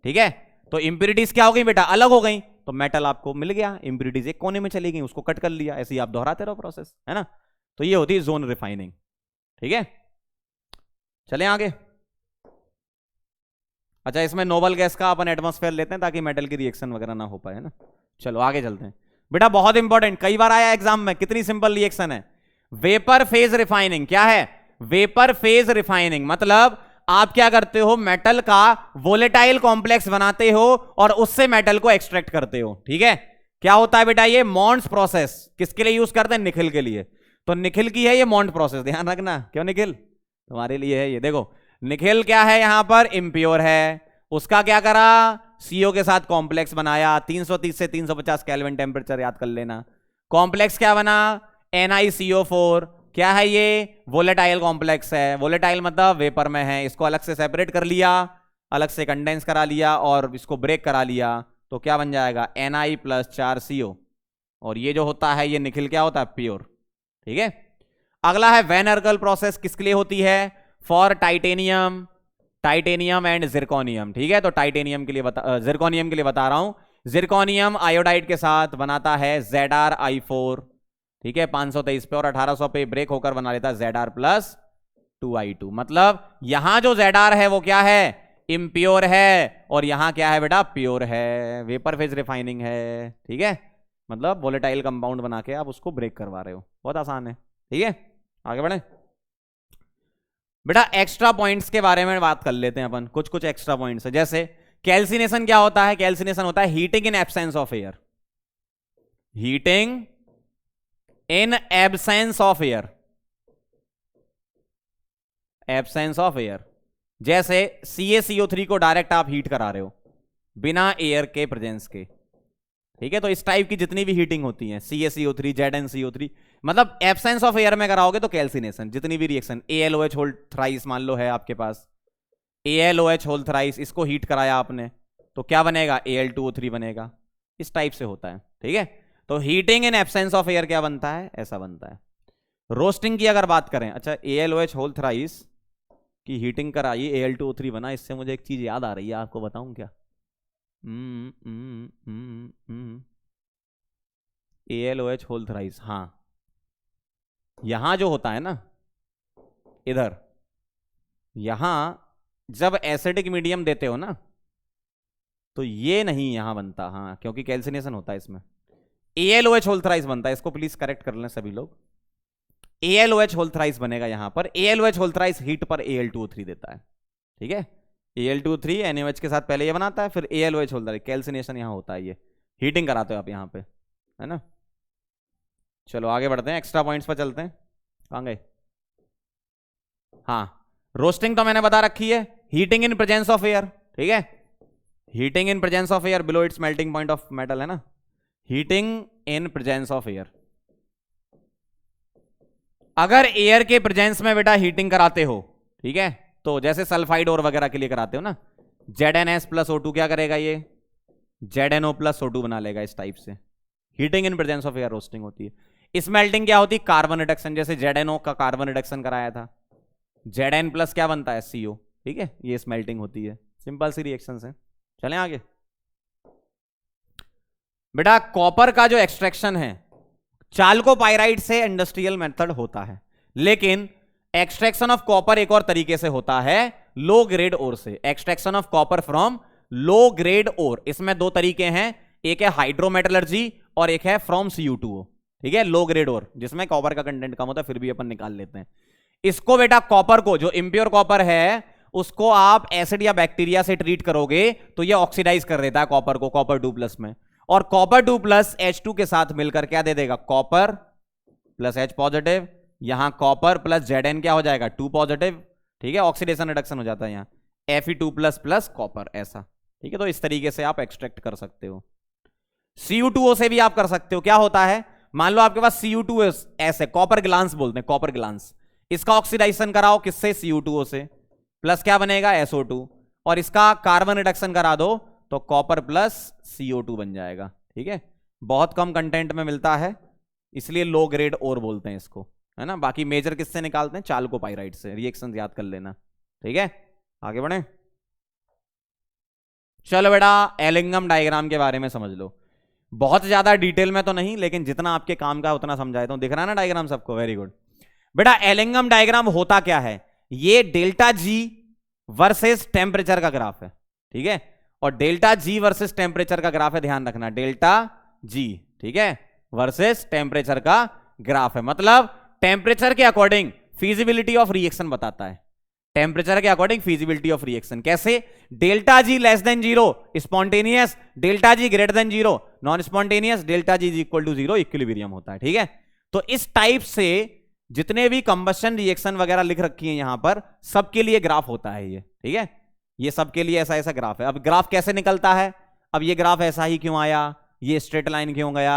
ठीक है। तो इंप्यूरिटीज क्या हो गई बेटा, अलग हो गई, तो मेटल आपको मिल गया, इंप्यूरिटीज एक कोने में चली गई, उसको कट कर लिया, ऐसे ही आप दोहराते रहो प्रोसेस, है ना। तो ये होती है जोन रिफाइनिंग, ठीक है। चलें आगे। अच्छा, इसमें नोबल गैस का अपन एटमॉस्फेयर लेते हैं ताकि मेटल की रिएक्शन वगैरह ना हो पाए, है ना। चलो आगे चलते हैं बेटा, बहुत इंपॉर्टेंट, कई बार आया एग्जाम में, कितनी सिंपल रिएक्शन है, वेपर फेज रिफाइनिंग। क्या है, वेपर फेज रिफाइनिंग, मतलब आप क्या करते हो, मेटल का वोलेटाइल कॉम्प्लेक्स बनाते हो और उससे मेटल को एक्सट्रैक्ट करते हो, ठीक है। क्या होता है बेटा, ये मॉन्ड्स प्रोसेस किसके लिए यूज करते हैं, निकिल के लिए। तो निकिल की है ये मॉन्ड प्रोसेस, ध्यान रखना, क्यों निकिल तुम्हारे लिए है ये। देखो निकिल क्या है, यहां पर इम्प्योर है, उसका क्या करा, सीओ के साथ कॉम्प्लेक्स बनाया, 330 से 350 केल्विन टेम्परेचर याद कर लेना। कॉम्प्लेक्स क्या बना, NiCO4, क्या है ये, वोलेटाइल कॉम्प्लेक्स है, वोलेटाइल मतलब वेपर में है, इसको अलग से सेपरेट कर लिया, अलग से कंडेंस करा लिया और इसको ब्रेक करा लिया, तो क्या बन जाएगा, Na प्लस 4CO, और ये जो होता है ये निकिल क्या होता है, प्योर, ठीक है। अगला है वैन अर्गल प्रोसेस, किसके लिए होती है, for titanium, titanium and zirconium, ठीक है। तो टाइटेनियम के लिए जिरकोनियम के लिए बता रहा हूं, जिरकोनियम आयोडाइड के साथ बनाता है ZrI4, ठीक है, 523 पे, और 1800 पे ब्रेक होकर बना लेता है Zr प्लस 2I2। मतलब यहां जो Zr है वो क्या है, इम्प्योर है, और यहां क्या है बेटा, प्योर है, वेपर फेज रिफाइनिंग है, ठीक है। मतलब वोलेटाइल कंपाउंड बना के आप उसको ब्रेक करवा रहे हो, बहुत आसान है, ठीक है। आगे बढ़े बेटा, एक्स्ट्रा पॉइंट्स के बारे में बात कर लेते हैं अपन, कुछ कुछ एक्स्ट्रा पॉइंट्स है, जैसे कैल्सिनेशन क्या होता है, कैल्सिनेशन होता है heating in absence of air, heating in absence of air, absence of air. जैसे CaCO3 को डायरेक्ट आप हीट करा रहे हो बिना एयर के प्रेजेंस के, ठीक है। तो इस टाइप की जितनी भी हीटिंग होती है, CaCO3, ZnCO3, मतलब एब्सेंस ऑफ एयर में कराओगे तो कैल्सिनेशन, जितनी भी रिएक्शन, AlOH होल थ्राइस मान लो है आपके पास, AlOH होल थ्राइस, इसको हीट कराया आपने तो क्या बनेगा, Al2O3 बनेगा, इस टाइप से होता है, ठीक है। तो heating in absence of air क्या बनता है, ऐसा बनता है। रोस्टिंग की अगर बात करें, अच्छा AlOH होल थ्राइस की हीटिंग कराई, Al2O3 बना, इससे मुझे एक चीज याद आ रही है, आपको बताऊं क्या, AlOH होल थ्राइस, हाँ, यहां जो होता है ना, इधर यहां जब एसिडिक मीडियम देते हो ना, तो ये नहीं यहां बनता, हाँ, क्योंकि कैल्सिनेशन होता है इसमें, AlOH होल थ्राइस बनता है, इसको प्लीज करेक्ट कर लें सभी लोग, AlOH होल थ्राइस बनेगा यहां पर, AlOH होल थ्राइस हीट पर Al2O3 देता है, ठीक है। Al2O3 NaOH के साथ पहले ये बनाता है, फिर AlOH होल थ्राइस, कैल्सिनेशन यहां होता है, ये हीटिंग कराते हो आप यहां पे, है ना। चलो आगे बढ़ते हैं, एक्स्ट्रा पॉइंट्स पर चलते हैं, कहां गए, हाँ, रोस्टिंग तो मैंने बता रखी है, heating in presence of air, ठीक है, heating in presence of air below it's melting point of metal है ना, heating in presence of air. अगर एयर के प्रेजेंस में बेटा हीटिंग कराते हो, ठीक है, तो जैसे सल्फाइड और वगैरह के लिए कराते हो ना, ZnS प्लस O2 क्या करेगा, ये ZnO प्लस O2 बना लेगा इस टाइप से। Heating in presence of air roasting होती है। इस मेल्टिंग क्या होती है, कार्बन रिडक्शन, जैसे ZnO का कार्बन रिडक्शन कराया था, Zn प्लस क्या बनता है, CO, ठीक है, ये स्मेल्टिंग होती है। सिंपल सी रिएक्शंस हैं। चलें आगे। बेटा कॉपर का जो एक्सट्रैक्शन है चाल्कोपाइराइट से इंडस्ट्रियल मेथड होता है, लेकिन एक्सट्रैक्शन ऑफ कॉपर एक और तरीके से होता है, लो ग्रेड ओर से। Extraction of copper from low grade ore, इसमें दो तरीके हैं, एक है हाइड्रोमेटलर्जी और एक है फ्रॉम Cu2O, ठीक है, लो ग्रेड ओर जिसमें कॉपर का कंटेंट कम होता है, फिर भी अपन निकाल लेते हैं इसको। बेटा कॉपर को, जो इंप्योर कॉपर है उसको आप एसिड या बैक्टीरिया से ट्रीट करोगे तो ये ऑक्सीडाइज कर देता है कॉपर को, कॉपर 2+ में, और कॉपर 2+ H2 के साथ मिलकर क्या दे देगा, कॉपर प्लस H पॉजिटिव, यहां कॉपर प्लस Zn क्या हो जाएगा, 2 पॉजिटिव, ठीक है, ऑक्सीडेशन रिडक्शन हो जाता है यहां, Fe2+ प्लस कॉपर, ऐसा, ठीक है। तो इस तरीके से आप एक्सट्रैक्ट कर सकते हो। Cu2O से भी आप कर सकते हो। क्या होता है, मान लो आपके पास Cu2 ऐसे, कॉपर ग्लांस बोलते हैं, कॉपर ग्लांस, इसका ऑक्सीडाइजेशन कराओ किससे, Cu2O से, प्लस क्या बनेगा, SO2, और इसका कार्बन रिडक्शन करा दो तो कॉपर प्लस CO2 बन जाएगा, ठीक है। बहुत कम कंटेंट में मिलता है, इसलिए लो ग्रेड ओर बोलते हैं इसको, है ना। बाकी मेजर किससे निकालते हैं, चाल्कोपाइराइट से। रिएक्शन याद कर लेना, ठीक है। आगे बढ़े। चलो बेटा एलिंगम डायग्राम के बारे में समझ लो, बहुत ज्यादा डिटेल में तो नहीं, लेकिन जितना आपके काम का उतना समझाता हूं। दिख रहा है ना डायग्राम सबको, वेरी गुड। बेटा एलिंगम डायग्राम होता क्या है, ये डेल्टा जी वर्सेस टेम्परेचर का ग्राफ है, ठीक है, और डेल्टा जी वर्सेस टेम्परेचर का ग्राफ है, ध्यान रखना, डेल्टा जी, ठीक है, वर्सेस टेम्परेचर का ग्राफ है। मतलब टेम्परेचर के अकॉर्डिंग फीजिबिलिटी ऑफ रिएक्शन बताता है, टेम्परेचर के अकॉर्डिंग फीजिबिलिटी ऑफ रिएक्शन। कैसे, delta G less than 0 spontaneous, delta G greater than 0 non spontaneous, delta G equal to 0 equilibrium होता है, ठीक है। तो इस टाइप से जितने भी कंबशन रिएक्शन वगैरह लिख रखी है यहां पर, सबके लिए ग्राफ होता है ये, ठीक है, ये सबके लिए ऐसा ऐसा ग्राफ है। अब ग्राफ कैसे निकलता है, अब ये ग्राफ ऐसा ही क्यों आया, ये स्ट्रेट लाइन क्यों गया,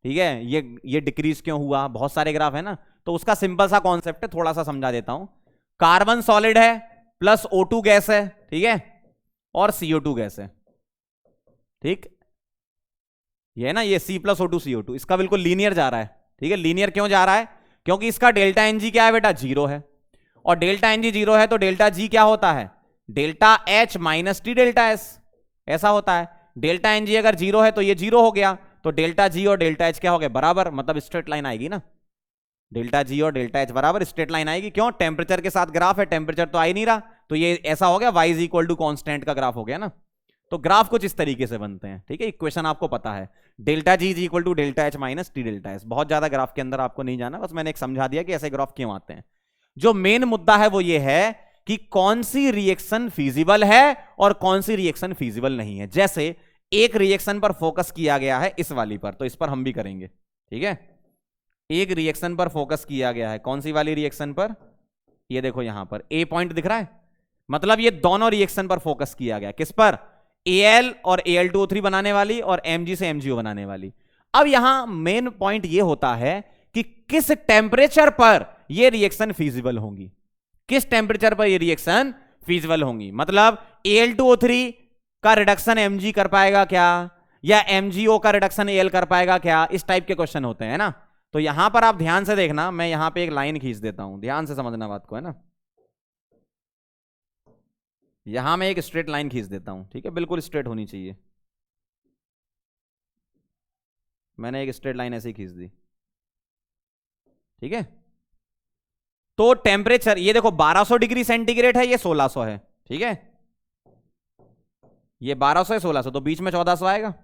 ठीक है, ये डिक्रीज क्यों हुआ, बहुत सारे ग्राफ है ना। तो उसका सिंपल सा कॉन्सेप्ट है, थोड़ा सा समझा देता हूं। कार्बन सॉलिड है प्लस O2 गैस है, ठीक है, और CO2 गैस है, ठीक, ये है ना, ये C प्लस O2 CO2, इसका बिल्कुल लीनियर जा रहा है, ठीक है। लीनियर क्यों जा रहा है, क्योंकि इसका डेल्टा Ng क्या है बेटा, 0 है, और डेल्टा Ng 0 है तो डेल्टा G क्या होता है, delta H minus T delta S, ऐसा होता है। डेल्टा Ng अगर 0 है तो ये 0 हो गया, तो डेल्टा G और डेल्टा H क्या हो गया, बराबर, मतलब स्ट्रेट लाइन आएगी ना, डेल्टा G और डेल्टा H बराबर, स्ट्रेट लाइन आएगी। क्यों, टेम्परेचर के साथ ग्राफ है, टेम्परेचर तो आ ही नहीं रहा, तो ये ऐसा हो गया, y is equal to constant का ग्राफ हो गया ना। तो ग्राफ कुछ इस तरीके से बनते हैं, ठीक है, इक्वेशन आपको पता है, delta G is equal to delta H minus T delta S। बहुत ज्यादा ग्राफ के अंदर आपको नहीं जाना, बस मैंने एक समझा दिया कि ऐसे ग्राफ क्यों आते हैं। जो मेन मुद्दा है वो ये है कि कौन सी रिएक्शन फीजिबल है और कौन सी रिएक्शन फीजिबल नहीं है। जैसे एक रिएक्शन पर फोकस किया गया है, इस वाली पर, तो इस पर हम भी करेंगे, ठीक है। एक रिएक्शन पर फोकस किया गया है, कौन सी वाली रिएक्शन पर, ये देखो यहां पर A पॉइंट दिख रहा है, मतलब ये दोनों रिएक्शन पर फोकस किया गया, किस पर, Al और Al2O3 बनाने वाली और Mg से MgO बनाने वाली। अब यहां मेन पॉइंट ये होता है कि किस टेम्परेचर पर ये रिएक्शन फीजिबल होंगी, किस टेम्परेचर पर ये रिएक्शन फीजिबल होंगी। मतलब Al2O3 का रिडक्शन Mg कर पाएगा क्या, या MgO का रिडक्शन Al कर पाएगा क्या, इस टाइप के क्वेश्चन होते हैं ना। तो यहां पर आप ध्यान से देखना, मैं यहां पे एक लाइन खींच देता हूं, ध्यान से समझना बात को, है ना। यहां मैं एक स्ट्रेट लाइन खींच देता हूं, ठीक है, बिल्कुल स्ट्रेट होनी चाहिए। मैंने एक स्ट्रेट लाइन ऐसे ही खींच दी, ठीक है। तो टेम्परेचर ये देखो 1200 डिग्री सेंटीग्रेड है, ये 1600 है, ठीक है, ये 1200 है 1600, तो बीच में 1400 आएगा,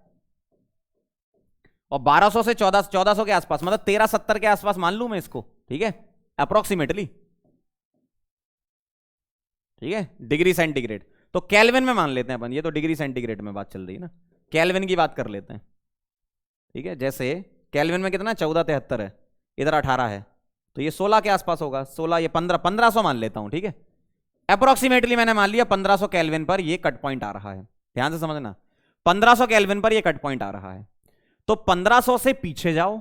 और 1200 से 1400 के आसपास, मतलब 1370 के आसपास मान लूं मैं इसको, ठीक है, अप्रोक्सीमेटली, ठीक है, डिग्री सेंटीग्रेड। तो केल्विन में मान लेते हैं अपन, ये तो डिग्री सेंटीग्रेड में बात चल रही है ना, केल्विन की बात कर लेते हैं, ठीक है। जैसे केल्विन में कितना 1473 है, इधर 18 है, तो ये 16 के आसपास होगा, 16 ये 1500 मान लेता हूं, ठीक है, अप्रोक्सीमेटली मैंने मान लिया 1500 केल्विन पर ये कट पॉइंट आ रहा है, ध्यान से समझना, 1500 केल्विन पर ये कट पॉइंट आ रहा है, तो 1500 से पीछे जाओ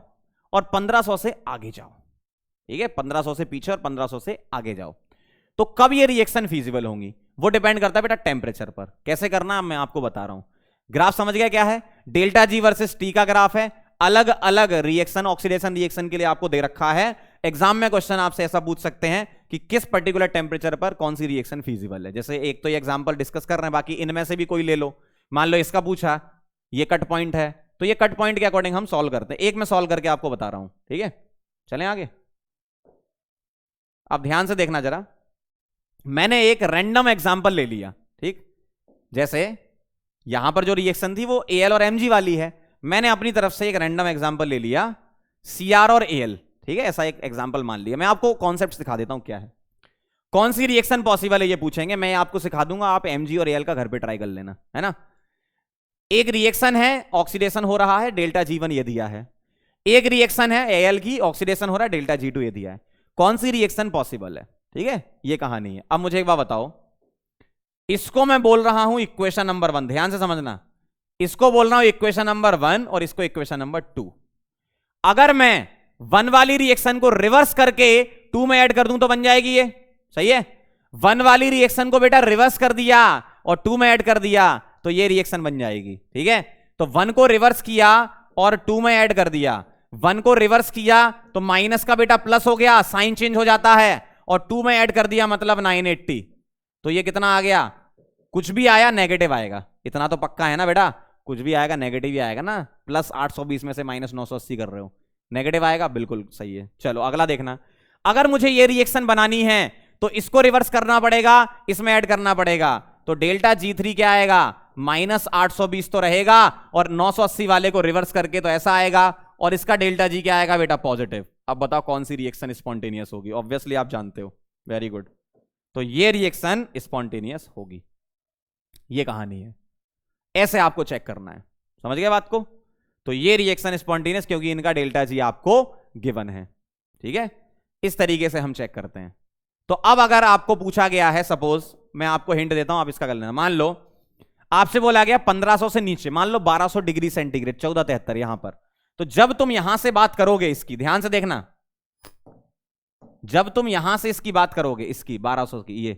और 1500 से आगे जाओ, ठीक है, 1500 से पीछे और 1500 से आगे जाओ। तो कब ये रिएक्शन फीजिबल होंगी वो डिपेंड करता है बेटा टेम्परेचर पर। कैसे करना मैं आपको बता रहा हूं। ग्राफ समझ गया क्या है? डेल्टा जी वर्सेस टी का ग्राफ है, अलग अलग रिएक्शन ऑक्सीडेशन रिएक्शन के लिए आपको दे रखा है। एग्जाम में क्वेश्चन आपसे ऐसा पूछ सकते हैं कि किस पर्टिकुलर टेम्परेचर पर कौन सी रिएक्शन फीजिबल है। जैसे एक तो ये एग्जांपल डिस्कस कर रहे हैं, बाकी इनमें से भी कोई ले लो। मान लो इसका पूछा, ये कट पॉइंट है, तो ये कट पॉइंट के अकॉर्डिंग हम सॉल्व करते हैं। एक में सॉल्व करके आपको बता रहा हूं, ठीक है। चलें आगे। अब ध्यान से देखना जरा, मैंने एक रैंडम एग्जांपल ले लिया, ठीक। जैसे यहां पर जो रिएक्शन थी वो एल और एमजी वाली है, मैंने अपनी तरफ से एक रैंडम एग्जांपल ले लिया सीआर और एल, ठीक है। ऐसा एक एग्जांपल मान लिया। मैं आपको कॉन्सेप्ट सिखा देता हूं क्या है, कौन सी रिएक्शन पॉसिबल है ये पूछेंगे, मैं आपको सिखा दूंगा, आप एमजी और एल का घर पे ट्राई कर लेना, है ना। एक रिएक्शन है, ऑक्सीडेशन हो रहा है, डेल्टा G1 ये दिया है। एक रिएक्शन है एल की, ऑक्सीडेशन हो रहा है, डेल्टा G2 ये दिया है। कौन सी रिएक्शन पॉसिबल है, ठीक है, ये कहानी है। अब मुझे एक बात बताओ, इसको मैं बोल रहा हूं इक्वेशन नंबर 1, ध्यान से समझना, इसको बोल रहा हूं इक्वेशन नंबर 1 और इसको इक्वेशन नंबर 2। अगर मैं 1 वाली रिएक्शन को रिवर्स करके 2 में ऐड कर दूं तो बन जाएगी ये, सही है। 1 वाली रिएक्शन को बेटा रिवर्स कर दिया और 2 में ऐड कर दिया तो ये रिएक्शन बन जाएगी, ठीक है। तो 1 को रिवर्स किया और 2 में ऐड कर दिया, 1 को रिवर्स किया तो माइनस का बेटा प्लस हो गया, साइन चेंज हो जाता है, और 2 में ऐड कर दिया मतलब 980, तो ये कितना आ गया, कुछ भी आया नेगेटिव आएगा, इतना तो पक्का है ना बेटा, कुछ भी आएगा नेगेटिव ही आएगा ना। प्लस 820 में से माइनस 980 कर रहे हो, नेगेटिव आएगा, बिल्कुल सही है। चलो अगला देखना, अगर मुझे ये रिएक्शन बनानी है तो इसको रिवर्स करना पड़ेगा, इसमें ऐड करना पड़ेगा, तो डेल्टा G3 क्या आएगा, माइनस 820 तो रहेगा, और 980 वाले को रिवर्स करके तो ऐसा आएगा, और इसका डेल्टा G क्या आएगा बेटा, पॉजिटिव। अब बताओ कौन सी रिएक्शन स्पॉन्टेनियस होगी, ऑब्वियसली आप जानते हो, वेरी गुड, तो ये रिएक्शन स्पॉन्टेनियस होगी। ये कहानी है, ऐसे आपको चेक करना है, समझ गए बात को। तो ये रिएक्शन स्पॉन्टेनियस क्योंकि इनका डेल्टा G आपको गिवन है, ठीक है। इस तरीके से हम चेक करते हैं। तो अब अगर आपको पूछा गया है, सपोज मैं आपको हिंट देता हूं, आप इसका कर लेना। मान लो आपसे बोला गया 1500 से नीचे, मान लो 1200 डिग्री सेंटीग्रेड, 1473 यहां पर, तो जब तुम यहां से बात करोगे इसकी, ध्यान से देखना, जब तुम यहां से इसकी बात करोगे, इसकी 1200 की ये,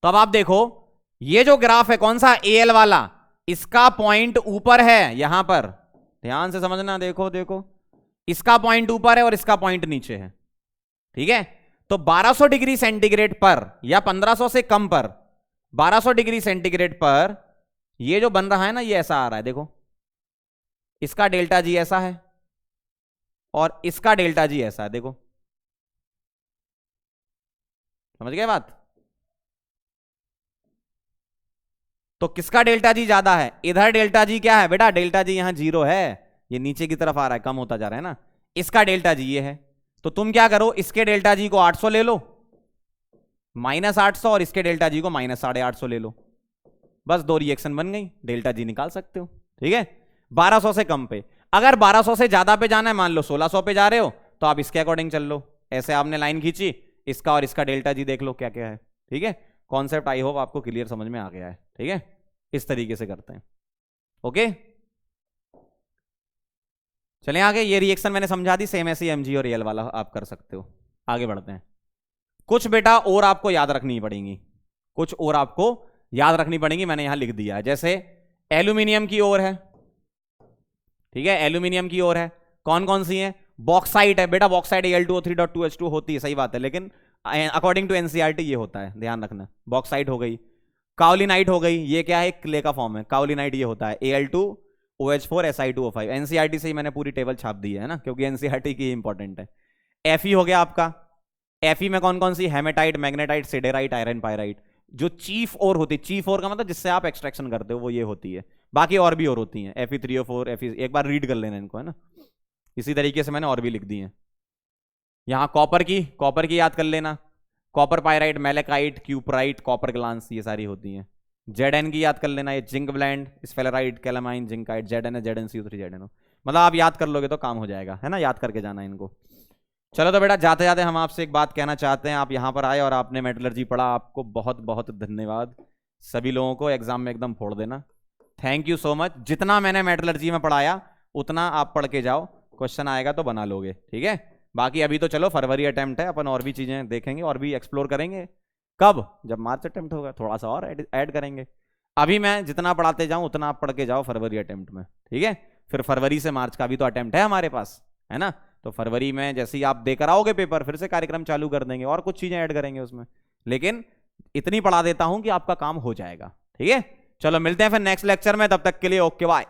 तो अब आप देखो ये जो ग्राफ है कौन सा, एल वाला, इसका पॉइंट ऊपर है यहां पर, ध्यान से समझना, देखो देखो, इसका पॉइंट ऊपर है और इसका पॉइंट नीचे है, ठीक है। तो 1200 डिग्री सेंटीग्रेड पर या 1500 से कम पर, 1200 डिग्री सेंटीग्रेड पर ये जो बन रहा है ना, ये ऐसा आ रहा है, देखो इसका डेल्टा G ऐसा है और इसका डेल्टा G ऐसा है, देखो समझ गए बात। तो किसका डेल्टा G ज्यादा है, इधर डेल्टा G क्या है बेटा, डेल्टा G यहां 0 है, ये नीचे की तरफ आ रहा है, कम होता जा रहा है ना, इसका डेल्टा G ये है। तो तुम क्या करो, इसके डेल्टा G को 800 ले लो, माइनस 800, और इसके डेल्टा G को माइनस 850 ले लो, बस 2 रिएक्शन बन गई, डेल्टा G निकाल सकते हो, ठीक है। 1200 से कम पे, अगर 1200 से ज्यादा पे जाना है, मान लो 1600 पे जा रहे हो, तो आप इसके अकॉर्डिंग चल लो, ऐसे आपने लाइन खींची, इसका और इसका डेल्टा G देख लो क्या क्या है, ठीक है। कॉन्सेप्ट आई होप आपको क्लियर समझ में आ गया है, ठीक है। इस तरीके से करते हैं, ओके। चलें आगे, ये रिएक्शन मैंने समझा दी, सेम ऐसे एमजी और एल वाला आप कर सकते हो। आगे बढ़ते हैं, कुछ बेटा और आपको याद रखनी पड़ेंगी, कुछ और आपको याद रखनी पड़ेंगी, मैंने यहां लिख दिया है। जैसे एल्यूमिनियम की ओर है, ठीक है, एल्यूमिनियम की ओर है, कौन कौन सी है, बॉक्साइट है बेटा, बॉक्साइट Al2O3.2H2 होती है, सही बात है, लेकिन अकॉर्डिंग टू एनसीईआरटी ये होता है, ध्यान रखना। बॉक्साइट हो गई, काओलिनाइट हो गई, ये क्या है, क्ले का फॉर्म है, काओलिनाइट ये होता है Al2OH4Si2O5, एनसीईआरटी से ही मैंने पूरी टेबल छाप दी है ना, क्योंकि एनसीईआरटी की इंपॉर्टेंट है। Fe हो गया आपका, Fe में कौन कौन सी, hematite, magnetite, siderite, iron pyrite, जो चीफ ओर होती है, चीफ ओर का मतलब जिससे आप एक्सट्रैक्शन करते हो, वो ये होती है, बाकी और भी और होती हैं, Fe3O4, Fe, एक बार रीड कर लेना इनको, है ना, इसी तरीके से मैंने और भी लिख दी हैं। यहां कॉपर की याद कर लेना, copper pyrite, malachite, cuprite, copper glance, ये सारी होती हैं। Zn की याद कर लेना, ये zinc blende, sphalerite, calamine, zincite, Zn है, ZnCO3, मतलब आप याद कर लोगे तो काम हो जाएगा, है ना, याद करके जाना इनको। चलो तो बेटा जाते जाते हम आपसे एक बात कहना चाहते हैं, आप यहां पर आए और आपने मेटलर्जी पढ़ा, आपको बहुत बहुत धन्यवाद। सभी लोगों को एग्जाम में एकदम फोड़ देना। Thank you so much. जितना मैंने मेटलर्जी में पढ़ाया उतना आप पढ़ के जाओ, क्वेश्चन आएगा तो बना लोगे, ठीक है। बाकी अभी तो चलो फरवरी अटेम्प्ट है, अपन और भी चीजें देखेंगे और भी एक्सप्लोर करेंगे। कब? जब मार्च अटेम्प्ट होगा, थोड़ा सा और ऐड करेंगे। अभी मैं जितना पढ़ाते जाऊं उतना आप पढ़ के जाओ फरवरी अटेम्प्ट में, ठीक है। फिर फरवरी से मार्च का भी तो अटेम्प्ट है हमारे पास, है ना। तो फरवरी में जैसे ही आप देकर आओगे पेपर, फिर से कार्यक्रम चालू कर देंगे और कुछ चीजें ऐड करेंगे उसमें। लेकिन इतनी पढ़ा देता हूं कि आपका काम हो जाएगा, ठीक है। चलो मिलते हैं फिर नेक्स्ट लेक्चर में, तब तक के लिए ओके बाय।